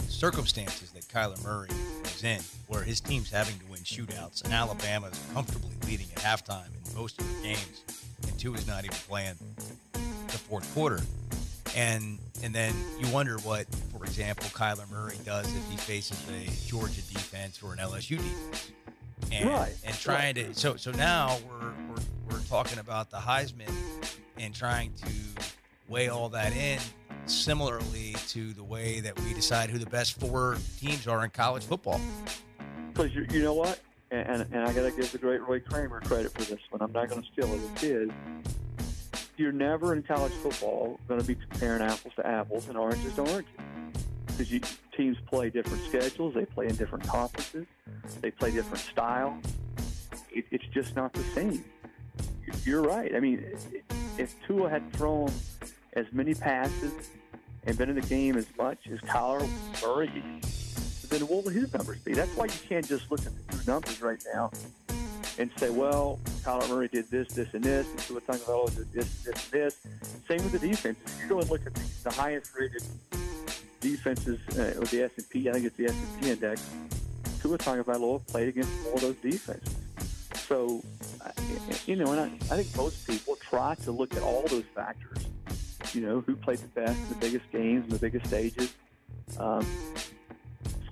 circumstances that Kyler Murray is in, where his team's having to win shootouts, and Alabama's comfortably leading at halftime in most of their games, and Tua's not even playing the fourth quarter. And then you wonder what, for example, Kyler Murray does if he faces a Georgia defense or an LSU defense. And trying to so now we're talking about the Heisman and trying to weigh all that in similarly to the way that we decide who the best 4 teams are in college football. Because you know what? And I got to give the great Roy Kramer credit for this one. I'm not going to steal it. It is. You're never in college football going to be comparing apples to apples and oranges to oranges. Because teams play different schedules. They play in different conferences. They play different style. It's just not the same. You're right. I mean, if Tua had thrown as many passes and been in the game as much as Kyler Murray, then what would his numbers be? That's why you can't just look at the 2 numbers right now and say, well, Kyler Murray did this, this, and this, and Tua Tagovailoa did this, this, and this. Same with the defenses. If you go and look at the highest-rated defenses with the S&P, I think it's the S&P index, Tua Tagovailoa played against all those defenses. So, and I think most people try to look at all those factors. Who played the best, the biggest games, and the biggest stages.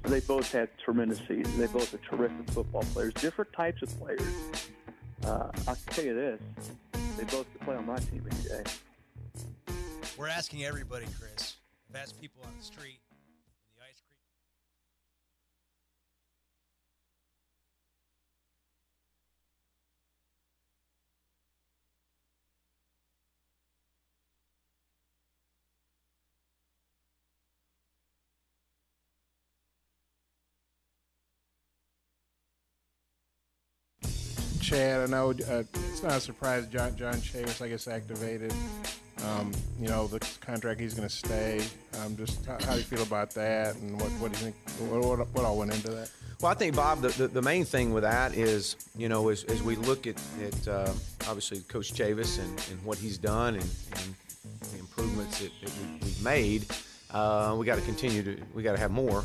They both had tremendous seasons. They both are terrific football players, different types of players. I'll tell you this, they both could play on my team any day. We're asking everybody, Chris. I've asked people on the street. Chad, I know it's not a surprise John Chavis, I guess, activated. The contract, he's going to stay. Just how do you feel about that, and what do you think? What all went into that? Well, I think, Bob, the main thing with that is, as we look at obviously Coach Chavis and what he's done and the improvements that we've made, we got to continue we got to have more.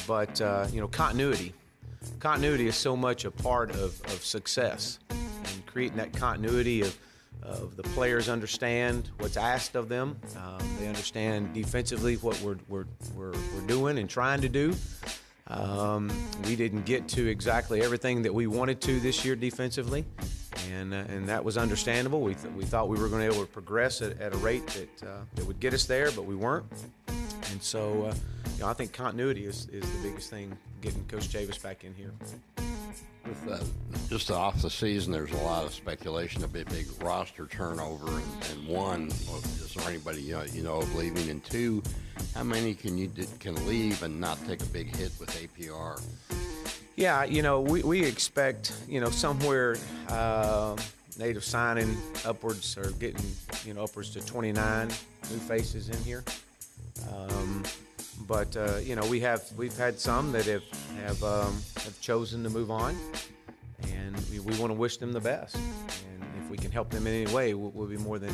But continuity. Continuity is so much a part of success, and creating that continuity of the players understand what's asked of them. They understand defensively what we're doing and trying to do. We didn't get to exactly everything that we wanted to this year defensively, and that was understandable. We thought we were going to be able to progress at a rate that would get us there, but we weren't. And so, I think continuity is the biggest thing, getting Coach Chavis back in here. With just off the season, there's a lot of speculation, a big roster turnover, and one, is there anybody of leaving? And two, how many can leave and not take a big hit with APR? Yeah, we expect somewhere native signing upwards or getting upwards to 29 new faces in here. But we've had some that have chosen to move on, and we want to wish them the best. And if we can help them in any way, we'll be more than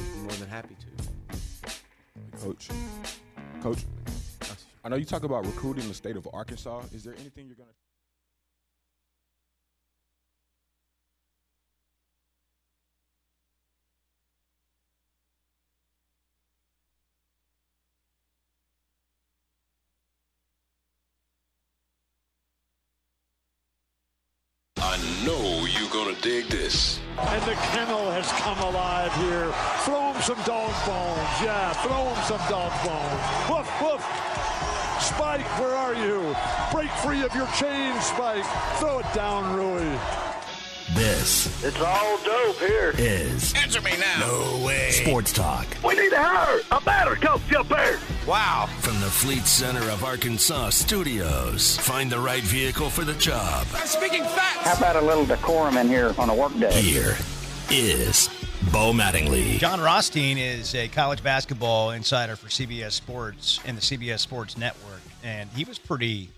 happy to. Coach, I know you talk about recruiting the state of Arkansas. Is there anything you're going to? I know you're going to dig this. And the kennel has come alive here. Throw him some dog bones. Yeah, throw him some dog bones. Woof, woof. Spike, where are you? Break free of your chain, Spike. Throw it down, Rui. This it's all dope here. Is Answer me now. No way. Sports Talk. We need to hire a batter coach up there. Wow. From the Fleet Center of Arkansas Studios. Find the right vehicle for the job. I'm speaking facts. How about a little decorum in here on a work day? Here is Bo Mattingly. John Rothstein is a college basketball insider for CBS Sports and the CBS Sports Network, and he was pretty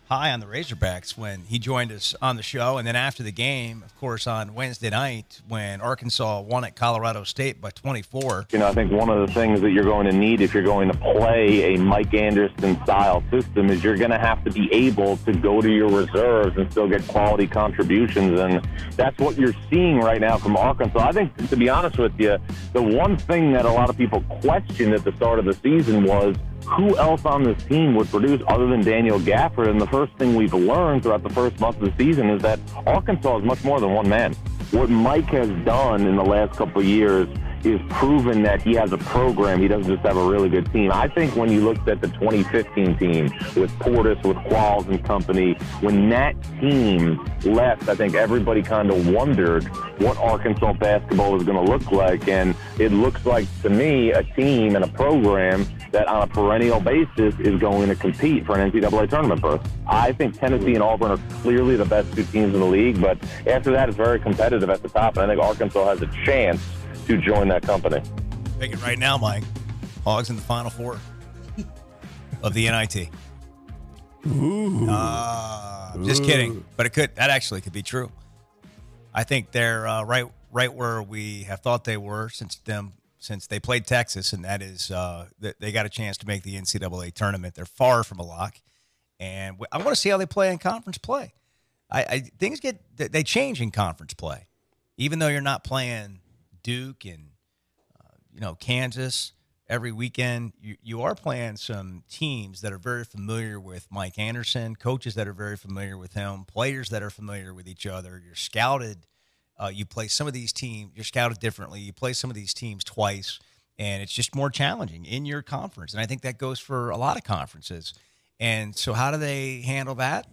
high on the Razorbacks when he joined us on the show. And then after the game, of course, on Wednesday night when Arkansas won at Colorado State by 24. I think one of the things that you're going to need if you're going to play a Mike Anderson-style system is you're going to have to be able to go to your reserves and still get quality contributions. And that's what you're seeing right now from Arkansas. I think, to be honest with you, the one thing that a lot of people questioned at the start of the season was who else on this team would produce other than Daniel Gafford? And the first thing we've learned throughout the first month of the season is that Arkansas is much more than one man. What Mike has done in the last couple of years is proven that he has a program. He doesn't just have a really good team. I think when you looked at the 2015 team with Portis, with Qualls and company, when that team left, I think everybody kind of wondered what Arkansas basketball is going to look like. And it looks like, to me, a team and a program that on a perennial basis is going to compete for an NCAA tournament berth. I think Tennessee and Auburn are clearly the best two teams in the league, but after that, it's very competitive at the top, and I think Arkansas has a chance to join that company. Make it right now, Mike. Hogs in the Final Four of the NIT. Ooh. Just kidding, but that actually could be true. I think they're right where we have thought they were since they played Texas, and that is they got a chance to make the NCAA tournament. They're far from a lock, and I want to see how they play in conference play. things they change in conference play, even though you're not playing Duke and Kansas every weekend. You are playing some teams that are very familiar with Mike Anderson, coaches that are very familiar with him, players that are familiar with each other. You're scouted. You play some of these teams. You're scouted differently. You play some of these teams twice, and it's just more challenging in your conference. And I think that goes for a lot of conferences. And so how do they handle that?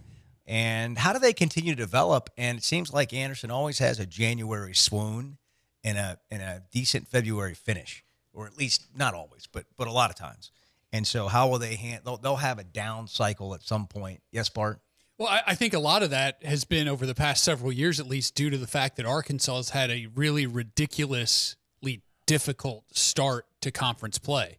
And how do they continue to develop? And it seems like Anderson always has a January swoon and a decent February finish, or at least not always, but a lot of times. And so how will they handle? They'll have a down cycle at some point. Yes, Bart? Well, I think a lot of that has been over the past several years, at least due to the fact that Arkansas has had a really ridiculously difficult start to conference play.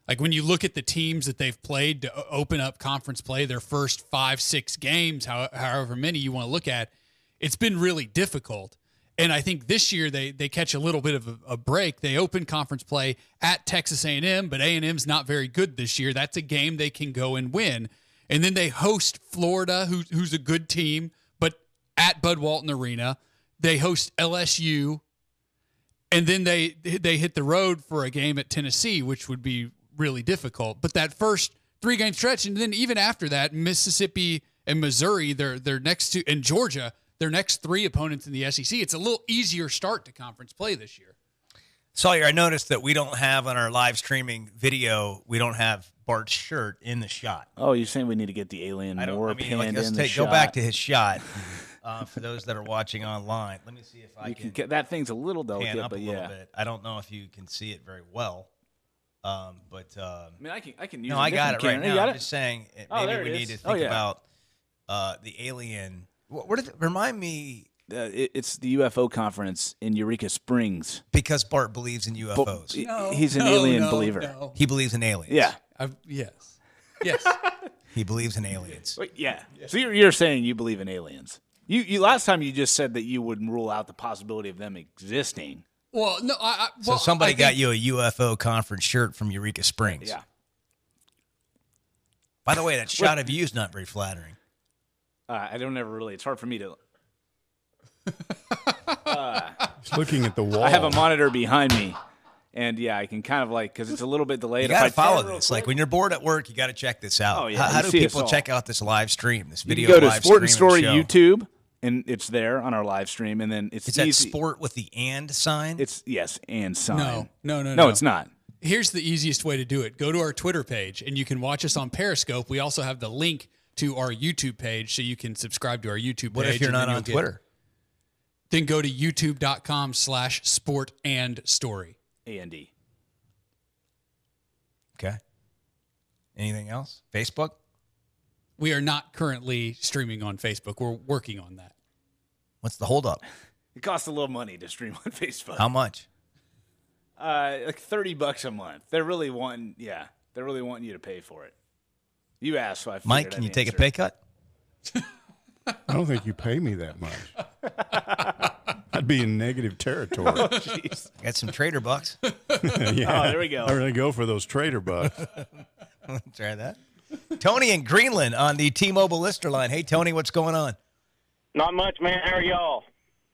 Like when you look at the teams that they've played to open up conference play, their first 5-6 games, however many you want to look at, it's been really difficult. And I think this year they catch a little bit of a break. They open conference play at Texas A&M, but A&M's not very good this year. That's a game they can go and win. And then they host Florida, who's a good team, but at Bud Walton Arena. They host LSU, and then they hit the road for a game at Tennessee, which would be really difficult. But that first 3-game stretch, and then even after that, Mississippi and Missouri, their next two, and Georgia, their next 3 opponents in the SEC. It's a little easier start to conference play this year. Sawyer, I noticed that we don't have on our live streaming video, we don't have Bart's shirt in the shot. Oh, you're saying we need to get the alien more pinned in the shot? Go back to his shot for those that are watching online. Let me see if I can get that thing's a little delicate, up but a little bit. I don't know if you can see it very well. I mean, I can use. No, I got it right now. I'm just saying, maybe we need to think about the alien. What did it remind me? It's the UFO conference in Eureka Springs. Because Bart believes in UFOs. He's an alien believer. No. He believes in aliens. Yeah. Yes. He believes in aliens. Wait, yeah. So you're saying you believe in aliens. You last time you just said that you wouldn't rule out the possibility of them existing. Well, no. So somebody got you a UFO conference shirt from Eureka Springs. Yeah. By the way, that shot of you is not very flattering. I don't ever really. It's hard for me to. He's looking at the wall. I have a monitor behind me, and I can kind of because it's a little bit delayed. You got to follow this. Like when you're bored at work, you got to check this out. Oh, yeah. How do people check out this live stream? This video. You can go to live Sport and stream Story YouTube, and it's there on our live stream. And then it's that sport with the and sign. It's and sign. No, it's not. Here's the easiest way to do it. Go to our Twitter page, and you can watch us on Periscope. We also have the link to our YouTube page, so you can subscribe to our YouTube page. What if you're not on Twitter? Then go to youtube.com/sportandstory. A&D. Okay. Anything else? Facebook? We are not currently streaming on Facebook. We're working on that. What's the holdup? It costs a little money to stream on Facebook. How much? Like $30 a month. They're really wanting you to pay for it. You asked, so I figured Mike, can you take a pay cut? I don't think you pay me that much. I'd be in negative territory. Oh, jeez. Got some trader bucks. Yeah. Oh, there we go. I really go for those trader bucks. Try that. Tony in Greenland on the T-Mobile Lister line. Hey, Tony, what's going on? Not much, man. How are y'all?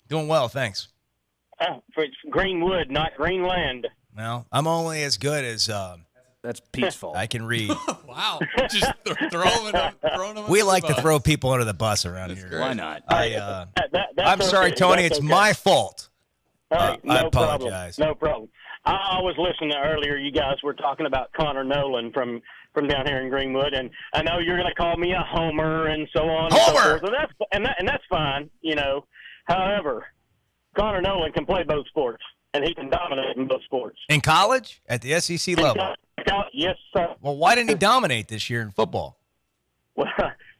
Doing well, thanks. It's Greenwood, not Greenland. Well, I'm only as good as that's peaceful. I can read. Wow. Just throwing them we like to throw people under the bus around here. Why not? I'm sorry, Tony. It's my fault. I apologize. No problem. I was listening to earlier. You guys were talking about Connor Nolan from down here in Greenwood, and I know you're going to call me a homer and so on. Homer! And so forth, and that's fine, However, Connor Nolan can play both sports, and he can dominate in both sports. In college? At the SEC level? Yes, sir. Well, why didn't he dominate this year in football? Well,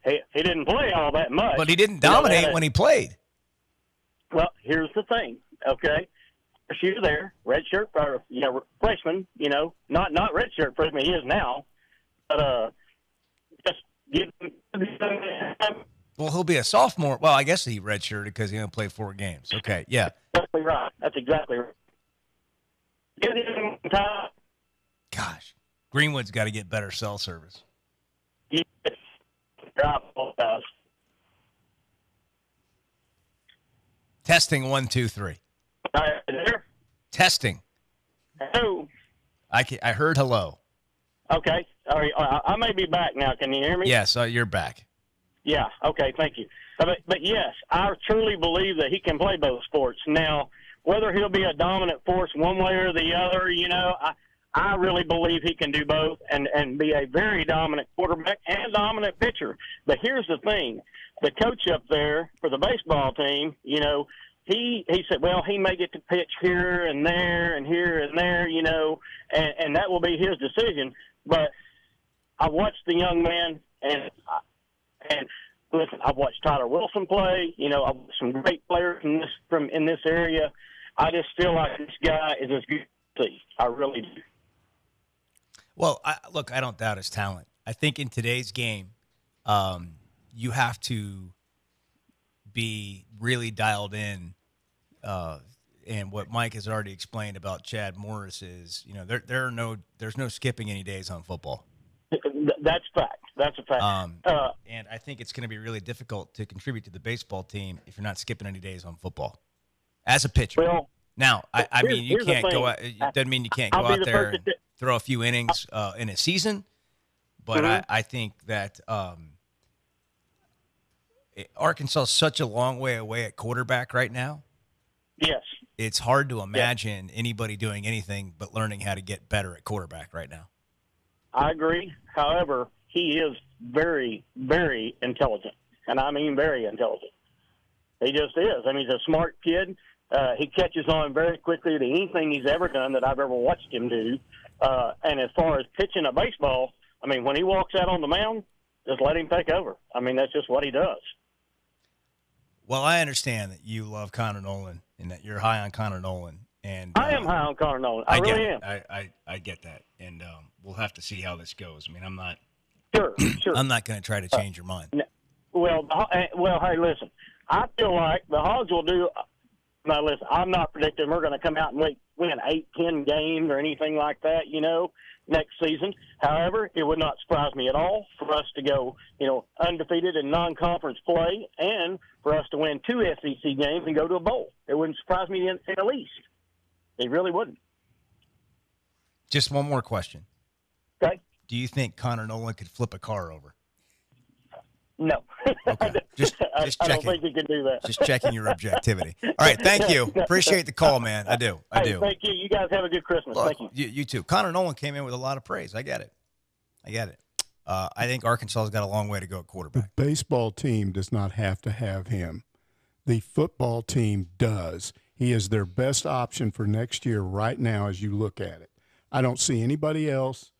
he didn't play all that much. But he didn't dominate when he played. Well, here's the thing, okay? She was there, redshirt, freshman, not redshirt freshman. He is now, but just give him. Well, he'll be a sophomore. Well, I guess he redshirted because he only played 4 games. Okay, yeah. Exactly right. That's exactly right. Give him time. Gosh, Greenwood's got to get better cell service. Yes. Testing 1, 2, 3. There? Testing. Hello. I heard hello. Okay. All right. I may be back now. Can you hear me? Yes, you're back. Yeah. Okay. Thank you. But yes, I truly believe that he can play both sports. Now, whether he'll be a dominant force one way or the other, I really believe he can do both and be a very dominant quarterback and dominant pitcher. But here's the thing. The coach up there for the baseball team, he said, well, he may get to pitch here and there and here and there, and that will be his decision. But I watched the young man, and listen, I've watched Tyler Wilson play. I've watched some great players in this area. I just feel like this guy is as good as he. I really do. Well, I don't doubt his talent. I think in today's game, you have to be really dialed in. And what Mike has already explained about Chad Morris is, there's no skipping any days on football. That's fact. That's a fact. And I think it's going to be really difficult to contribute to the baseball team if you're not skipping any days on football as a pitcher. Well, now, I mean, you can't go out. It doesn't mean you can't go out there and throw a few innings in a season. But I think that Arkansas is such a long way away at quarterback right now. Yes. It's hard to imagine anybody doing anything but learning how to get better at quarterback right now. I agree. However, he is very, very intelligent. And I mean very intelligent. He just is. I mean, he's a smart kid. He catches on very quickly to anything he's ever done that I've ever watched him do. And as far as pitching a baseball, I mean, when he walks out on the mound, just let him take over. I mean, that's just what he does. Well, I understand that you love Connor Noland and that you're high on Connor Noland. And I am high on Connor Noland. I really am. I get that. And we'll have to see how this goes. I mean, I'm not Sure. I'm not going to try to change your mind. Well, hey, listen. I feel like the Hogs will do – now, listen, I'm not predicting we're going to come out and win 8-10 games or anything like that, next season. However, it would not surprise me at all for us to go, undefeated in non-conference play and for us to win 2 SEC games and go to a bowl. It wouldn't surprise me in the least. It really wouldn't. Just one more question. Okay. Do you think Connor Noland could flip a car over? No. Okay. Just I checking. don't think he can do that. Just checking your objectivity. All right. Thank you. Appreciate the call, man. I do. Hey, thank you. You guys have a good Christmas. Look, thank you. You too. Connor Noland came in with a lot of praise. I get it. I think Arkansas's got a long way to go at quarterback. The baseball team does not have to have him. The football team does. He is their best option for next year right now as you look at it. I don't see anybody else.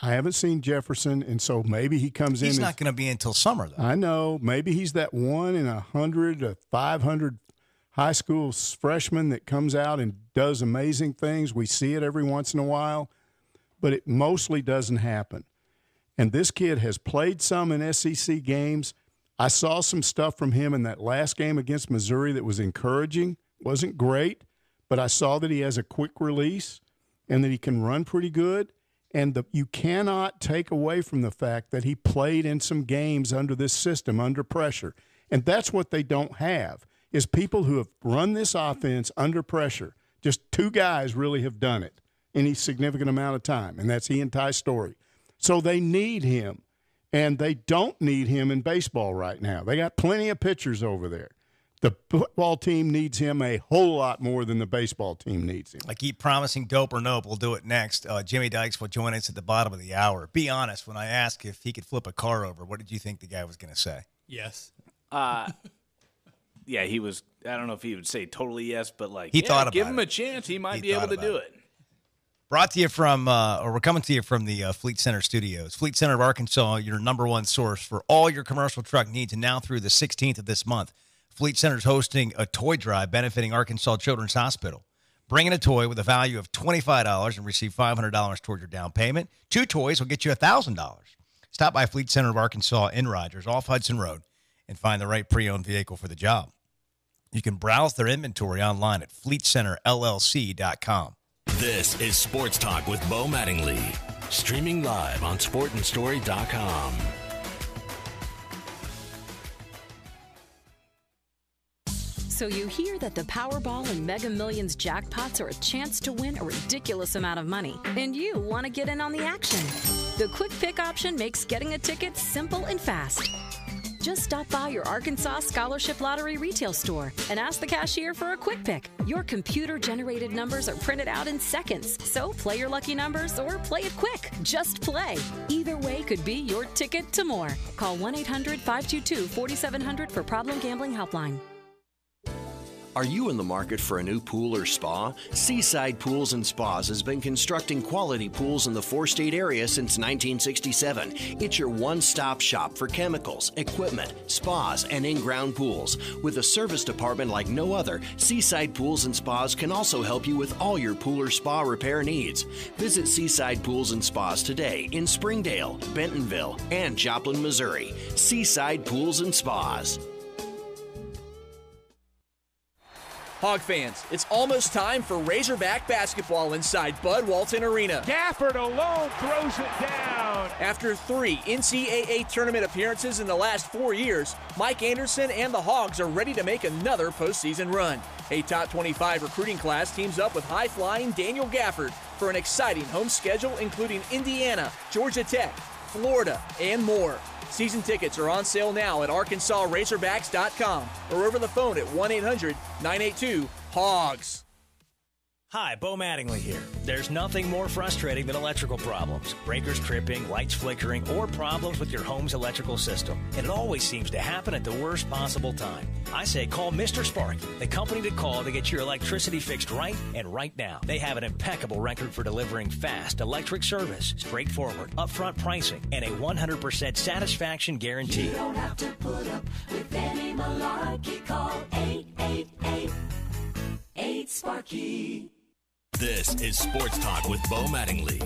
I haven't seen Jefferson, and so maybe he comes in. He's not going to be until summer, though. I know. Maybe he's that 1 in 100 to 500 high school freshman that comes out and does amazing things. We see it every once in a while, but it mostly doesn't happen. And this kid has played some in SEC games. I saw some stuff from him in that last game against Missouri that was encouraging. Wasn't great, but I saw that he has a quick release and that he can run pretty good. And you cannot take away from the fact that he played in some games under this system, under pressure. And that's what they don't have, is people who have run this offense under pressure. Just 2 guys really have done it in a significant amount of time, and that's he and Ty Story. So they need him, and they don't need him in baseball right now. They got plenty of pitchers over there. The football team needs him a whole lot more than the baseball team needs him. I keep promising dope or nope. We'll do it next. Jimmy Dykes will join us at the bottom of the hour. Be honest, when I asked if he could flip a car over, what did you think the guy was going to say? Yes. Yeah, he was. I don't know if he would say totally yes, but he thought about give him it. a chance. He might be able to do it. Brought to you from, we're coming to you from the Fleet Center Studios. Fleet Center of Arkansas, your #1 source for all your commercial truck needs, and now through the 16th of this month. Fleet Center is hosting a toy drive benefiting Arkansas Children's Hospital. Bring in a toy with a value of $25 and receive $500 toward your down payment. 2 toys will get you $1,000. Stop by Fleet Center of Arkansas in Rogers off Hudson Road and find the right pre-owned vehicle for the job. You can browse their inventory online at fleetcenterllc.com. This is Sports Talk with Bo Mattingly. Streaming live on sportandstory.com. So you hear that the Powerball and Mega Millions jackpots are a chance to win a ridiculous amount of money, and you want to get in on the action. The Quick Pick option makes getting a ticket simple and fast. Just stop by your Arkansas Scholarship Lottery retail store and ask the cashier for a quick pick. Your computer-generated numbers are printed out in seconds, so play your lucky numbers or play it quick. Just play. Either way could be your ticket to more. Call 1-800-522-4700 for Problem Gambling Helpline. Are you in the market for a new pool or spa? Seaside Pools and Spas has been constructing quality pools in the four-state area since 1967. It's your one-stop shop for chemicals, equipment, spas, and in-ground pools. With a service department like no other, Seaside Pools and Spas can also help you with all your pool or spa repair needs. Visit Seaside Pools and Spas today in Springdale, Bentonville, and Joplin, Missouri. Seaside Pools and Spas. Hog fans, it's almost time for Razorback basketball inside Bud Walton Arena. Gafford alone throws it down. After 3 NCAA tournament appearances in the last 4 years, Mike Anderson and the Hogs are ready to make another postseason run. A top 25 recruiting class teams up with high-flying Daniel Gafford for an exciting home schedule including Indiana, Georgia Tech, Florida, and more. Season tickets are on sale now at ArkansasRazorbacks.com or over the phone at 1-800-982-HOGS. Hi, Bo Mattingly here. There's nothing more frustrating than electrical problems. Breakers tripping, lights flickering, or problems with your home's electrical system. And it always seems to happen at the worst possible time. I say call Mr. Sparky, the company to call to get your electricity fixed right and right now. They have an impeccable record for delivering fast electric service, straightforward, upfront pricing, and a 100% satisfaction guarantee. You don't have to put up with any malarkey. Call 888-8-SPARKY. This is Sports Talk with Bo Mattingly.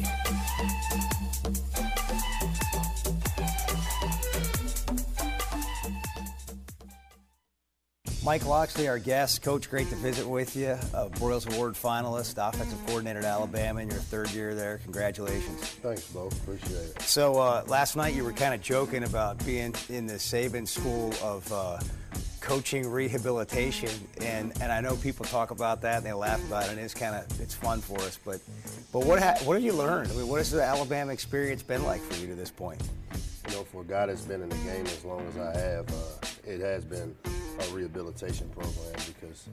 Mike Locksley, our guest. Coach, great to visit with you. Broyles Award finalist, offensive coordinator at Alabama in your third year there. Congratulations. Thanks, Bo. Appreciate it. So last night you were kind of joking about being in the Saban school of coaching rehabilitation, and I know people talk about that and they laugh about it, and it's fun for us. But what have you learned? I mean, what has the Alabama experience been like for you to this point? You know, for a guy that's been in the game as long as I have, it has been a rehabilitation program because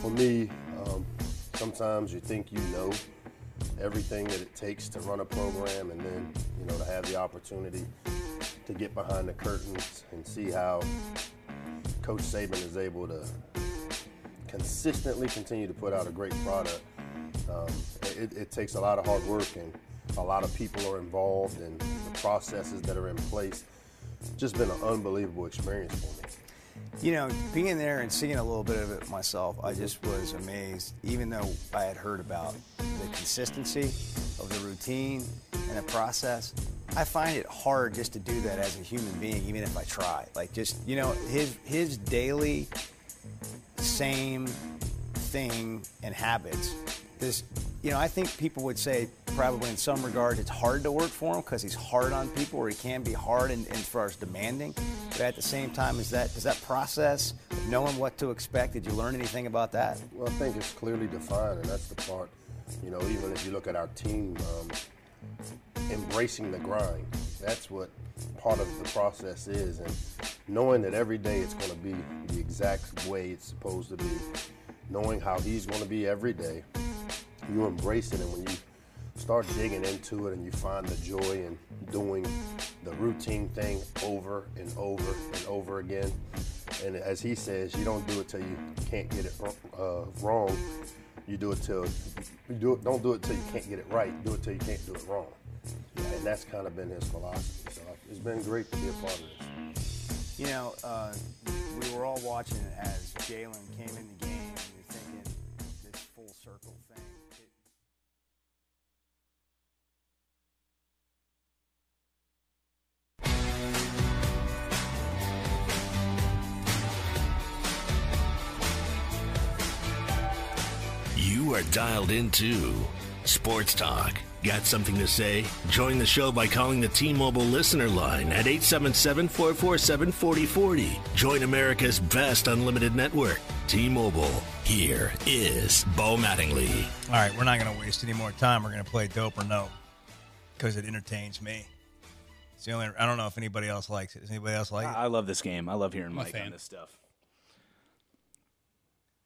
for me, sometimes you think you know everything that it takes to run a program, and then, you know, to have the opportunity to get behind the curtains and see how Coach Saban is able to consistently continue to put out a great product. It takes a lot of hard work, and a lot of people are involved, and the processes that are in place. Just been an unbelievable experience for me. You know, being there and seeing a little bit of it myself, I just was amazed, even though I had heard about the consistency of the routine and the process. I find it hard just to do that as a human being, even if I try. Like, just, you know, his daily same thing and habits. This, you know, I think people would say probably in some regard it's hard to work for him because he's hard on people, or he can be hard and as far as demanding. But at the same time, is that process, knowing what to expect, did you learn anything about that? Well, I think it's clearly defined, and that's the part, you know, even if you look at our team, embracing the grind. That's what part of the process is, and knowing that every day it's going to be the exact way it's supposed to be, knowing how he's going to be every day, you embrace it, and when you start digging into it and you find the joy in doing the routine thing over and over and over again, and as he says, you don't do it till you can't get it wrong. You do it till don't do it till you can't get it right. Do it till you can't do it wrong. And that's kind of been his philosophy. So it's been great to be a part of this. You know, we were all watching as Jalen came in the game, and you're thinking this full circle thing. You are dialed into Sports Talk. Got something to say? Join the show by calling the T-Mobile listener line at 877-447-4040. Join America's best unlimited network. T-Mobile, here is Bo Mattingly. All right, we're not going to waste any more time. We're going to play Dope or No because it entertains me. It's the only. I don't know if anybody else likes it. Does anybody else like it? I love this game. I love hearing Mike on this stuff.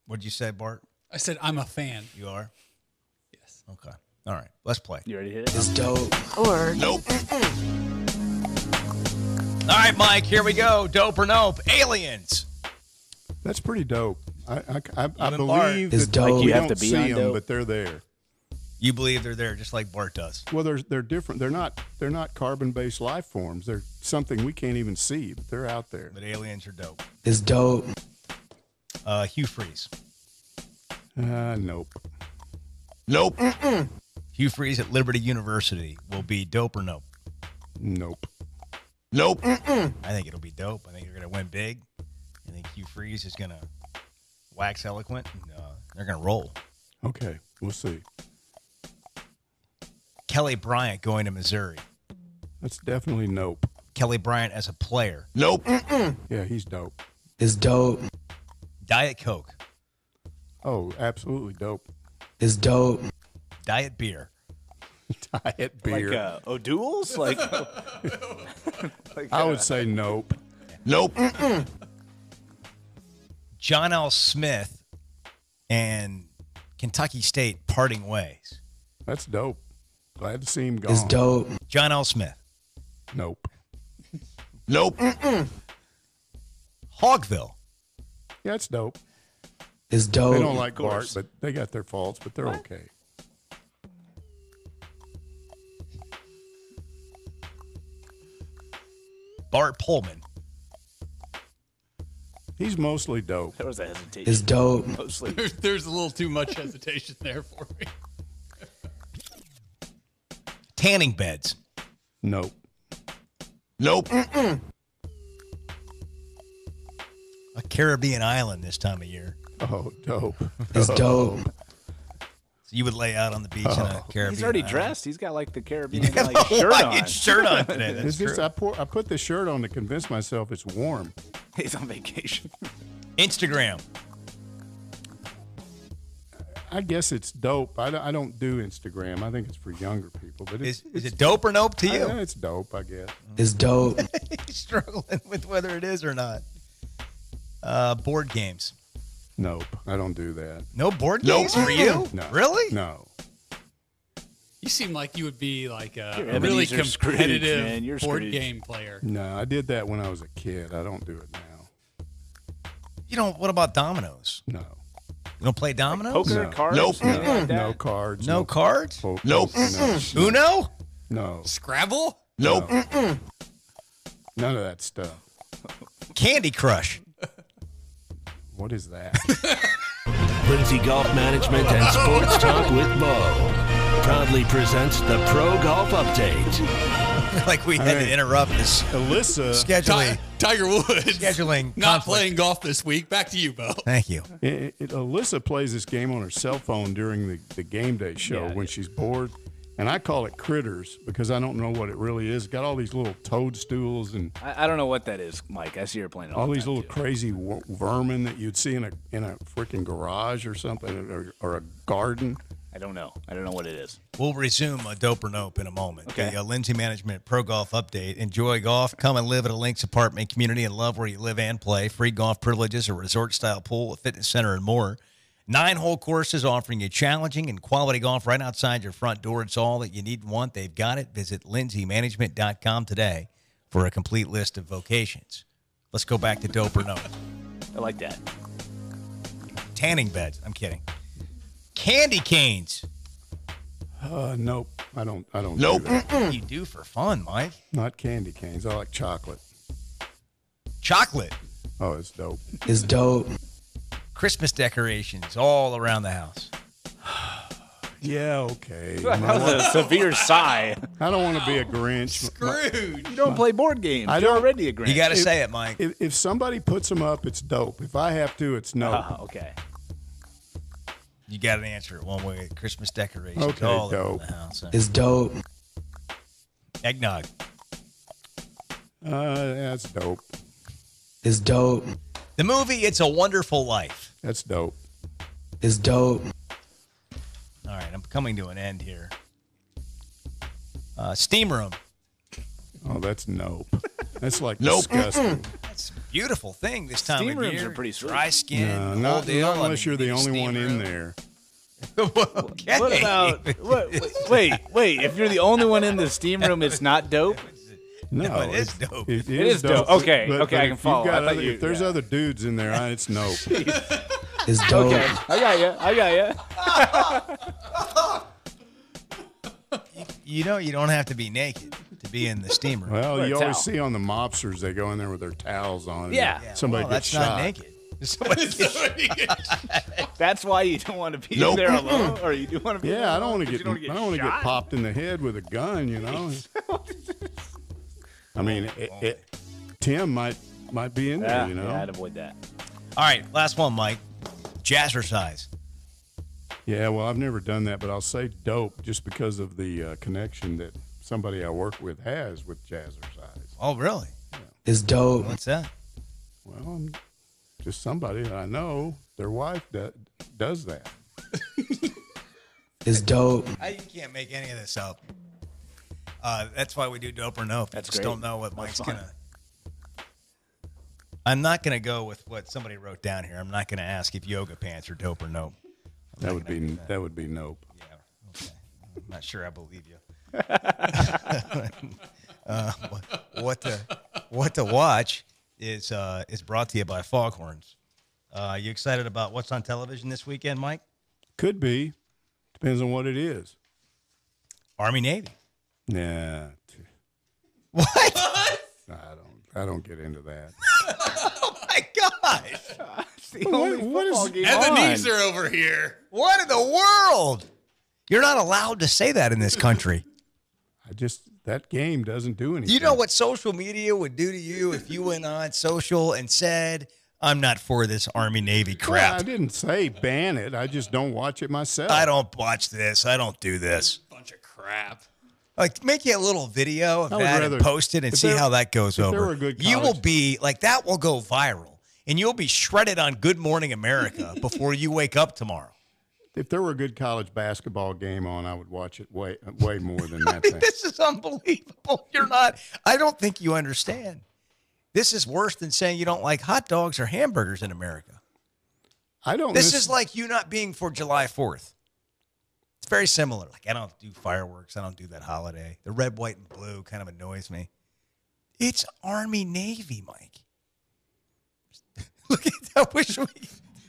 What'd you say, Bart? I said I'm a fan. You are? Yes. Okay. All right. Let's play. You ready to hit it? It's dope. Or nope. All right, Mike, here we go. Dope or nope? Aliens. That's pretty dope. I and believe Bart. that Dope. we You have don't to be see on them, dope. but they're there. You believe they're there just like Bart does. Well, they're different. They're not carbon-based life forms. They're something we can't even see, but they're out there. But aliens are dope. It's dope. Hugh Freeze. Nope. Nope. Hugh Freeze at Liberty University will be dope or nope? Nope. Nope. I think it'll be dope. I think they're going to win big. I think Hugh Freeze is going to wax eloquent, and they're going to roll. Okay, we'll see. Kelly Bryant going to Missouri. That's definitely nope. Kelly Bryant as a player. Nope. Yeah, he's dope. Is dope. Diet Coke. Oh, absolutely dope. Is dope. Diet beer. Diet beer. Like O'Doul's? Like, I would say nope. Nope. John L. Smith and Kentucky State parting ways. That's dope. Glad to see him gone. Is dope. John L. Smith. Nope. Nope. Hogville. Yeah, it's dope. Is dope. They don't like Bart, but they got their faults, but they're okay. Bart Pullman. He's mostly dope. There was a hesitation. Is dope. Mostly. There's a little too much hesitation there for me. Tanning beds. Nope. Nope. A Caribbean island this time of year. Oh, dope. Is dope. So you would lay out on the beach in a Caribbean He's already island. dressed. He's got like the Caribbean You got like, a shirt Hawaiian on. shirt on today. That's It's just, true. I put the shirt on to convince myself it's warm. He's on vacation. Instagram. I guess it's dope. I don't do Instagram. I think it's for younger people. But Is it dope or nope to you? It's dope, I guess. Is dope. He's struggling with whether it is or not. Board games. Nope, I don't do that. No board games for you? No. Really? No. You seem like you would be like a You're really Ebenezer Scrooge, competitive man. You're board Scrooge. game player. No, I did that when I was a kid. I don't do it now. You don't. What about dominoes? No. You don't play dominoes? Poker, No. cards, Nope. anything like that? No cards. No cards? Nope. No. Uno? No. Scrabble? Nope. None of that stuff. Candy Crush. What is that? Lindsay Golf Management and Sports Talk with Bo proudly presents the Pro Golf Update. Like we had to interrupt this Alyssa. scheduling. Tiger Woods Scheduling not conflict. playing golf this week. Back to you, Bo. Thank you. Alyssa plays this game on her cell phone during the game day show when she's bored. And I call it critters because I don't know what it really is. Got all these little toadstools and I don't know what that is, Mike. I see you're playing it all the these time, little too. crazy vermin that you'd see in a freaking garage or something or a garden. I don't know. I don't know what it is. We'll resume a dope or nope in a moment. Okay. The Lindsay Management Pro Golf Update. Enjoy golf. Come and live at a Links apartment community and love where you live and play. Free golf privileges, a resort-style pool, a fitness center, and more. 9-hole courses offering you challenging and quality golf right outside your front door. It's all that you need and want. They've got it. Visit lindsaymanagement.com today for a complete list of vocations. Let's go back to dope or nope. I like that. Tanning beds. I'm kidding. Candy canes. Nope. I don't Nope. do that. You do for fun, Mike. Not candy canes. I like chocolate. Chocolate Oh, it's dope. is dope. Christmas decorations all around the house. Yeah, okay. That was a severe sigh. I don't want to be a Grinch. Scrooge. You don't play board games. I You're don't- already a Grinch. You got to say it, Mike. If somebody puts them up, it's dope. If I have to, it's no. Okay. You got to answer it one way. Christmas decorations Okay, all dope. around the house. Is dope. Eggnog. That's dope. Is dope. The movie It's a Wonderful Life. That's dope. It's dope. All right, I'm coming to an end here. Steam room. Oh, that's nope. That's like disgusting. That's a beautiful thing this time Steam of rooms year. are pretty sweet. Dry skin. No, whole not deal. unless you're the only steam one in room. there. Okay. What about wait? If you're the only one in the steam room, it's not dope. No, it is dope. It is dope. Okay, But I can if follow. you've got I thought if there's yeah. other dudes in there, it's nope. It's dope. Okay, I got you. You know, you don't have to be naked to be in the steam room. Well, Wear a you always towel. see on the mobsters, they go in there with their towels on. and Yeah. somebody well, gets that's shot. not naked. Somebody gets That's why you don't want to be Nope. there alone, or you do want to be. Yeah, there I don't alone want to 'cause get. you don't I don't want to get shot? popped in the head with a gun. You know. I mean, Tim might be in there. You know. Yeah, I'd avoid that. All right, last one, Mike. Jazzercise. Yeah, well, I've never done that, but I'll say dope just because of the connection that somebody I work with has with Jazzercise. Oh, really? It's dope. What's that? Well, just somebody that I know, their wife does that. It's dope. You can't make any of this up. That's why we do dope or nope. That's just great. don't know what That's Mike's fun. gonna. I'm not gonna go with what somebody wrote down here. I'm not gonna ask if yoga pants are dope or nope. That would be nope. Yeah. Okay. I'm not sure I believe you. What to watch is brought to you by Foghorns. You excited about what's on television this weekend, Mike? Could be. Depends on what it is. Army Navy. Nah. What? I don't get into that. Oh my gosh! It's the only football game on. Ebenezer over here. What in the world? You're not allowed to say that in this country. That game doesn't do anything. You know what social media would do to you if you went on social and said, I'm not for this Army Navy crap. Well, I didn't say ban it. I just don't watch it myself. I don't watch this. I don't do this. Bunch of crap. Like, make you a little video of I would that rather- and post it and if see there- how that goes if over. there were a good You will college- be, like, that will go viral. And you'll be shredded on Good Morning America before you wake up tomorrow. If there were a good college basketball game on, I would watch it way more than that thing. This is unbelievable. I don't think you understand. This is worse than saying you don't like hot dogs or hamburgers in America. I don't. This is like you not being for July 4th. It's very similar. Like, I don't do fireworks. I don't do that holiday. The red, white, and blue kind of annoys me. It's Army Navy, Mike. Look at that.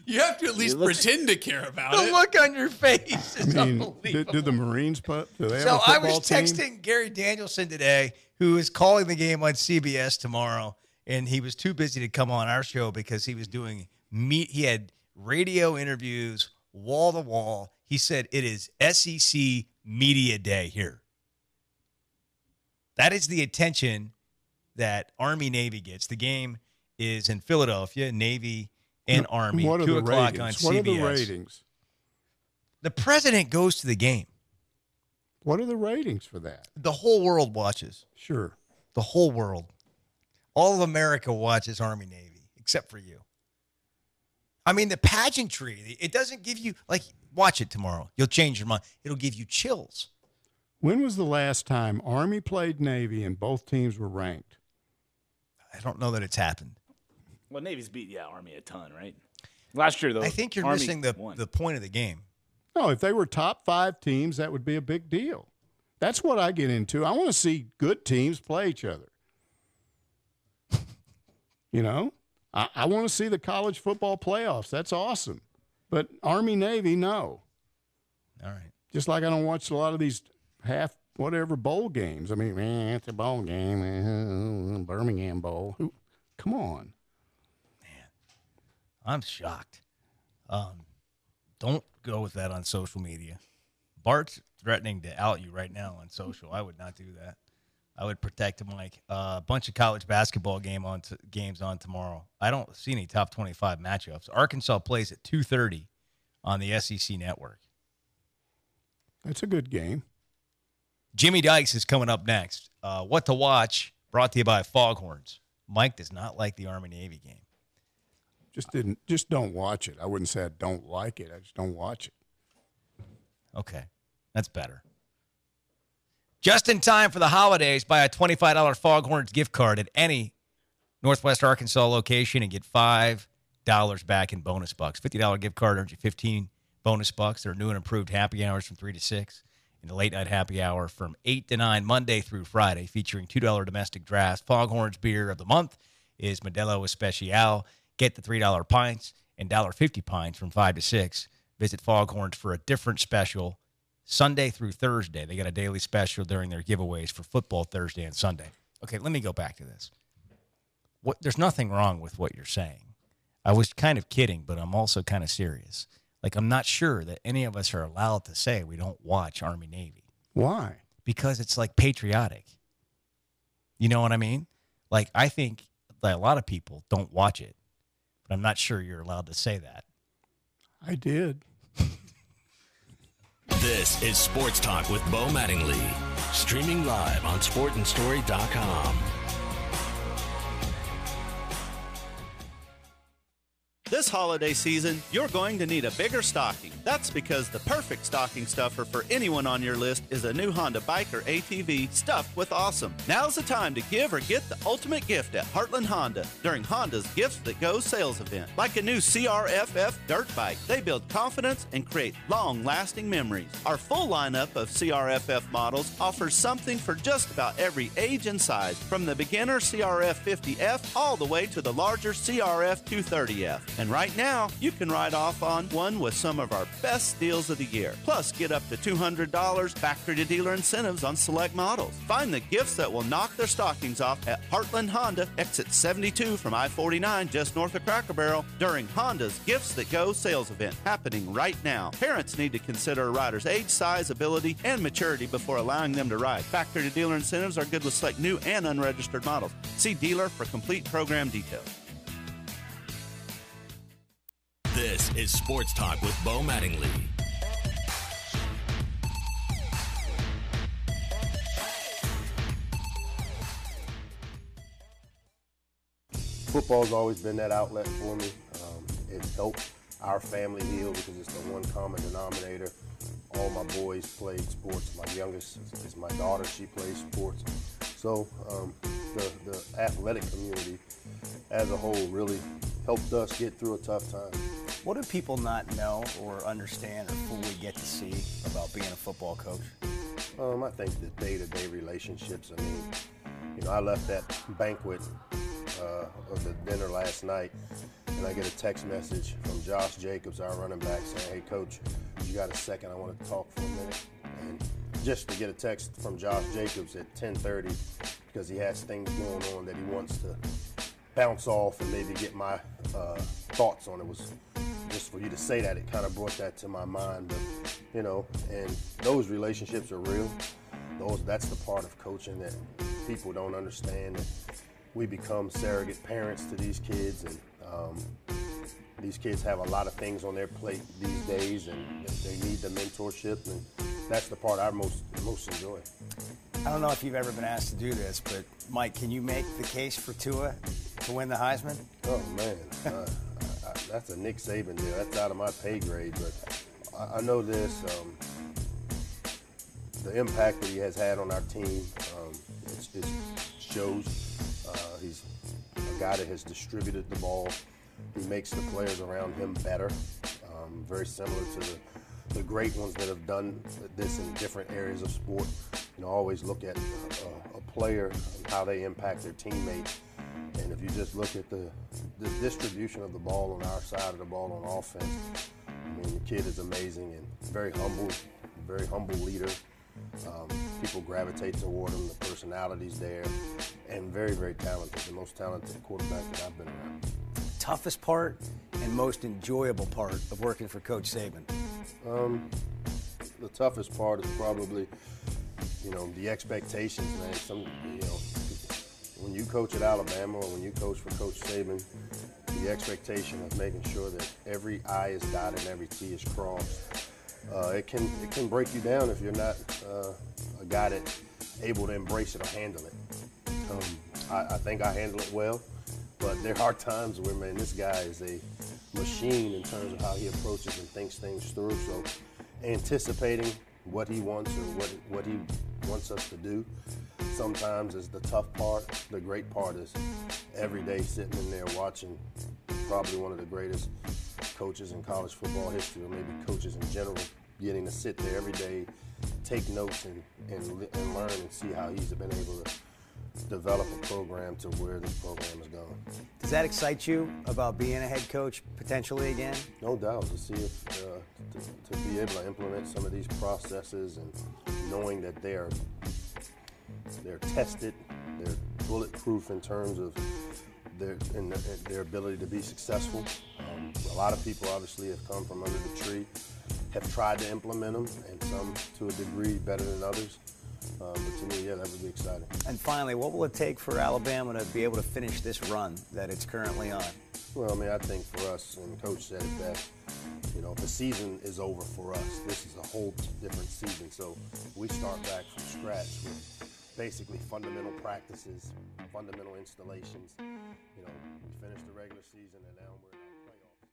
You have to at least pretend to care about The it. look on your face is I mean, unbelievable. do the Marines do they have So a I football was team? texting Gary Danielson today, who is calling the game on CBS tomorrow, and he was too busy to come on our show because he was doing he had radio interviews, wall to wall. He said it is SEC Media Day here. That is the attention that Army Navy gets. The game is in Philadelphia, Navy and Army, What are 2 the o'clock ratings? on CBS. What are the ratings? The president goes to the game. What are the ratings for that? The whole world watches. Sure. The whole world. All of America watches Army Navy, except for you. I mean, the pageantry, it doesn't give you, like, watch it tomorrow. You'll change your mind. It'll give you chills. When was the last time Army played Navy and both teams were ranked? I don't know that it's happened. Well, Navy's beat Army a ton, right? Last year, though, I think you're Army missing won. the point of the game. No, if they were top 5 teams, that would be a big deal. That's what I get into. I want to see good teams play each other. You know, I want to see the college football playoffs. That's awesome. But Army Navy, no. All right. Just like I don't watch a lot of these whatever bowl games. I mean, it's a bowl game, Birmingham Bowl. Come on. I'm shocked. Don't go with that on social media. Bart's threatening to out you right now on social. I would not do that. I would protect Mike. A bunch of college basketball games on tomorrow. I don't see any top 25 matchups. Arkansas plays at 2:30 on the SEC network. That's a good game. Jimmy Dykes is coming up next. What to watch, brought to you by Foghorns. Mike does not like the Army-Navy game. Just don't watch it. I wouldn't say I don't like it. I just don't watch it. Okay, that's better. Just in time for the holidays, buy a $25 Foghorns gift card at any Northwest Arkansas location and get $5 back in bonus bucks. $50 gift card earns you 15 bonus bucks. There are new and improved happy hours from 3 to 6 and the late night happy hour from 8 to 9 Monday through Friday, featuring $2 domestic drafts. Foghorns beer of the month is Modelo Especial. Get the $3 pints and $1.50 pints from 5 to 6. Visit Foghorns for a different special Sunday through Thursday. They got a daily special during their giveaways for football Thursday and Sunday. Okay, let me go back to this. There's nothing wrong with what you're saying. I was kind of kidding, but I'm also kind of serious. Like, I'm not sure that any of us are allowed to say we don't watch Army-Navy. Why? Because it's, like, patriotic. You know what I mean? Like, I think that a lot of people don't watch it, but I'm not sure you're allowed to say that. I did. This is Sports Talk with Bo Mattingly. Streaming live on sportandstory.com. This holiday season, you're going to need a bigger stocking. That's because the perfect stocking stuffer for anyone on your list is a new Honda bike or ATV stuffed with awesome. Now's the time to give or get the ultimate gift at Heartland Honda during Honda's Gifts That Go sales event. Like a new CRFF dirt bike, they build confidence and create long-lasting memories. Our full lineup of CRFF models offers something for just about every age and size, from the beginner CRF 50F all the way to the larger CRF 230F. And right now, you can ride off on one with some of our best deals of the year. Plus, get up to $200 factory-to-dealer incentives on select models. Find the gifts that will knock their stockings off at Heartland Honda, exit 72 from I-49 just north of Cracker Barrel during Honda's Gifts That Go sales event happening right now. Parents need to consider a rider's age, size, ability, and maturity before allowing them to ride. Factory-to-dealer incentives are good with select new and unregistered models. See dealer for complete program details. This is Sports Talk with Bo Mattingly. Football's always been that outlet for me. It's helped our family heal because it's the one common denominator. All my boys played sports. My youngest is my daughter. She plays sports. So the athletic community as a whole really helped us get through a tough time. What do people not know or understand or fully get to see about being a football coach? I think the day-to-day relationships. I mean, I left that banquet of the dinner last night, and I get a text message from Josh Jacobs, our running back, saying, "Hey, Coach, you got a second? I want to talk for a minute." And just to get a text from Josh Jacobs at 10:30 because he has things going on that he wants to bounce off and maybe get my thoughts on it, was just for you to say that, it kind of brought that to my mind. But and those relationships are real. That's the part of coaching that people don't understand. And we become surrogate parents to these kids, and these kids have a lot of things on their plate these days, and they need the mentorship, and that's the part I most enjoy. I don't know if you've ever been asked to do this, but Mike, can you make the case for Tua to win the Heisman? Oh man, that's a Nick Saban deal. That's out of my pay grade, but I know this. The impact that he has had on our team, it shows. He's a guy that has distributed the ball. He makes the players around him better, very similar to the great ones that have done this in different areas of sport. Always look at a player and how they impact their teammates. And if you just look at the distribution of the ball on our side of the ball on offense, I mean, the kid is amazing and very humble leader. People gravitate toward him. The personality's there, and very, very talented. The most talented quarterback that I've been around. Toughest part and most enjoyable part of working for Coach Saban? The toughest part is probably, the expectations, man. When you coach at Alabama or when you coach for Coach Saban, the expectation of making sure that every I is dotted and every T is crossed, it can break you down if you're not a guy that's able to embrace it or handle it. I think I handle it well. But there are times where, man, this guy is a machine in terms of how he approaches and thinks things through. So anticipating what he wants or what he wants us to do sometimes is the tough part. The great part is every day sitting in there watching probably one of the greatest coaches in college football history, or maybe coaches in general, getting to sit there every day, take notes and learn and see how he's been able to develop a program to where this program is going. Does that excite you about being a head coach potentially again? No doubt, to see if to be able to implement some of these processes and knowing that they're tested, they're bulletproof in terms of their ability to be successful. A lot of people obviously have come from under the tree, have tried to implement them, and some to a degree better than others. But to me, yeah, that would be exciting. And finally, what will it take for Alabama to be able to finish this run that it's currently on? Well, I mean, I think for us, and Coach said it best, the season is over for us. This is a whole different season. So we start back from scratch with basically fundamental practices, fundamental installations. We finished the regular season, and now we're in our playoffs.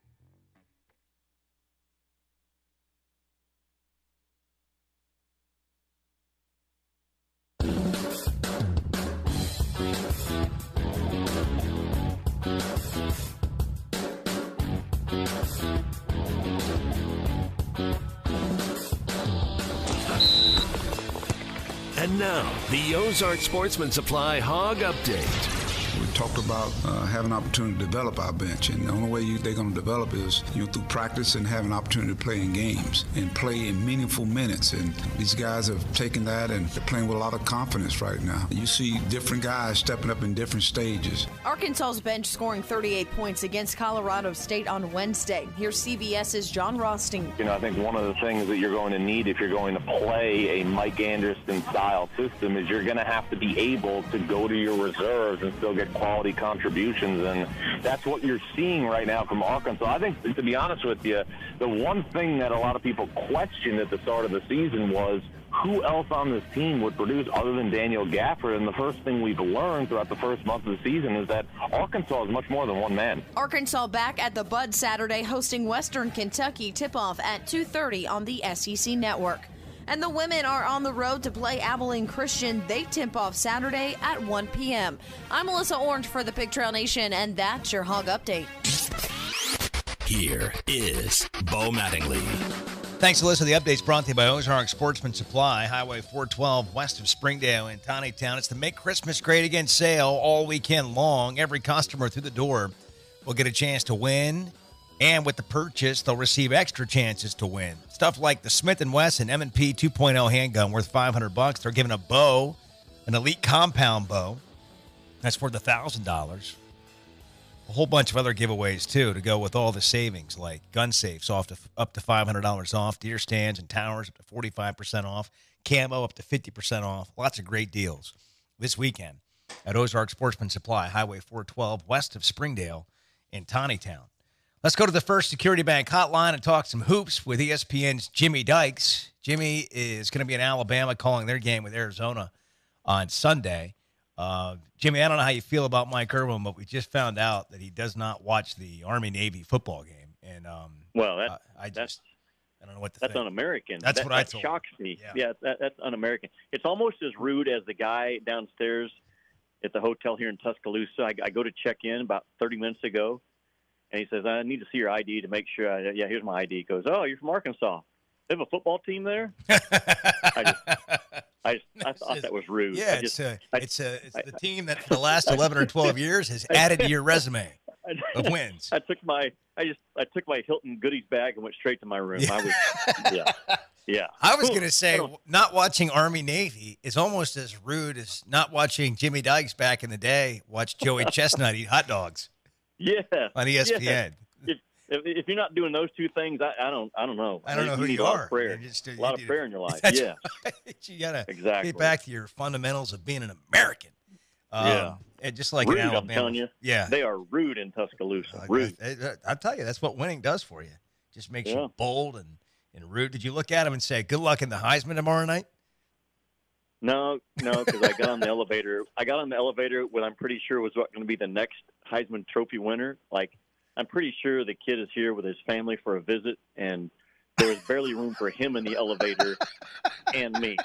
And now, the Ozark Sportsman Supply Hog Update. We talked about having an opportunity to develop our bench, and the only way they're going to develop is through practice and having an opportunity to play in games and play in meaningful minutes. And these guys have taken that and they're playing with a lot of confidence right now. You see different guys stepping up in different stages. Arkansas's bench scoring 38 points against Colorado State on Wednesday. Here's CBS's John Rosting. I think one of the things that you're going to need if you're going to play a Mike Anderson-style system is you're going to have to be able to go to your reserves and still get quality contributions, and that's what you're seeing right now from Arkansas. I think, to be honest with you, the one thing that a lot of people questioned at the start of the season was who else on this team would produce other than Daniel Gafford, and the first thing we've learned throughout the first month of the season is that Arkansas is much more than one man. Arkansas back at the Bud Saturday, hosting Western Kentucky. Tip-off at 2:30 on the SEC Network. And the women are on the road to play Abilene Christian. They tip off Saturday at 1 p.m. I'm Melissa Orange for the Pig Trail Nation, and that's your Hog Update. Here is Bo Mattingly. Thanks for listening to the updates brought to you by Ozark Sportsman Supply, Highway 412 west of Springdale in Tawnytown. It's the Make Christmas Great Again sale all weekend long. Every customer through the door will get a chance to win. And with the purchase, they'll receive extra chances to win. Stuff like the Smith & Wesson M&P 2.0 handgun worth $500. They're giving a bow, an Elite compound bow. That's worth $1,000. A whole bunch of other giveaways, too, to go with all the savings, like gun safes up to $500 off, deer stands and towers up to 45% off, camo up to 50% off. Lots of great deals this weekend at Ozark Sportsman Supply, Highway 412 west of Springdale in Tawnytown. Let's go to the First Security Bank hotline and talk some hoops with ESPN's Jimmy Dykes. Jimmy is going to be in Alabama calling their game with Arizona on Sunday. Jimmy, I don't know how you feel about Mike Irwin, but we just found out that he does not watch the Army-Navy football game. And well, I don't know what to think. That's un-American. That's what I thought. That shocks me. Yeah, that's un-American. It's almost as rude as the guy downstairs at the hotel here in Tuscaloosa. I go to check in about 30 minutes ago. And he says, I need to see your ID to make sure. Here's my ID. He goes, oh, you're from Arkansas. They have a football team there? I thought that was rude. Yeah, it's the team that for the last 11 or 12 years has added to your resume of wins. I took my Hilton goodies bag and went straight to my room. Yeah. I was going to say, not watching Army-Navy is almost as rude as not watching Jimmy Dykes back in the day watch Joey Chestnut eat hot dogs. Yeah, on ESPN. Yeah. If you're not doing those two things, I don't know. I don't know who you are. A lot of prayer in your life. That's yeah, right. You gotta exactly get back to your fundamentals of being an American. And just like rude, in Alabama, I'm telling you, they are rude in Tuscaloosa. Rude. I tell you, that's what winning does for you. Just makes you bold and rude. Did you look at him and say, "Good luck in the Heisman tomorrow night"? No, because I got on the elevator. I got on the elevator what I'm pretty sure was going to be the next Heisman Trophy winner. Like, I'm pretty sure the kid is here with his family for a visit, and there was barely room for him in the elevator and me.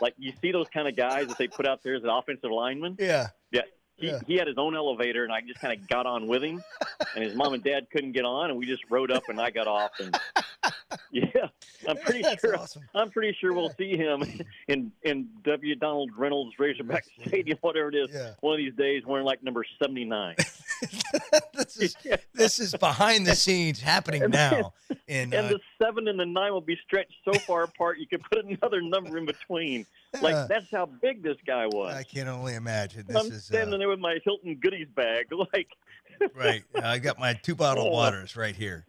Like, you see those kind of guys that they put out there as an offensive lineman? Yeah. Yeah. He had his own elevator, and I just kind of got on with him. And his mom and dad couldn't get on, and we just rode up, and I got off. And yeah, I'm pretty sure. Awesome. I'm pretty sure we'll see him in W. Donald Reynolds Razorback Stadium, whatever it is, one of these days, wearing like number 79. This is behind the scenes happening now. And the 7 and the 9 will be stretched so far apart you could put another number in between. Like, that's how big this guy was. I can only imagine. I'm standing there with my Hilton goodies bag, like. Right. I got my 2 bottled waters right here.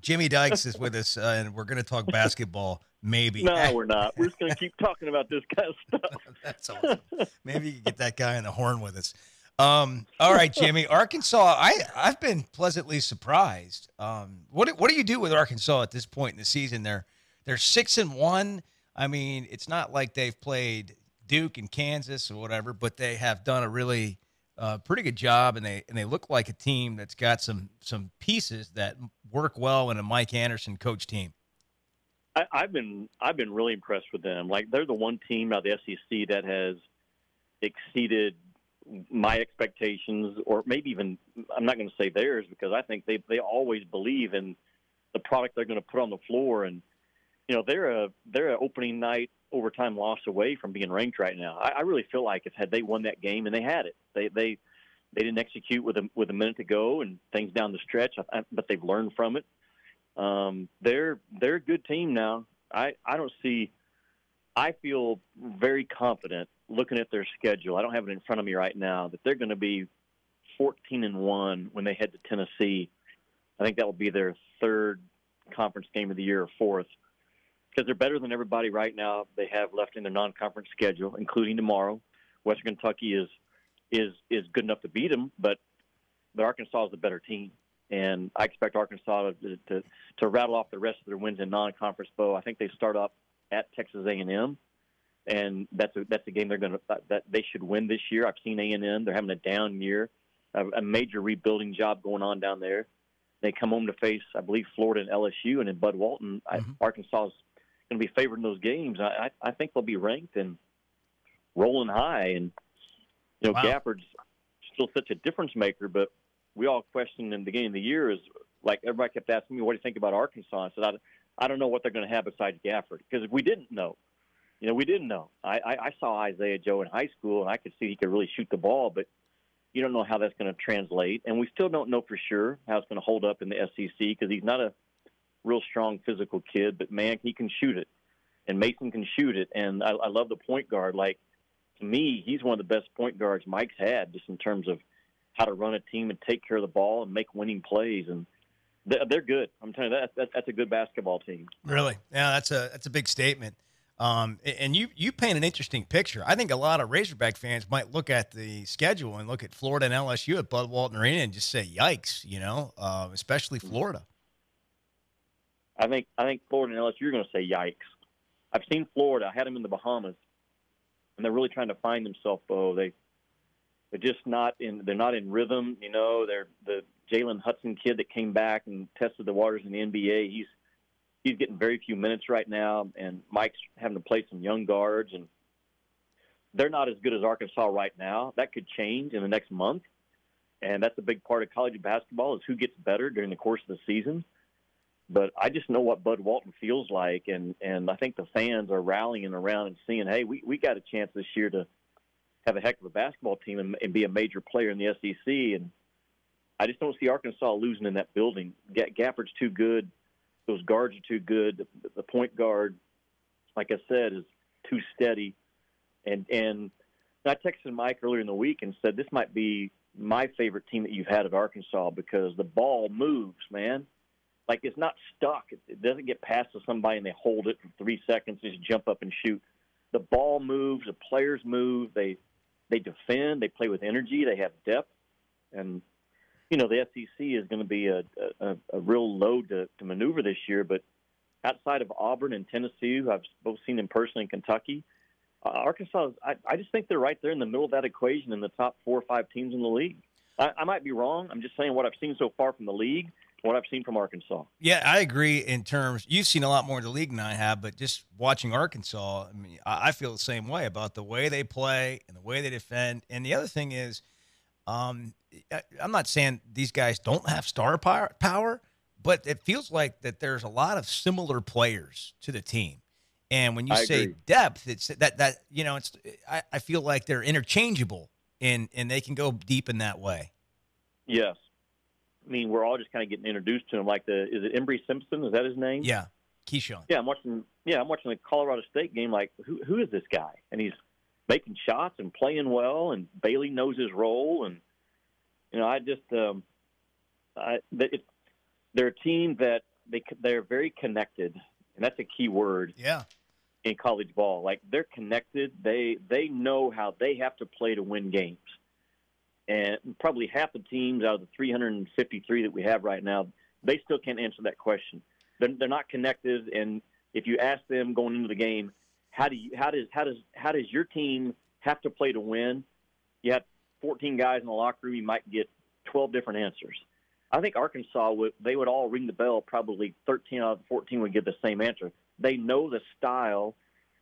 Jimmy Dykes is with us, and we're going to talk basketball. Maybe. No, we're not. We're just going to keep talking about this kind of stuff. That's awesome. Maybe you can get that guy on the horn with us. All right, Jimmy. Arkansas, I've been pleasantly surprised. What do you do with Arkansas at this point in the season? They're 6-1. I mean, it's not like they've played Duke and Kansas or whatever, but they have done a really pretty good job, and they look like a team that's got some pieces that work well in a Mike Anderson coach team. I've been really impressed with them. Like, they're the one team out of the SEC that has exceeded my expectations, or maybe even, I'm not going to say theirs, because I think they always believe in the product they're going to put on the floor. And they're a opening night overtime loss away from being ranked right now. I really feel like had they won that game, and they had it, they didn't execute with a minute to go and things down the stretch, but they've learned from it. They're a good team now. I feel very confident looking at their schedule. I don't have it in front of me right now, that they're going to be 14-1 when they head to Tennessee. I think that will be their 3rd conference game of the year, or 4th, because they're better than everybody right now they have left in their non-conference schedule, including tomorrow. Western Kentucky is good enough to beat them, but Arkansas is a better team. And I expect Arkansas to rattle off the rest of their wins in non-conference. Bo, I think they start up at Texas A&M, and that's a game that they should win this year. I've seen A&M; they're having a down year, a major rebuilding job going on down there. They come home to face, I believe, Florida and LSU, and in Bud Walton, Arkansas is going to be favored in those games. I think they'll be ranked and rolling high. And Wow. Gafford's still such a difference maker, but we all questioned in the beginning of the year, is like, everybody kept asking me, what do you think about Arkansas? I said, I don't know what they're going to have besides Gafford, because we didn't know. We didn't know. I saw Isaiah Joe in high school, and I could see he could really shoot the ball, but you don't know how that's going to translate. And we still don't know for sure how it's going to hold up in the SEC, because he's not a real strong physical kid, but, man, he can shoot it. And Mason can shoot it. And I love the point guard. Like, to me, he's one of the best point guards Mike's had, just in terms of how to run a team and take care of the ball and make winning plays. And they're good. I'm telling you, that's a good basketball team. Really? Yeah, that's a big statement. And you paint an interesting picture. I think a lot of Razorback fans might look at the schedule and look at Florida and LSU at Bud Walton Arena and just say, yikes, especially Florida. I think Florida and LSU, you're going to say yikes. I've seen Florida. I had them in the Bahamas, and they're really trying to find themselves, Bo. They're just not in rhythm. They're the Jalen Hudson kid that came back and tested the waters in the NBA. He's getting very few minutes right now, and Mike's having to play some young guards, and they're not as good as Arkansas right now. That could change in the next month, and that's a big part of college basketball, is who gets better during the course of the season. But I just know what Bud Walton feels like, and I think the fans are rallying around and seeing, hey, we got a chance this year to have a heck of a basketball team and be a major player in the SEC. And I just don't see Arkansas losing in that building. Gafford's too good. Those guards are too good. The point guard, like I said, is too steady. And I texted Mike earlier in the week and said, this might be my favorite team that you've had at Arkansas, because the ball moves, man. Like, it's not stuck. It doesn't get passed to somebody and they hold it for 3 seconds, just jump up and shoot. The ball moves. The players move. They defend. They play with energy. They have depth. And, the SEC is going to be a real load to maneuver this year. But outside of Auburn and Tennessee, who I've both seen in person in Kentucky, Arkansas, I just think they're right there in the middle of that equation in the top 4 or 5 teams in the league. I might be wrong. I'm just saying what I've seen so far from the league, what I've seen from Arkansas. Yeah, I agree in terms – you've seen a lot more of the league than I have, but just watching Arkansas, I mean, I feel the same way about the way they play and the way they defend. And the other thing is I'm not saying these guys don't have star power, but it feels like that there's a lot of similar players to the team. And when you say depth, it's that you know, it's I feel like they're interchangeable and they can go deep in that way. Yes. I mean, we're all just kind of getting introduced to him. Like is it Embry Simpson? Is that his name? Yeah, Keyshawn. Yeah, I'm watching the Colorado State game. Like, who is this guy? And he's making shots and playing well, and Bailey knows his role. And you know, they're a team that they're very connected, and that's a key word. Yeah. In college ball, like they're connected. They know how they have to play to win games. And probably half the teams out of the 353 that we have right now, they still can't answer that question. They're not connected, and if you ask them going into the game, how does your team have to play to win? You have 14 guys in the locker room, you might get 12 different answers. I think Arkansas they would all ring the bell. Probably 13 out of the 14 would give the same answer. They know the style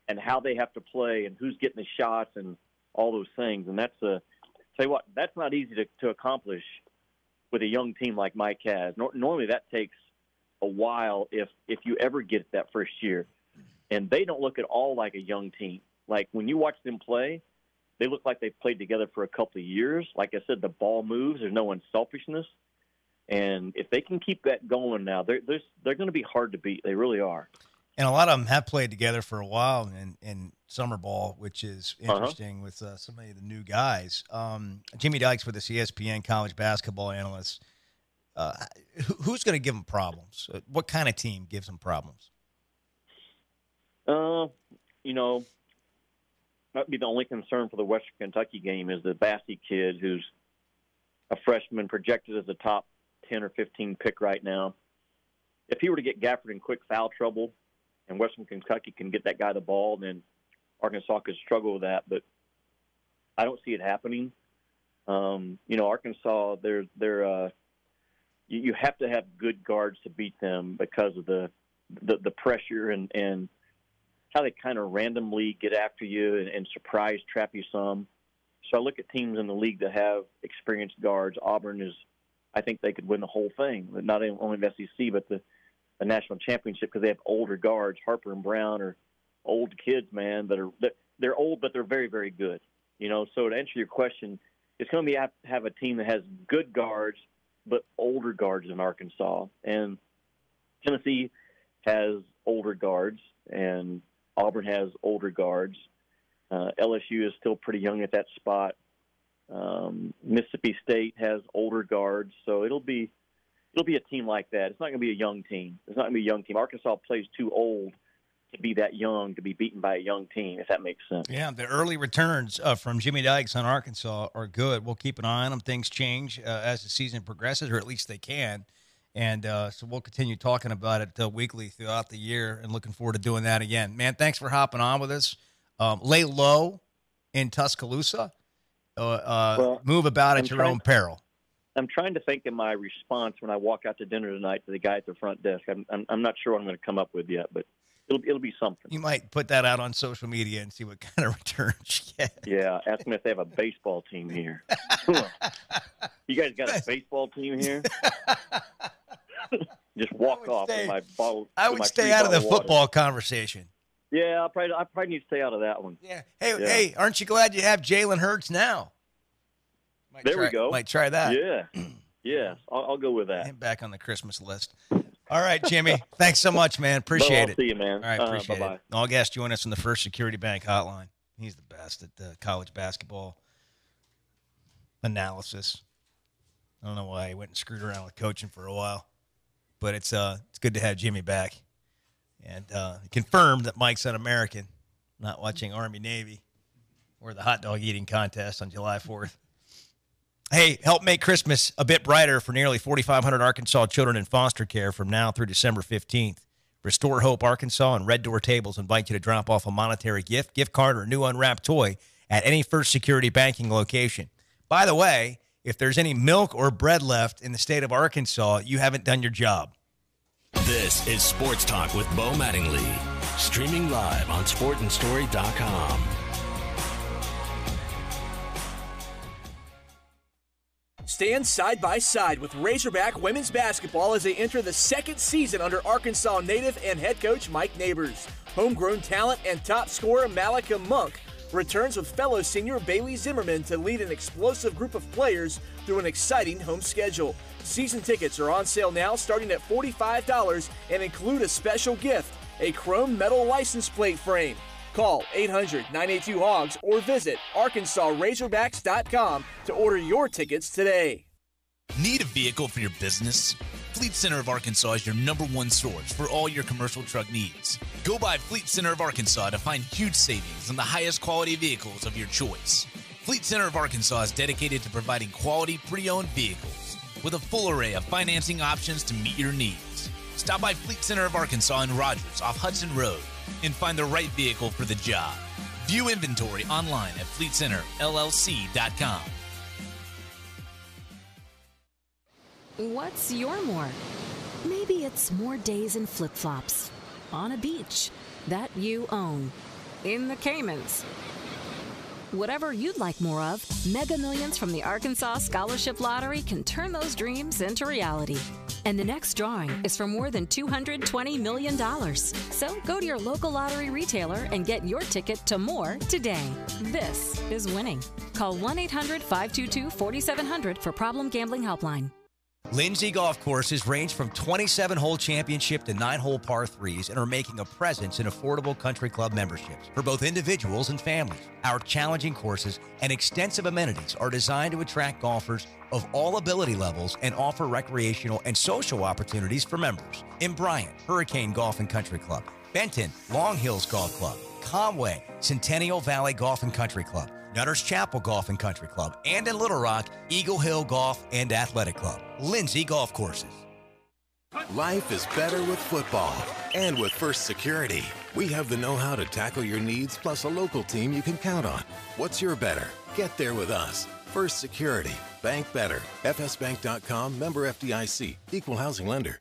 and how they have to play and who's getting the shots and all those things. And tell you what, that's not easy to accomplish with a young team like Mike has. Normally that takes a while if you ever get it that first year. And they don't look at all like a young team. Like when you watch them play, they look like they've played together for a couple of years. Like I said, the ball moves. There's no unselfishness. And if they can keep that going now, they're going to be hard to beat. They really are. And a lot of them have played together for a while in summer ball, which is interesting with some of the new guys. Jimmy Dykes with us, ESPN college basketball analyst. Who's going to give them problems? What kind of team gives them problems? You know, might be the only concern for the Western Kentucky game is the Bassey kid, who's a freshman projected as a top 10 or 15 pick right now. If he were to get Gafford in quick foul trouble, and Western Kentucky can get that guy the ball, then Arkansas could struggle with that. But I don't see it happening. You know, Arkansas, you have to have good guards to beat them because of the pressure and how they kind of randomly get after you and surprise trap you some. So I look at teams in the league that have experienced guards. Auburn I think they could win the whole thing, not only the SEC, but the national championship, because they have older guards. Harper and Brown are old kids, man, they're old, but they're very, very good. You know, so to answer your question, it's going to have a team that has good guards, but older guards in Arkansas. And Tennessee has older guards, and Auburn has older guards. LSU is still pretty young at that spot. Mississippi State has older guards, so it'll be a team like that. It's not going to be a young team. It's not going to be a young team. Arkansas plays too old to be that young, to be beaten by a young team, if that makes sense. Yeah, the early returns from Jimmy Dykes on Arkansas are good. We'll keep an eye on them. Things change as the season progresses, or at least they can. And so we'll continue talking about it weekly throughout the year, and looking forward to doing that again. Man, thanks for hopping on with us. Lay low in Tuscaloosa. Move about at your own peril. I'm trying to think of my response when I walk out to dinner tonight to the guy at the front desk. I'm not sure what I'm going to come up with yet, but it'll be something. You might put that out on social media and see what kind of returns you get. Yeah, ask them if they have a baseball team here. You guys got a baseball team here? Just walk off with my bottle. I would stay out of the football conversation. Yeah, I probably need to stay out of that one. Yeah. Hey, aren't you glad you have Jalen Hurts now? We go. Might try that. Yeah. Yes, I'll go with that. And back on the Christmas list. All right, Jimmy. Thanks so much, man. Appreciate it. See you, man. All right, appreciate bye-bye. it. All guests join us on the First Security Bank hotline. He's the best at college basketball analysis. I don't know why he went and screwed around with coaching for a while, but it's good to have Jimmy back. And confirmed that Mike's an American, not watching Army-Navy or the hot dog eating contest on July 4th. Hey, help make Christmas a bit brighter for nearly 4,500 Arkansas children in foster care from now through December 15th. Restore Hope Arkansas and Red Door Tables invite you to drop off a monetary gift card, or a new unwrapped toy at any First Security banking location. By the way, if there's any milk or bread left in the state of Arkansas, you haven't done your job. This is Sports Talk with Bo Mattingly. Streaming live on sportandstory.com. Stand side by side with Razorback women's basketball as they enter the second season under Arkansas native and head coach Mike Neighbors. Homegrown talent and top scorer Malika Monk returns with fellow senior Bailey Zimmerman to lead an explosive group of players through an exciting home schedule. Season tickets are on sale now, starting at $45 and include a special gift, a chrome metal license plate frame. Call 800-982-HOGS or visit ArkansasRazorbacks.com to order your tickets today. Need a vehicle for your business? Fleet Center of Arkansas is your #1 source for all your commercial truck needs. Go by Fleet Center of Arkansas to find huge savings on the highest quality vehicles of your choice. Fleet Center of Arkansas is dedicated to providing quality pre-owned vehicles with a full array of financing options to meet your needs. Stop by Fleet Center of Arkansas in Rogers off Hudson Road and find the right vehicle for the job. View inventory online at FleetCenterLLC.com. What's your more? Maybe it's more days in flip-flops, on a beach that you own, in the Caymans. Whatever you'd like more of, Mega Millions from the Arkansas Scholarship Lottery can turn those dreams into reality. And the next drawing is for more than $220 million. So go to your local lottery retailer and get your ticket to more today. This is winning. Call 1-800-522-4700 for Problem Gambling Helpline. Lindsay Golf Courses range from 27-hole championship to 9-hole par 3s and are making a presence in affordable country club memberships for both individuals and families. Our challenging courses and extensive amenities are designed to attract golfers of all ability levels and offer recreational and social opportunities for members. In Bryant, Hurricane Golf and Country Club. Benton, Long Hills Golf Club. Conway, Centennial Valley Golf and Country Club. Nutters Chapel Golf and Country Club, and in Little Rock, Eagle Hill Golf and Athletic Club. Lindsay Golf Courses. Life is better with football. And with First Security, we have the know-how to tackle your needs, plus a local team you can count on. What's your better? Get there with us. First Security. Bank better. FSBank.com, member FDIC. Equal housing lender.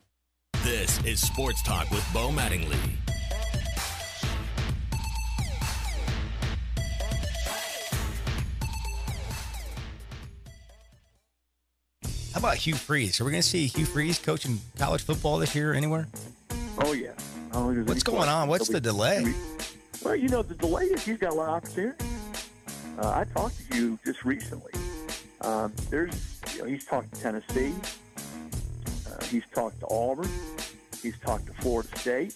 This is Sports Talk with Bo Mattingly. How about Hugh Freeze? Are we going to see Hugh Freeze coaching college football this year anywhere? Oh, yeah. What's going on? What's the delay? Well, you know, the delay is he's got a lot of opportunity. I talked to you just recently. He's talked to Tennessee. He's talked to Auburn. He's talked to Florida State.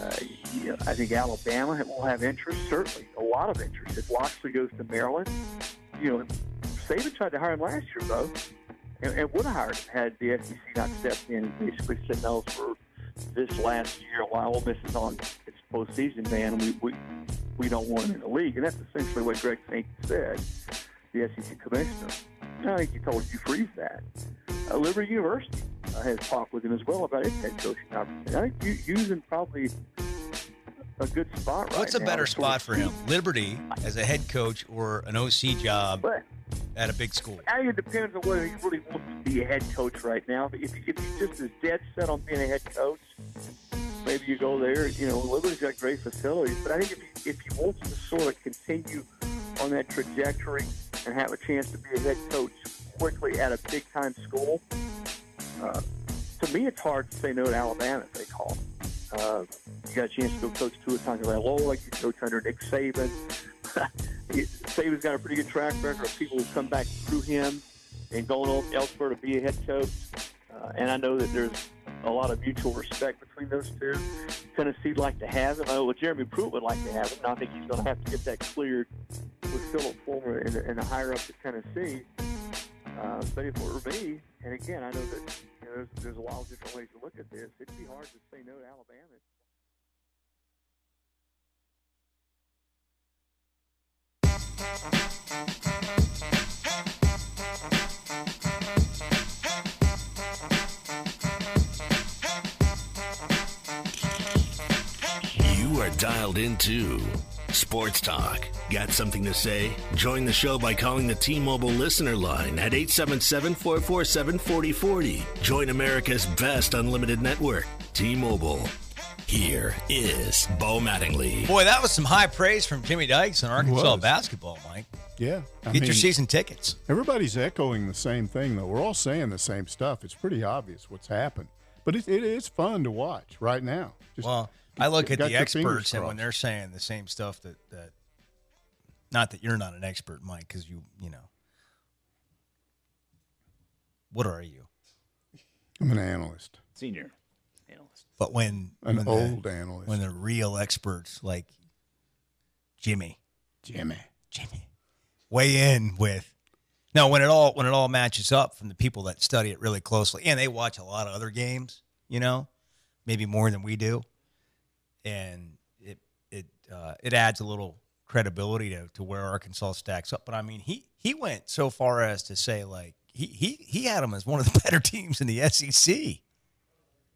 I think Alabama will have interest, certainly a lot of interest. If Loxley goes to Maryland, Saban tried to hire him last year, though. And would have hired him had the SEC not stepped in and basically said no for this last year while Ole Miss is on its postseason ban. We don't want him in the league. And that's essentially what Greg Sankey said, the SEC commissioner. I think he told Hugh Freeze that. Liberty University has talked with him as well about its head coaching opportunity. I think Hugh's in probably a good spot right now. What's a better spot for him? Liberty as a head coach or an OC job at a big school? I think it depends on whether he really wants to be a head coach right now. If he's just as dead set on being a head coach, maybe you go there. Liberty's got great facilities. But I think if he wants to sort of continue on that trajectory and have a chance to be a head coach quickly at a big-time school, to me it's hard to say no to Alabama if they call him. You got a chance to go coach Tua Tagovailoa. You coach under Nick Saban. Saban's got a pretty good track record of people who come back through him and going on elsewhere to be a head coach. And I know that there's a lot of mutual respect between those two. Tennessee'd like to have him. I know Jeremy Pruitt would like to have him. And I think he's going to have to get that cleared with Philip Fulmer and the higher up to Tennessee. But if it were me, and again, I know that there's a lot of different ways to look at this, it'd be hard to say no to Alabama. You are dialed into Sports Talk. Got something to say? Join the show by calling the T-Mobile listener line at 877-447-4040. Join America's best unlimited network, T-Mobile. Here is Bo Mattingly. Boy, that was some high praise from Jimmy Dykes on Arkansas basketball, Mike. Yeah. Get your season tickets. Everybody's echoing the same thing, though. We're all saying the same stuff. It's pretty obvious what's happened. But it is fun to watch right now. I look at the experts, and when they're saying the same stuff that not that you're not an expert, Mike, because you know. What are you? I'm an analyst. Senior analyst. But when old analyst. When the real experts like Jimmy weigh in with when it all matches up from the people that study it really closely, and they watch a lot of other games, maybe more than we do, and it adds a little credibility to where Arkansas stacks up. But I mean, he went so far as to say like he had them as one of the better teams in the SEC.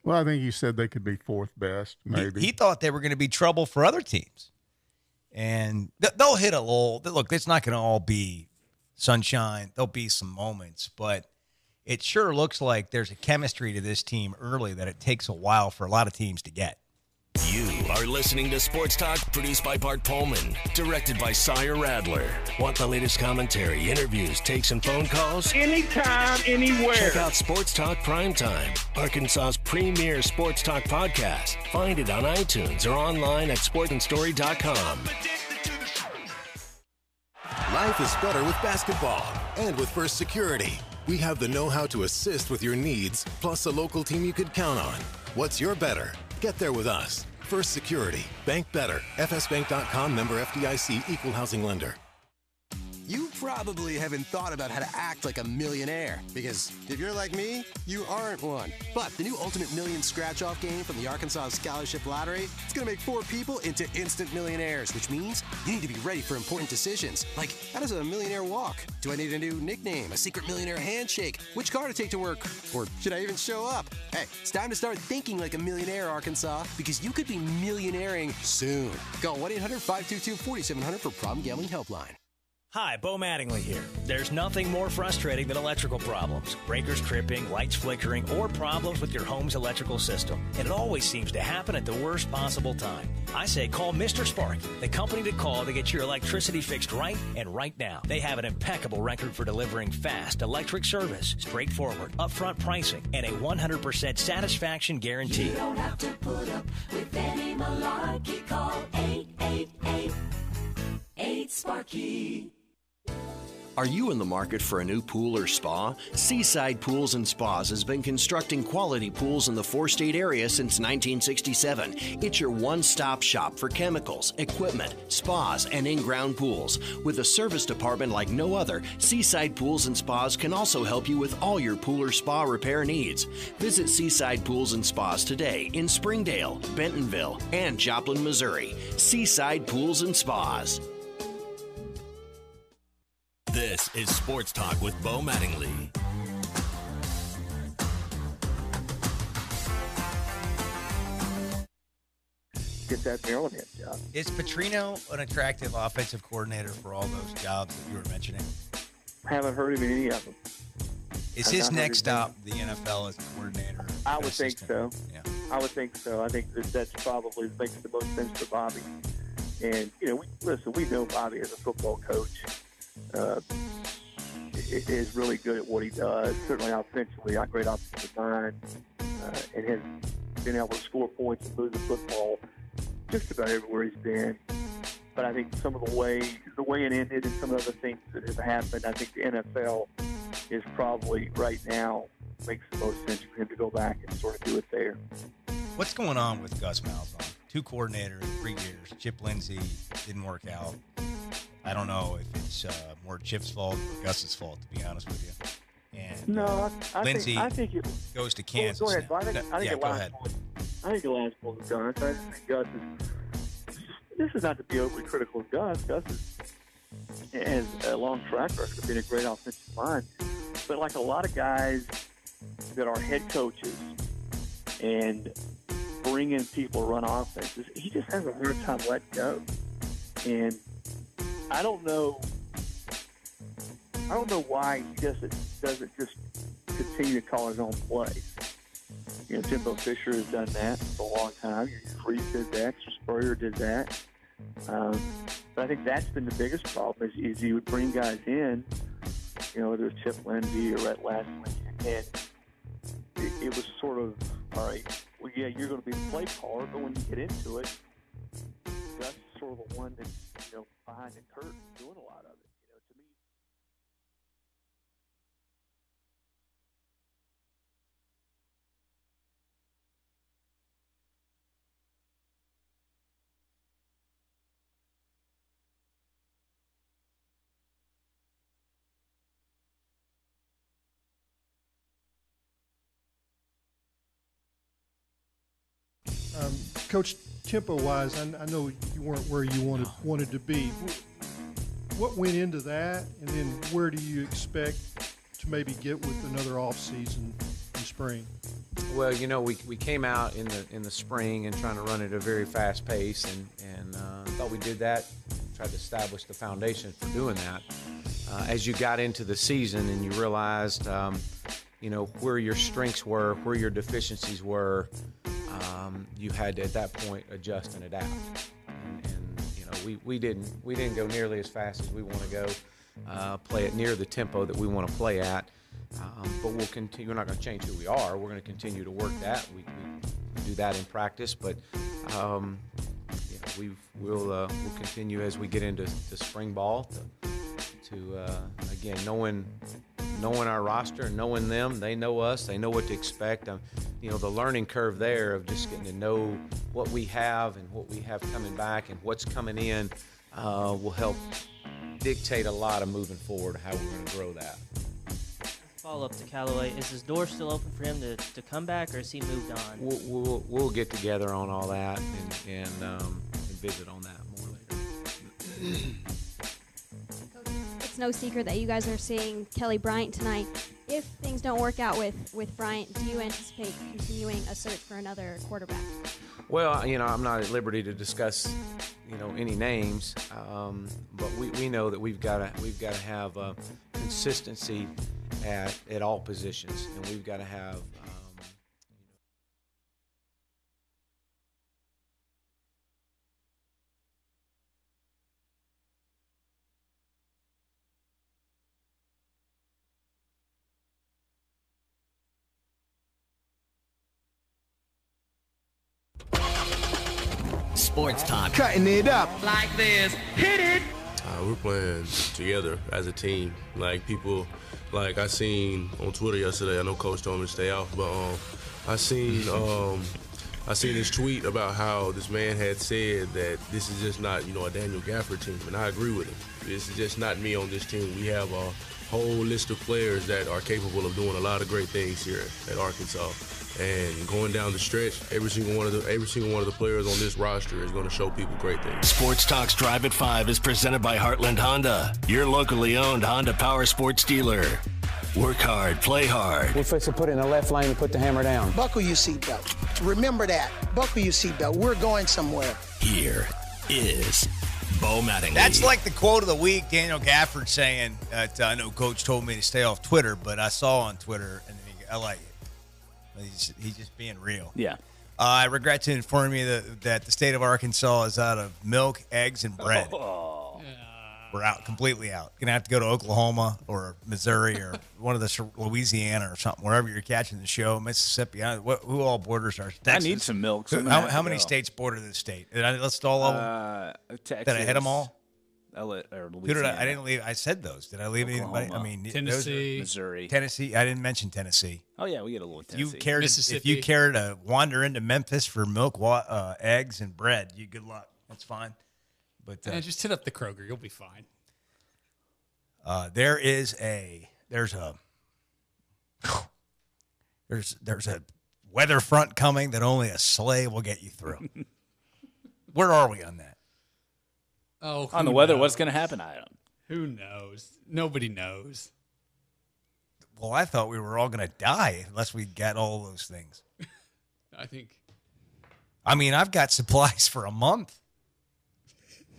Well, I think he said they could be fourth best, maybe. He thought they were going to be trouble for other teams. And they'll hit a lull. Look, it's not going to all be sunshine. There'll be some moments. But it sure looks like there's a chemistry to this team early that it takes a while for a lot of teams to get. You are listening to Sports Talk, produced by Bart Pullman, directed by Sire Radler. Want the latest commentary, interviews, takes, and phone calls? Anytime, anywhere. Check out Sports Talk Primetime, Arkansas's premier sports talk podcast. Find it on iTunes or online at sportsandstory.com. Life is better with basketball. And with First Security. We have the know-how to assist with your needs, plus a local team you could count on. What's your better? Get there with us. First Security. Bank better. FSbank.com, member FDIC, equal housing lender. You probably haven't thought about how to act like a millionaire, because if you're like me, you aren't one. But the new Ultimate Million Scratch-Off game from the Arkansas Scholarship Lottery, it's going to make 4 people into instant millionaires, which means you need to be ready for important decisions, like how does a millionaire walk? Do I need a new nickname, a secret millionaire handshake, which car to take to work, or should I even show up? Hey, it's time to start thinking like a millionaire, Arkansas, because you could be millionairing soon. Call 1-800-522-4700 for Problem Gambling Helpline. Hi, Bo Mattingly here. There's nothing more frustrating than electrical problems. Breakers tripping, lights flickering, or problems with your home's electrical system. And it always seems to happen at the worst possible time. I say call Mr. Sparky, the company to call to get your electricity fixed right and right now. They have an impeccable record for delivering fast electric service, straightforward, upfront pricing, and a 100% satisfaction guarantee. You don't have to put up with any malarkey. Call 888-8-SPARKY. Are you in the market for a new pool or spa? Seaside Pools and Spas has been constructing quality pools in the 4-state area since 1967. It's your one-stop shop for chemicals, equipment, spas, and in-ground pools. With a service department like no other, Seaside Pools and Spas can also help you with all your pool or spa repair needs. Visit Seaside Pools and Spas today in Springdale, Bentonville, and Joplin, Missouri. Seaside Pools and Spas. This is Sports Talk with Bo Mattingly. Get that Maryland head job. Is Petrino an attractive offensive coordinator for all those jobs that you were mentioning? Haven't heard him in any of them. Is his next stop the NFL as a coordinator? I would think so. Yeah. I would think so. I think that's probably makes the most sense for Bobby. And, we know Bobby as a football coach is really good at what he does. Certainly offensively, got great offensive mind, and has been able to score points and move the football just about everywhere he's been. But I think some of the way it ended and some of the other things that have happened, I think the NFL is probably right now makes the most sense for him to go back and sort of do it there. What's going on with Gus Malzahn? 2 coordinators, 3 years. Chip Lindsey didn't work out. I don't know if it's more Chip's fault or Gus's fault, to be honest with you. And no, I think it goes to Kansas. Go ahead. I think go ahead. I think the last one is Gus. I just think Gus is. This is not to be overly critical of Gus. Gus has a long track record of being a great offensive mind, but like a lot of guys that are head coaches and bring in people to run offenses. He just has a hard time letting go. And I don't know why he doesn't just continue to call his own plays. You know, Jimbo Fisher has done that for a long time. Freeze did that. Spurrier did that. But I think that's been the biggest problem is you would bring guys in, you know, whether it's Chip Lindsey or Rhett Lashlee, and it was sort of, all right, well, yeah, you're going to be the play caller, but when you get into it, that's sort of the one that's, you know, behind the curtain doing a lot of it. You know, to me. Coach, tempo-wise, I know you weren't where you wanted to be. What went into that, and then where do you expect to maybe get with another off-season in spring? Well, you know, we came out in the spring and trying to run at a very fast pace, and thought we did that, tried to establish the foundation for doing that. As you got into the season and you realized, you know, where your strengths were, where your deficiencies were, you had to, at that point, adjust and adapt. And you know, we didn't go nearly as fast as we want to go, play it near the tempo that we want to play at. But we'll continue. We're not going to change who we are. We're going to continue to work that. We do that in practice, but you know, we'll continue as we get into spring ball to again knowing our roster, knowing them. They know us. They know what to expect. You know, the learning curve there of just getting to know what we have and what we have coming back and what's coming in will help dictate a lot of moving forward how we're going to grow that. Follow-up to Callaway, is his door still open for him to come back, or has he moved on? We'll get together on all that and visit on that more later. It's no secret that you guys are seeing Kelly Bryant tonight. If things don't work out with Bryant, do you anticipate continuing a search for another quarterback? Well, you know, I'm not at liberty to discuss, you know, any names, but we know that we've got to have consistency at all positions, and we've got to have. Sports Talk. Cutting it up like this. Hit it. We're playing together as a team. Like people, like I seen on Twitter yesterday. I know Coach told me to stay off, but I seen this tweet about how this man had said that this is just not, you know, a Daniel Gafford team, and I agree with him. This is just not me on this team. We have a whole list of players that are capable of doing a lot of great things here at Arkansas. And going down the stretch, every single one of the players on this roster is going to show people great things. Sports Talk's Drive at 5 is presented by Heartland Honda, your locally owned Honda Power Sports dealer. Work hard, play hard. We're supposed to put it in the left lane and put the hammer down. Buckle your seatbelt. Remember that. Buckle your seatbelt. We're going somewhere. Here is Bo Mattingly. That's like the quote of the week, Daniel Gafford saying, I know Coach told me to stay off Twitter, but I saw on Twitter, and I like it. He's just being real. Yeah. I regret to inform you that the state of Arkansas is out of milk, eggs, and bread. Oh. We're out, completely out. Going to have to go to Oklahoma or Missouri or one of the Louisiana or something, wherever you're catching the show, Mississippi. Who all borders are? Texas. I need some milk. So how many states border this state? Did I list all of them? Texas. Did I hit them all? Or Who did I didn't leave. I said those. Did I leave anybody? I mean, Tennessee, Missouri, Tennessee. I didn't mention Tennessee. Oh yeah, we get a little Tennessee. If you care to wander into Memphis for milk, eggs, and bread, good luck. That's fine. But just hit up the Kroger. You'll be fine. There's a weather front coming that only a sleigh will get you through. Where are we on that? Oh, on the weather, what's going to happen? I don't. Who knows? Nobody knows. Well, I thought we were all going to die unless we got all those things. I think I mean, I've got supplies for a month.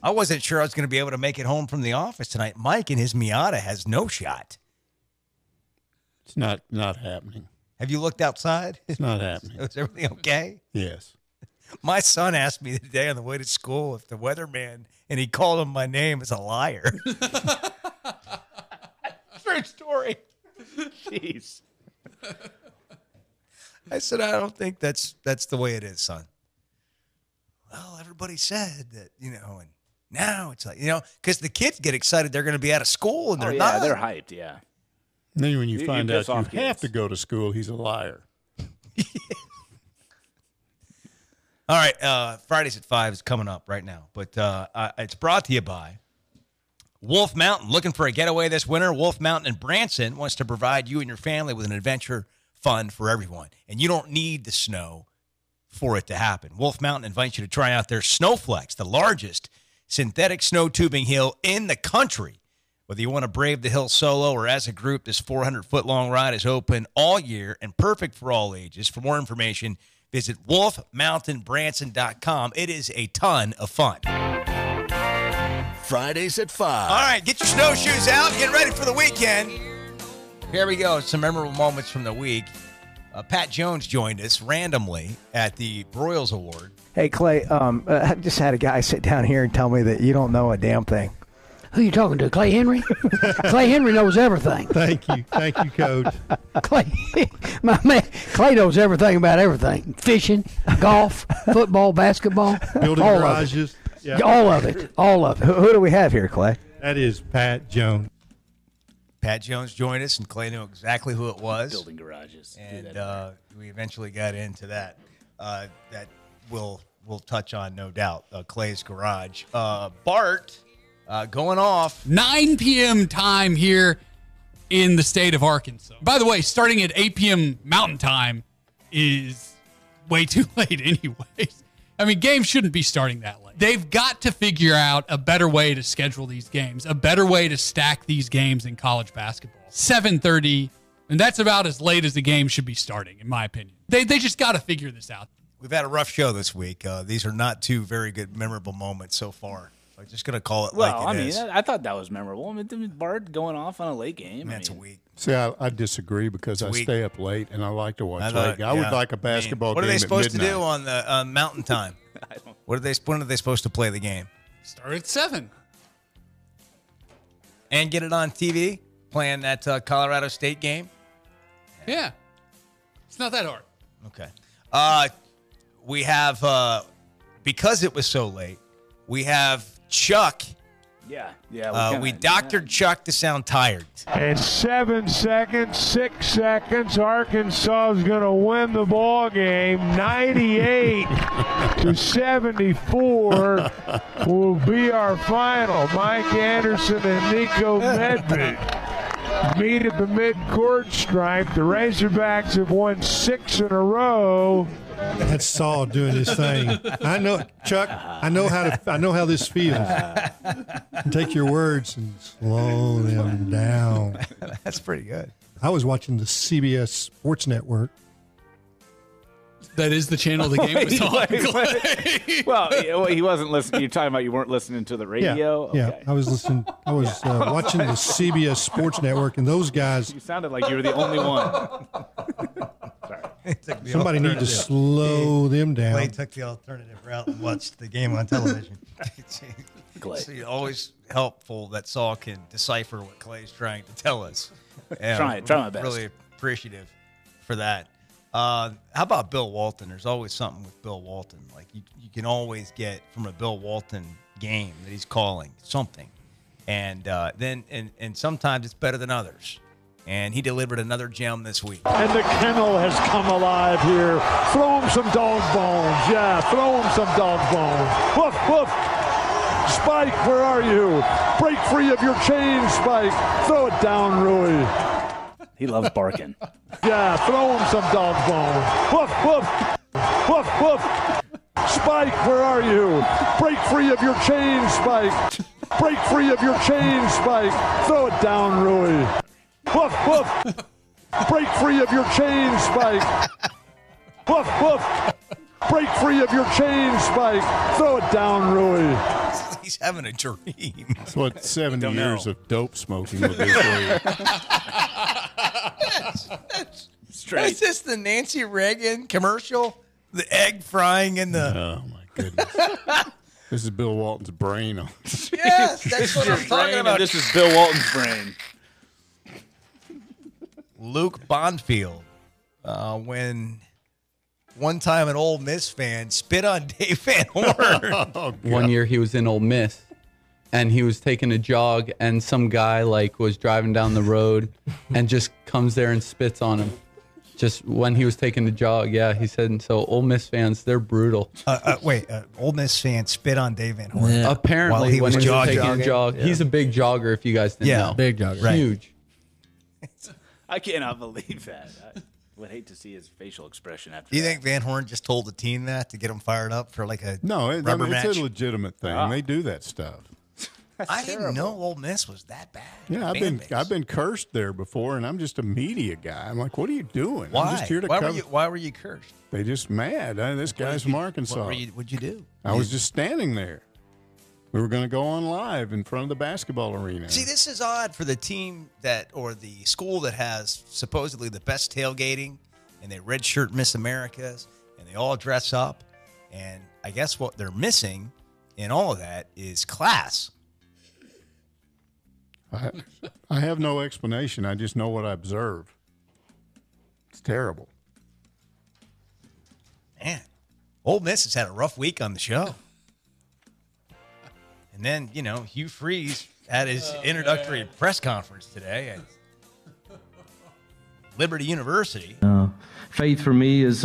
I wasn't sure I was going to be able to make it home from the office tonight. Mike and his Miata has no shot. It's not happening. Have you looked outside? It's not happening. Is everything okay? Yes. My son asked me today on the way to school if the weatherman, and he called him my name, is a liar. True story. Jeez. I said, I don't think that's the way it is, son. Well, everybody said that, and now it's like, because the kids get excited they're going to be out of school, and they're not. They're hyped, yeah. And then when you find out you have kids. to go to school, he's a liar. All right, Fridays at 5 is coming up right now, but it's brought to you by Wolf Mountain. Looking for a getaway this winter? Wolf Mountain in Branson wants to provide you and your family with an adventure fun for everyone, and you don't need the snow for it to happen. Wolf Mountain invites you to try out their Snowflex, the largest synthetic snow tubing hill in the country. Whether you want to brave the hill solo or as a group, this 400-foot-long ride is open all year and perfect for all ages. For more information, visit wolfmountainbranson.com. It is a ton of fun. Fridays at 5. All right, get your snowshoes out. Get ready for the weekend. Here we go. Some memorable moments from the week. Pat Jones joined us randomly at the Broyles Award. Hey, Clay, I just had a guy sit down here and tell me that you don't know a damn thing. Who you talking to, Clay Henry? Clay Henry knows everything. Thank you, Coach. Clay, my man, Clay knows everything about everything: fishing, golf, football, basketball, Building all garages. Of it. Yeah. All of it. All of it. Who do we have here, Clay? That is Pat Jones. Pat Jones joined us, and Clay knew exactly who it was. Building garages. And we eventually got into that. That we'll touch on, no doubt. Clay's garage. Bart. Going off. 9 p.m. time here in the state of Arkansas. By the way, starting at 8 p.m. Mountain Time is way too late anyways. I mean, games shouldn't be starting that late. They've got to figure out a better way to schedule these games, a better way to stack these games in college basketball. 7:30, and that's about as late as the game should be starting, in my opinion. They just got to figure this out. We've had a rough show this week. These are not two very good, memorable moments so far. I'm just going to call it is. I thought that was memorable. I mean, Bart going off on a late game. That's a week. See, I disagree because I stay up late and I like to watch late. I would like a basketball game. What are they supposed to midnight. do on the Mountain Time? When are they supposed to play the game? Start at 7. And get it on TV? Playing that Colorado State game? Yeah. It's not that hard. Okay. We have, because it was so late, we have Chuck. Yeah. We doctored Chuck to sound tired. And 7 seconds, 6 seconds, Arkansas is going to win the ball game. 98-74 will be our final. Mike Anderson and Nico Medved meet at the midcourt stripe. The Razorbacks have won 6 in a row. That's Saul doing his thing. I know, Chuck. I know how this feels. Take your words and slow them down. That's pretty good. I was watching the CBS Sports Network. That is the channel the game was on. Well, he wasn't listening. You're talking about you weren't listening to the radio? Yeah, Okay. I was listening. I was watching the CBS Sports Network, and those guys. You sounded like you were the only one. Somebody need to slow them down. Clay took the alternative route and watched the game on television. So always helpful that Saul can decipher what Clay's trying to tell us. Try my best. Really appreciative for that. How about Bill Walton? There's always something with Bill Walton. Like you can always get from a Bill Walton game that he's calling something, and then sometimes it's better than others. And he delivered another gem this week. And the kennel has come alive here. Throw him some dog bones. Yeah, throw him some dog bones. Woof, woof. Spike, where are you? Break free of your chain, Spike. Throw it down, Rui. He loves barking. Yeah, throw him some dog bones. Woof, woof. Woof, woof. Spike, where are you? Break free of your chain, Spike. Break free of your chain, Spike. Throw it down, Rui. Woof, woof. Break free of your chain, Spike. Woof, woof. Break free of your chain, Spike. Throw it down, Rui. He's having a dream. That's what 70 years of dope smoking will do for you. Is this the Nancy Reagan commercial? The egg frying in the... Oh, my goodness. This is Bill Walton's brain. Yes, that's what I'm talking about. This is Bill Walton's brain. Luke Bonfield, when one time an Ole Miss fan spit on Dave Van Horn. One year he was in Ole Miss, and he was taking a jog, and some guy was driving down the road and just comes there and spits on him. Just when he was taking the jog, yeah, he said. And so Ole Miss fans, they're brutal. Ole Miss fan spit on Dave Van Horn. Yeah. Apparently, while he was taking jogging. a jog. Yeah. He's a big jogger. If you guys didn't know, big jogger, right. Huge. I cannot believe that. I would hate to see his facial expression after. Do you think Van Horn just told the team that to get them fired up for like a rubber match? It's a legitimate thing. They do that stuff. I didn't know Ole Miss was that bad. Yeah, I've been cursed there before, and I'm just a media guy. I'm like, what are you doing? Why? I'm just here to Why were you cursed? They just mad. This guy's from Arkansas. What'd you do? I was just standing there. We were going to go on live in front of the basketball arena. See, this is odd for the team or the school that has supposedly the best tailgating, and they redshirt Miss Americas, and they all dress up. And I guess what they're missing in all of that is class. I have no explanation. I just know what I observe. It's terrible. Man, Ole Miss has had a rough week on the show. And then, Hugh Freeze had his introductory press conference today at Liberty University. Faith for me is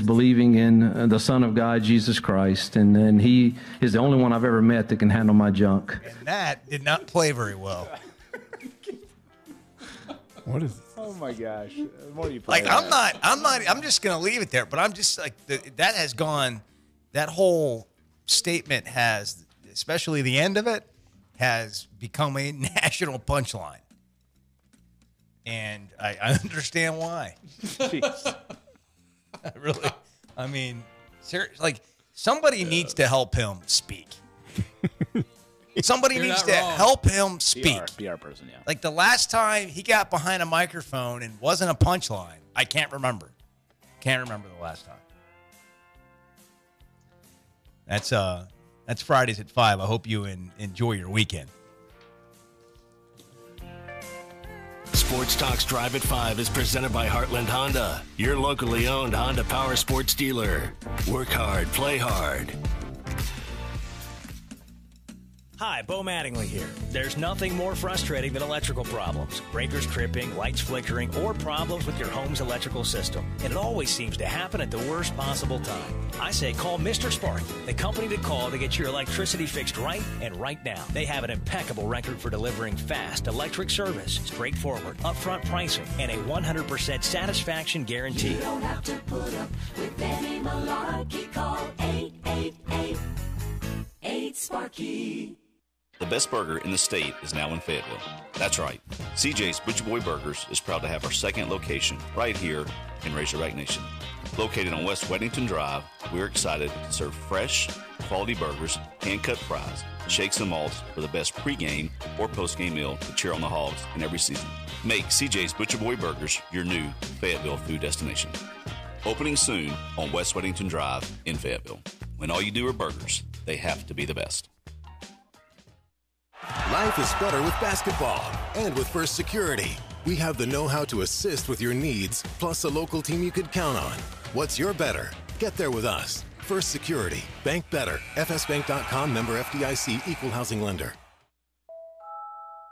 believing in the Son of God, Jesus Christ, and He is the only one I've ever met that can handle my junk. And that did not play very well. What is? Oh my gosh! What are you playing? I'm just gonna leave it there. But I'm just that has gone. That whole statement has, especially the end of it, has become a national punchline. And I understand why. Seriously, somebody needs to help him speak. Somebody needs to help him speak. PR person, yeah. Like the last time he got behind a microphone and wasn't a punchline, I can't remember. Can't remember the last time. That's Fridays at 5. I hope you enjoy your weekend. Sports Talk's Drive at 5 is presented by Heartland Honda, your locally owned Honda Power Sports dealer. Work hard, play hard. Hi, Bo Mattingly here. There's nothing more frustrating than electrical problems. Breakers tripping, lights flickering, or problems with your home's electrical system. And it always seems to happen at the worst possible time. I say call Mr. Sparky, the company to call to get your electricity fixed right and right now. They have an impeccable record for delivering fast electric service, straightforward, upfront pricing, and a 100% satisfaction guarantee. You don't have to put up with any malarkey. Call 888-8-SPARKY. The best burger in the state is now in Fayetteville. That's right. CJ's Butcher Boy Burgers is proud to have our second location right here in Razorback Nation. Located on West Weddington Drive, we're excited to serve fresh, quality burgers, hand-cut fries, shakes and malts for the best pregame or postgame meal to cheer on the Hogs in every season. Make CJ's Butcher Boy Burgers your new Fayetteville food destination. Opening soon on West Weddington Drive in Fayetteville. When all you do are burgers, they have to be the best. Life is better with basketball and with First Security. We have the know-how to assist with your needs, plus a local team you could count on. What's your better? Get there with us. First Security. Bank better. FSbank.com, member FDIC, equal housing lender.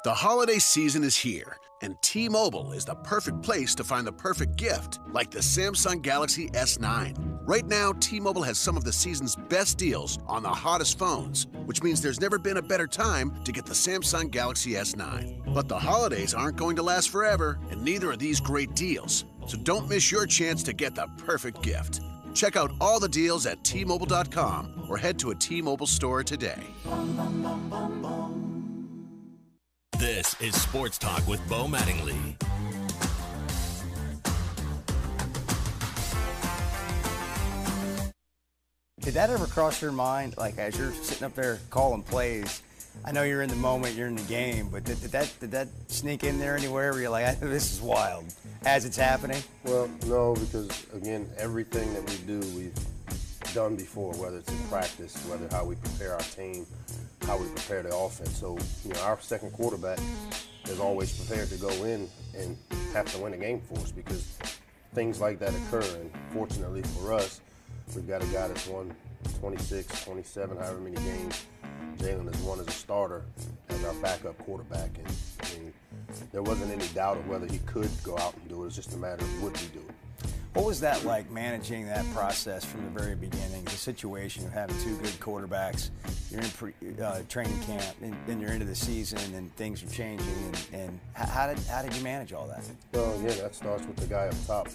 The holiday season is here, and T-Mobile is the perfect place to find the perfect gift, like the Samsung Galaxy S9. Right now, T-Mobile has some of the season's best deals on the hottest phones, which means there's never been a better time to get the Samsung Galaxy S9. But the holidays aren't going to last forever, and neither are these great deals. So don't miss your chance to get the perfect gift. Check out all the deals at T-Mobile.com or head to a T-Mobile store today. This is Sports Talk with Bo Mattingly. Did that ever cross your mind, like as you're sitting up there calling plays? I know you're in the moment, you're in the game, but did that sneak in there anywhere where you're like, this is wild, as it's happening? Well, no, because again, everything that we do, we've done before, whether it's in practice, whether how we prepare our team, how we prepare the offense. So, our second quarterback is always prepared to go in and have to win a game for us because things like that occur. And fortunately for us, we've got a guy that's won 26, 27, however many games Jalen has won as a starter as our backup quarterback. And I mean, there wasn't any doubt of whether he could go out and do it. It's just a matter of would he do it. What was that like, managing that process from the very beginning? The situation of having two good quarterbacks, you're in training camp, and then you're into the season, and things are changing. And how did you manage all that? Well, again, that starts with the guy up top.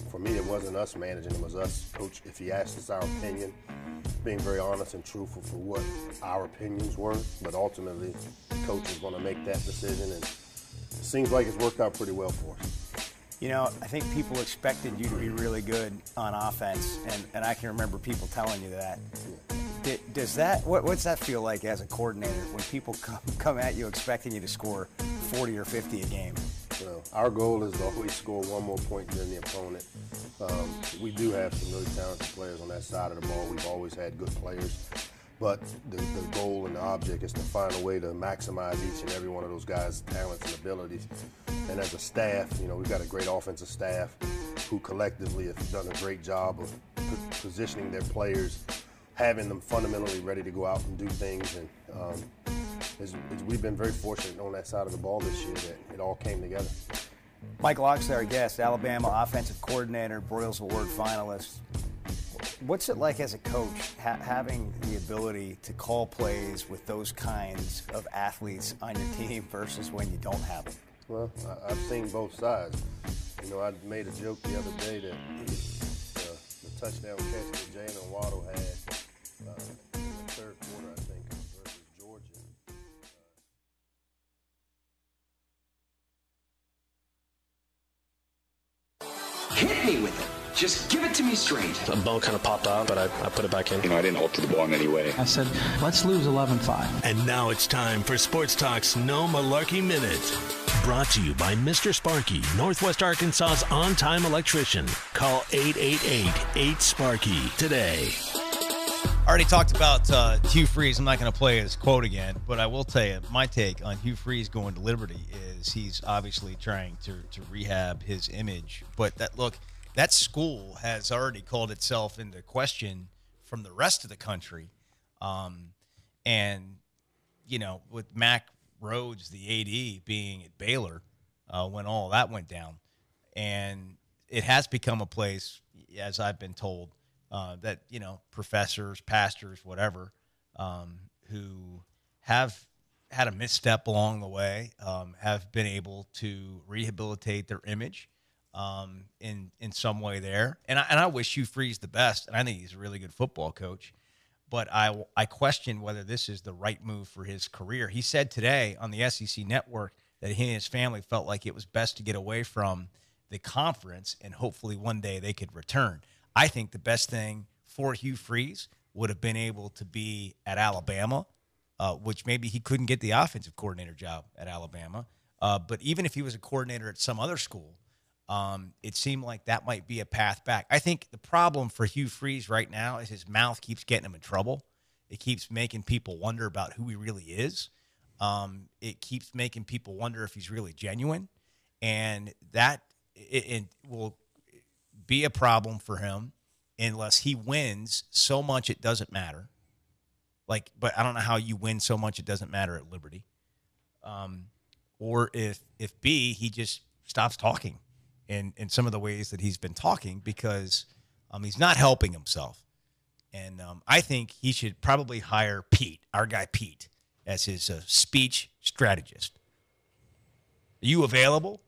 For me, it wasn't us managing; it was us, coach. If he asked us our opinion, being very honest and truthful for what our opinions were. But ultimately, the coach is going to make that decision, and it seems like it's worked out pretty well for us. I think people expected you to be really good on offense, and I can remember people telling you that. What's that feel like as a coordinator when people come at you expecting you to score 40 or 50 a game? Our goal is to always score one more point than the opponent. We do have some really talented players on that side of the ball. We've always had good players. But the goal and the object is to find a way to maximize each and every one of those guys' talents and abilities. And as a staff, we've got a great offensive staff who collectively have done a great job of positioning their players, having them fundamentally ready to go out and do things. And we've been very fortunate on that side of the ball this year that it all came together. Mike Locksley, our guest, Alabama offensive coordinator, Broyles Award finalist. What's it like as a coach having the ability to call plays with those kinds of athletes on your team versus when you don't have them? Well, I've seen both sides. I made a joke the other day that the touchdown catch that Jalen Waddle had in the third quarter, I think, versus Georgia. Hit me with it. Just give it to me straight. The ball kind of popped out, but I put it back in. I didn't alter the ball in any way. I said, let's lose 11-5. And now it's time for Sports Talk's No Malarkey Minute. Brought to you by Mr. Sparky, Northwest Arkansas's on-time electrician. Call 888-8-SPARKY today. I already talked about Hugh Freeze. I'm not going to play his quote again, but I will tell you my take on Hugh Freeze going to Liberty is he's obviously trying to rehab his image. But that school has already called itself into question from the rest of the country. And, with Mack Rhodes, the AD, being at Baylor when all that went down. And it has become a place, as I've been told, that, professors, pastors, whatever, who have had a misstep along the way, have been able to rehabilitate their image in some way there. And I wish Hugh Freeze the best, and I think he's a really good football coach. But I question whether this is the right move for his career. He said today on the SEC Network that he and his family felt like it was best to get away from the conference and hopefully one day they could return. I think the best thing for Hugh Freeze would have been able to be at Alabama, which maybe he couldn't get the offensive coordinator job at Alabama. But even if he was a coordinator at some other school, it seemed like that might be a path back. I think the problem for Hugh Freeze right now is his mouth keeps getting him in trouble. It keeps making people wonder about who he really is. It keeps making people wonder if he's really genuine. And that it will be a problem for him unless he wins so much it doesn't matter. But I don't know how you win so much it doesn't matter at Liberty. Or if B, he just stops talking in some of the ways that he's been talking because he's not helping himself. And I think he should probably hire Pete, our guy Pete, as his speech strategist. Are you available?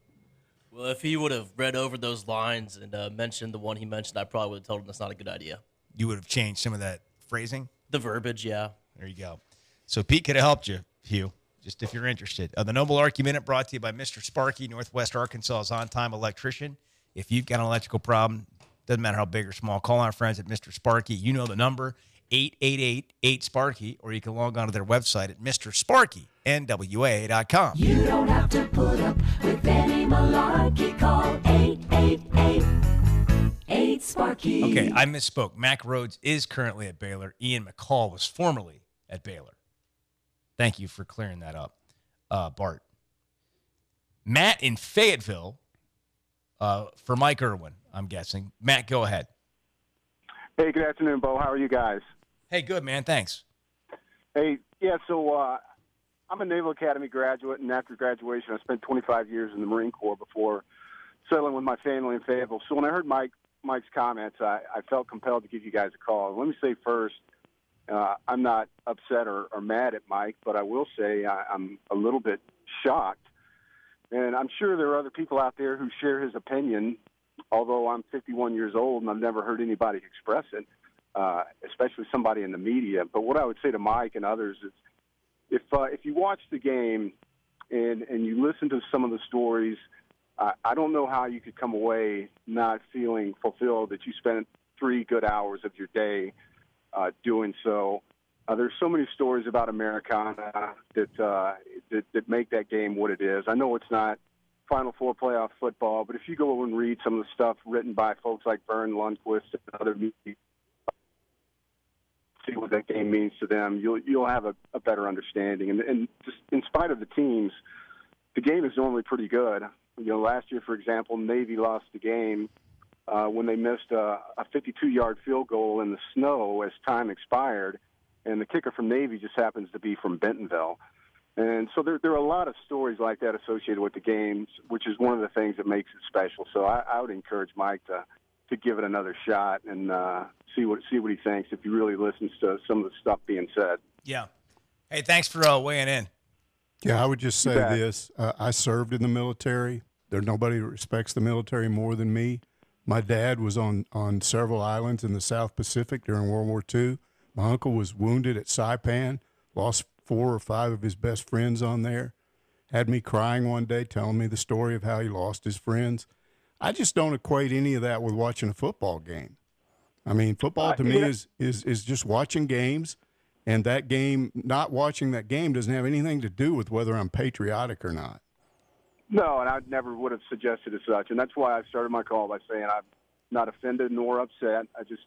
Well, if he would have read over those lines and mentioned the one he mentioned, I probably would have told him that's not a good idea. You would have changed some of that phrasing? The verbiage, yeah. There you go. So Pete could have helped you, Hugh, just if you're interested. The No Malarkey Minute brought to you by Mr. Sparky, Northwest Arkansas's on-time electrician. If you've got an electrical problem, Doesn't matter how big or small. Call our friends at Mr. Sparky. You know the number, 888-8-SPARKY, or you can log on to their website at MrSparkyNWA.com. You don't have to put up with any malarkey. Call 888-8-SPARKY. Okay, I misspoke. Mack Rhodes is currently at Baylor. Ian McCall was formerly at Baylor. Thank you for clearing that up, Bart. Matt in Fayetteville for Mike Irwin, I'm guessing. Matt, go ahead. Hey, good afternoon, Bo. How are you guys? Hey, good, man. Thanks. Hey, yeah, so I'm a Naval Academy graduate, and after graduation, I spent 25 years in the Marine Corps before settling with my family in Fayetteville. So when I heard Mike's comments, I felt compelled to give you guys a call. Let me say first, I'm not upset or mad at Mike, but I will say I'm a little bit shocked. And I'm sure there are other people out there who share his opinion, although I'm 51 years old and I've never heard anybody express it, especially somebody in the media. But what I would say to Mike and others is if you watch the game and you listen to some of the stories, I don't know how you could come away not feeling fulfilled that you spent 3 good hours of your day doing so. There's so many stories about Americana that make that game what it is. I know it's not Final Four playoff football, but if you go and read some of the stuff written by folks like Vern Lundquist and other media, see what that game means to them, you'll have a better understanding. And just in spite of the teams, the game is normally pretty good. You know, last year, for example, Navy lost the game when they missed a 52-yard field goal in the snow as time expired. And the kicker from Navy just happens to be from Bentonville. And so there are a lot of stories like that associated with the games, which is one of the things that makes it special. So I would encourage Mike to give it another shot and see what he thinks if he really listens to some of the stuff being said. Yeah. Hey, thanks for weighing in. Yeah, I would just say this. I served in the military. There's nobody that respects the military more than me. My dad was on several islands in the South Pacific during World War II. My uncle was wounded at Saipan, lost 4 or 5 of his best friends on there, had me crying one day telling me the story of how he lost his friends. I just don't equate any of that with watching a football game. I mean, football to me is just watching games, and that game, not watching that game doesn't have anything to do with whether I'm patriotic or not. No, and I never would have suggested as such, and that's why I started my call by saying I'm not offended nor upset. I just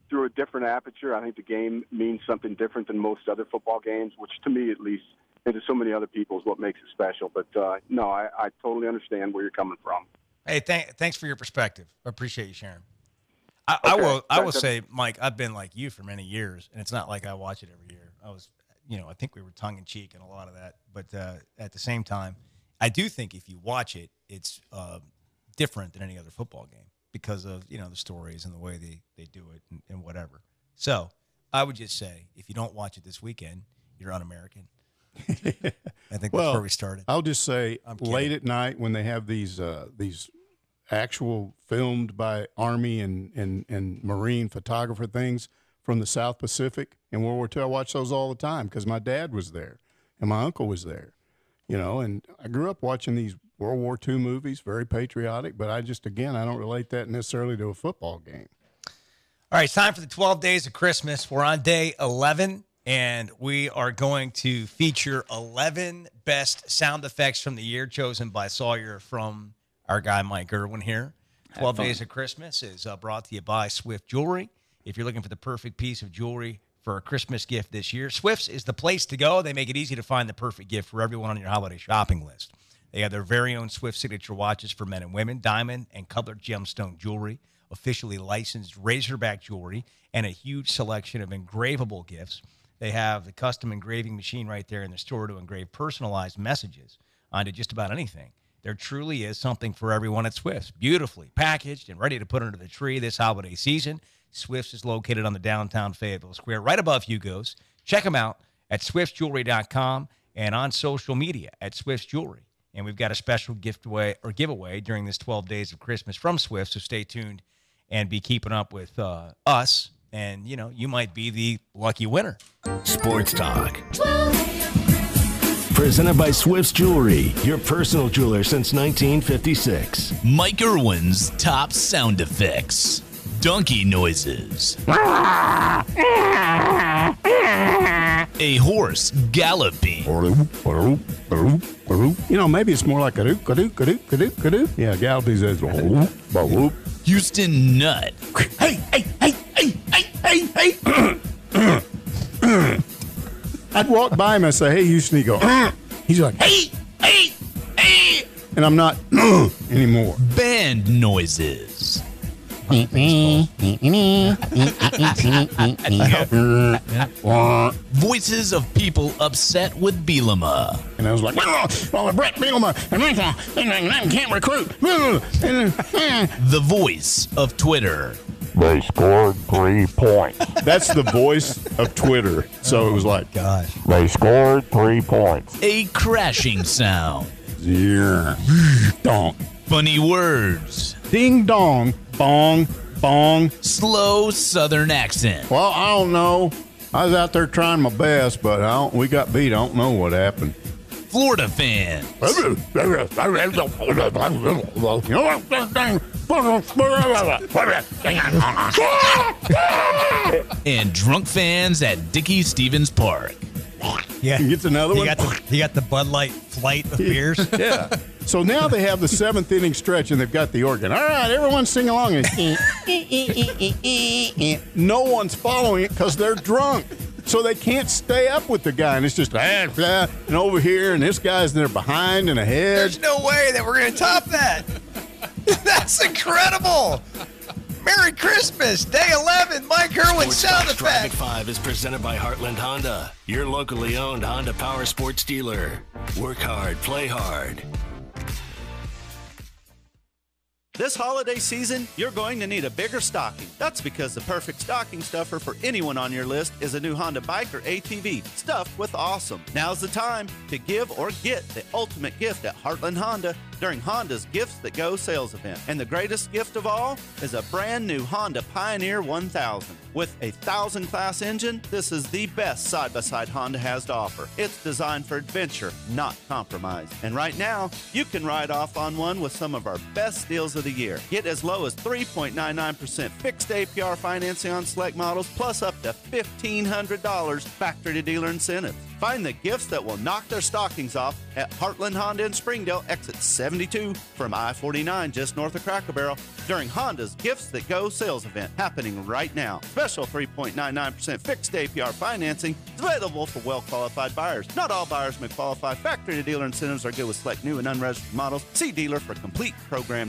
through a different aperture, I think the game means something different than most other football games, which to me at least, and to so many other people, is what makes it special. But no, I totally understand where you're coming from. Hey, thanks for your perspective. I appreciate you sharing. I will say, Mike, I've been like you for many years, and it's not like I watch it every year. I think we were tongue in cheek in a lot of that, but at the same time, I do think if you watch it, it's different than any other football game because of the stories and the way they do it and whatever. So I would just say, if you don't watch it this weekend, you're un-American. I think that's where we started. I'll just say, late at night when they have these actual filmed by Army and Marine photographer things from the South Pacific in World War II, I watch those all the time because my dad was there and my uncle was there, and I grew up watching these World War II movies, very patriotic, but I don't relate that necessarily to a football game. All right, it's time for the 12 Days of Christmas. We're on day 11, and we are going to feature 11 best sound effects from the year chosen by Sawyer from our guy Mike Irwin here. 12 Days of Christmas is brought to you by Swift Jewelry. If you're looking for the perfect piece of jewelry for a Christmas gift this year, Swift's is the place to go. They make it easy to find the perfect gift for everyone on your holiday shopping list. They have their very own Swift signature watches for men and women, diamond and colored gemstone jewelry, officially licensed Razorback jewelry, and a huge selection of engravable gifts. They have the custom engraving machine right there in the store to engrave personalized messages onto just about anything. There truly is something for everyone at Swift's, beautifully packaged and ready to put under the tree this holiday season. Swift's is located on the downtown Fayetteville Square, right above Hugo's. Check them out at swiftsjewelry.com and on social media at Swift's Jewelry. And we've got a special giveaway during this 12 Days of Christmas from Swift, so stay tuned and be keeping up with us. And, you might be the lucky winner. Sports Talk. presented by Swift's Jewelry, your personal jeweler since 1956. Mike Irwin's top sound effects. Donkey noises. A horse galloping. You know, maybe it's more like a dook, a dook, a dook, a dook, a dook. Yeah, galloping says whoop, whoop. Houston Nut. Hey. I'd walk by him and say, hey, Houston. He'd go, he's like, hey. And I'm not anymore. Band noises. Voices of people upset with Bielema. And I was like, well, Brett Bielema, and can't recruit. The voice of Twitter. They scored 3 points. That's the voice of Twitter. So it was like, gosh. They scored 3 points. A crashing sound. Yeah. Dong. Funny words. Ding dong. Bong. Bong. Slow Southern accent. Well, I don't know. I was out there trying my best, but we got beat. I don't know what happened. Florida fans. And drunk fans at Dickie Stevens Park. Yeah, he gets another one. He got the Bud Light flight of beers. Yeah. So now they have the 7th inning stretch, and they've got the organ. All right, everyone sing along. No one's following it because they're drunk. So they can't stay up with the guy, and it's just and over here, and this guy's there behind and ahead. There's no way that we're going to top that. That's incredible. Merry Christmas, day 11, Mike Irwin sound Sports Talk Drive effect. at 5 is presented by Heartland Honda, your locally owned Honda Power Sports dealer. Work hard, play hard. This holiday season, you're going to need a bigger stocking. That's because the perfect stocking stuffer for anyone on your list is a new Honda Bike or ATV, stuffed with awesome. Now's the time to give or get the ultimate gift at Heartland Honda during Honda's Gifts That Go sales event. And the greatest gift of all is a brand new Honda Pioneer 1000. With a 1000 class engine, this is the best side-by-side Honda has to offer. It's designed for adventure, not compromise. And right now, you can ride off on one with some of our best deals of the year. Get as low as 3.99% fixed APR financing on select models, plus up to $1,500 factory to dealer incentives. Find the gifts that will knock their stockings off at Heartland Honda in Springdale, exit 72 from I-49 just north of Cracker Barrel during Honda's Gifts That Go sales event happening right now. Special 3.99% fixed APR financing is available for well-qualified buyers. Not all buyers may qualify. Factory to dealer incentives are good with select new and unregistered models. See dealer for complete program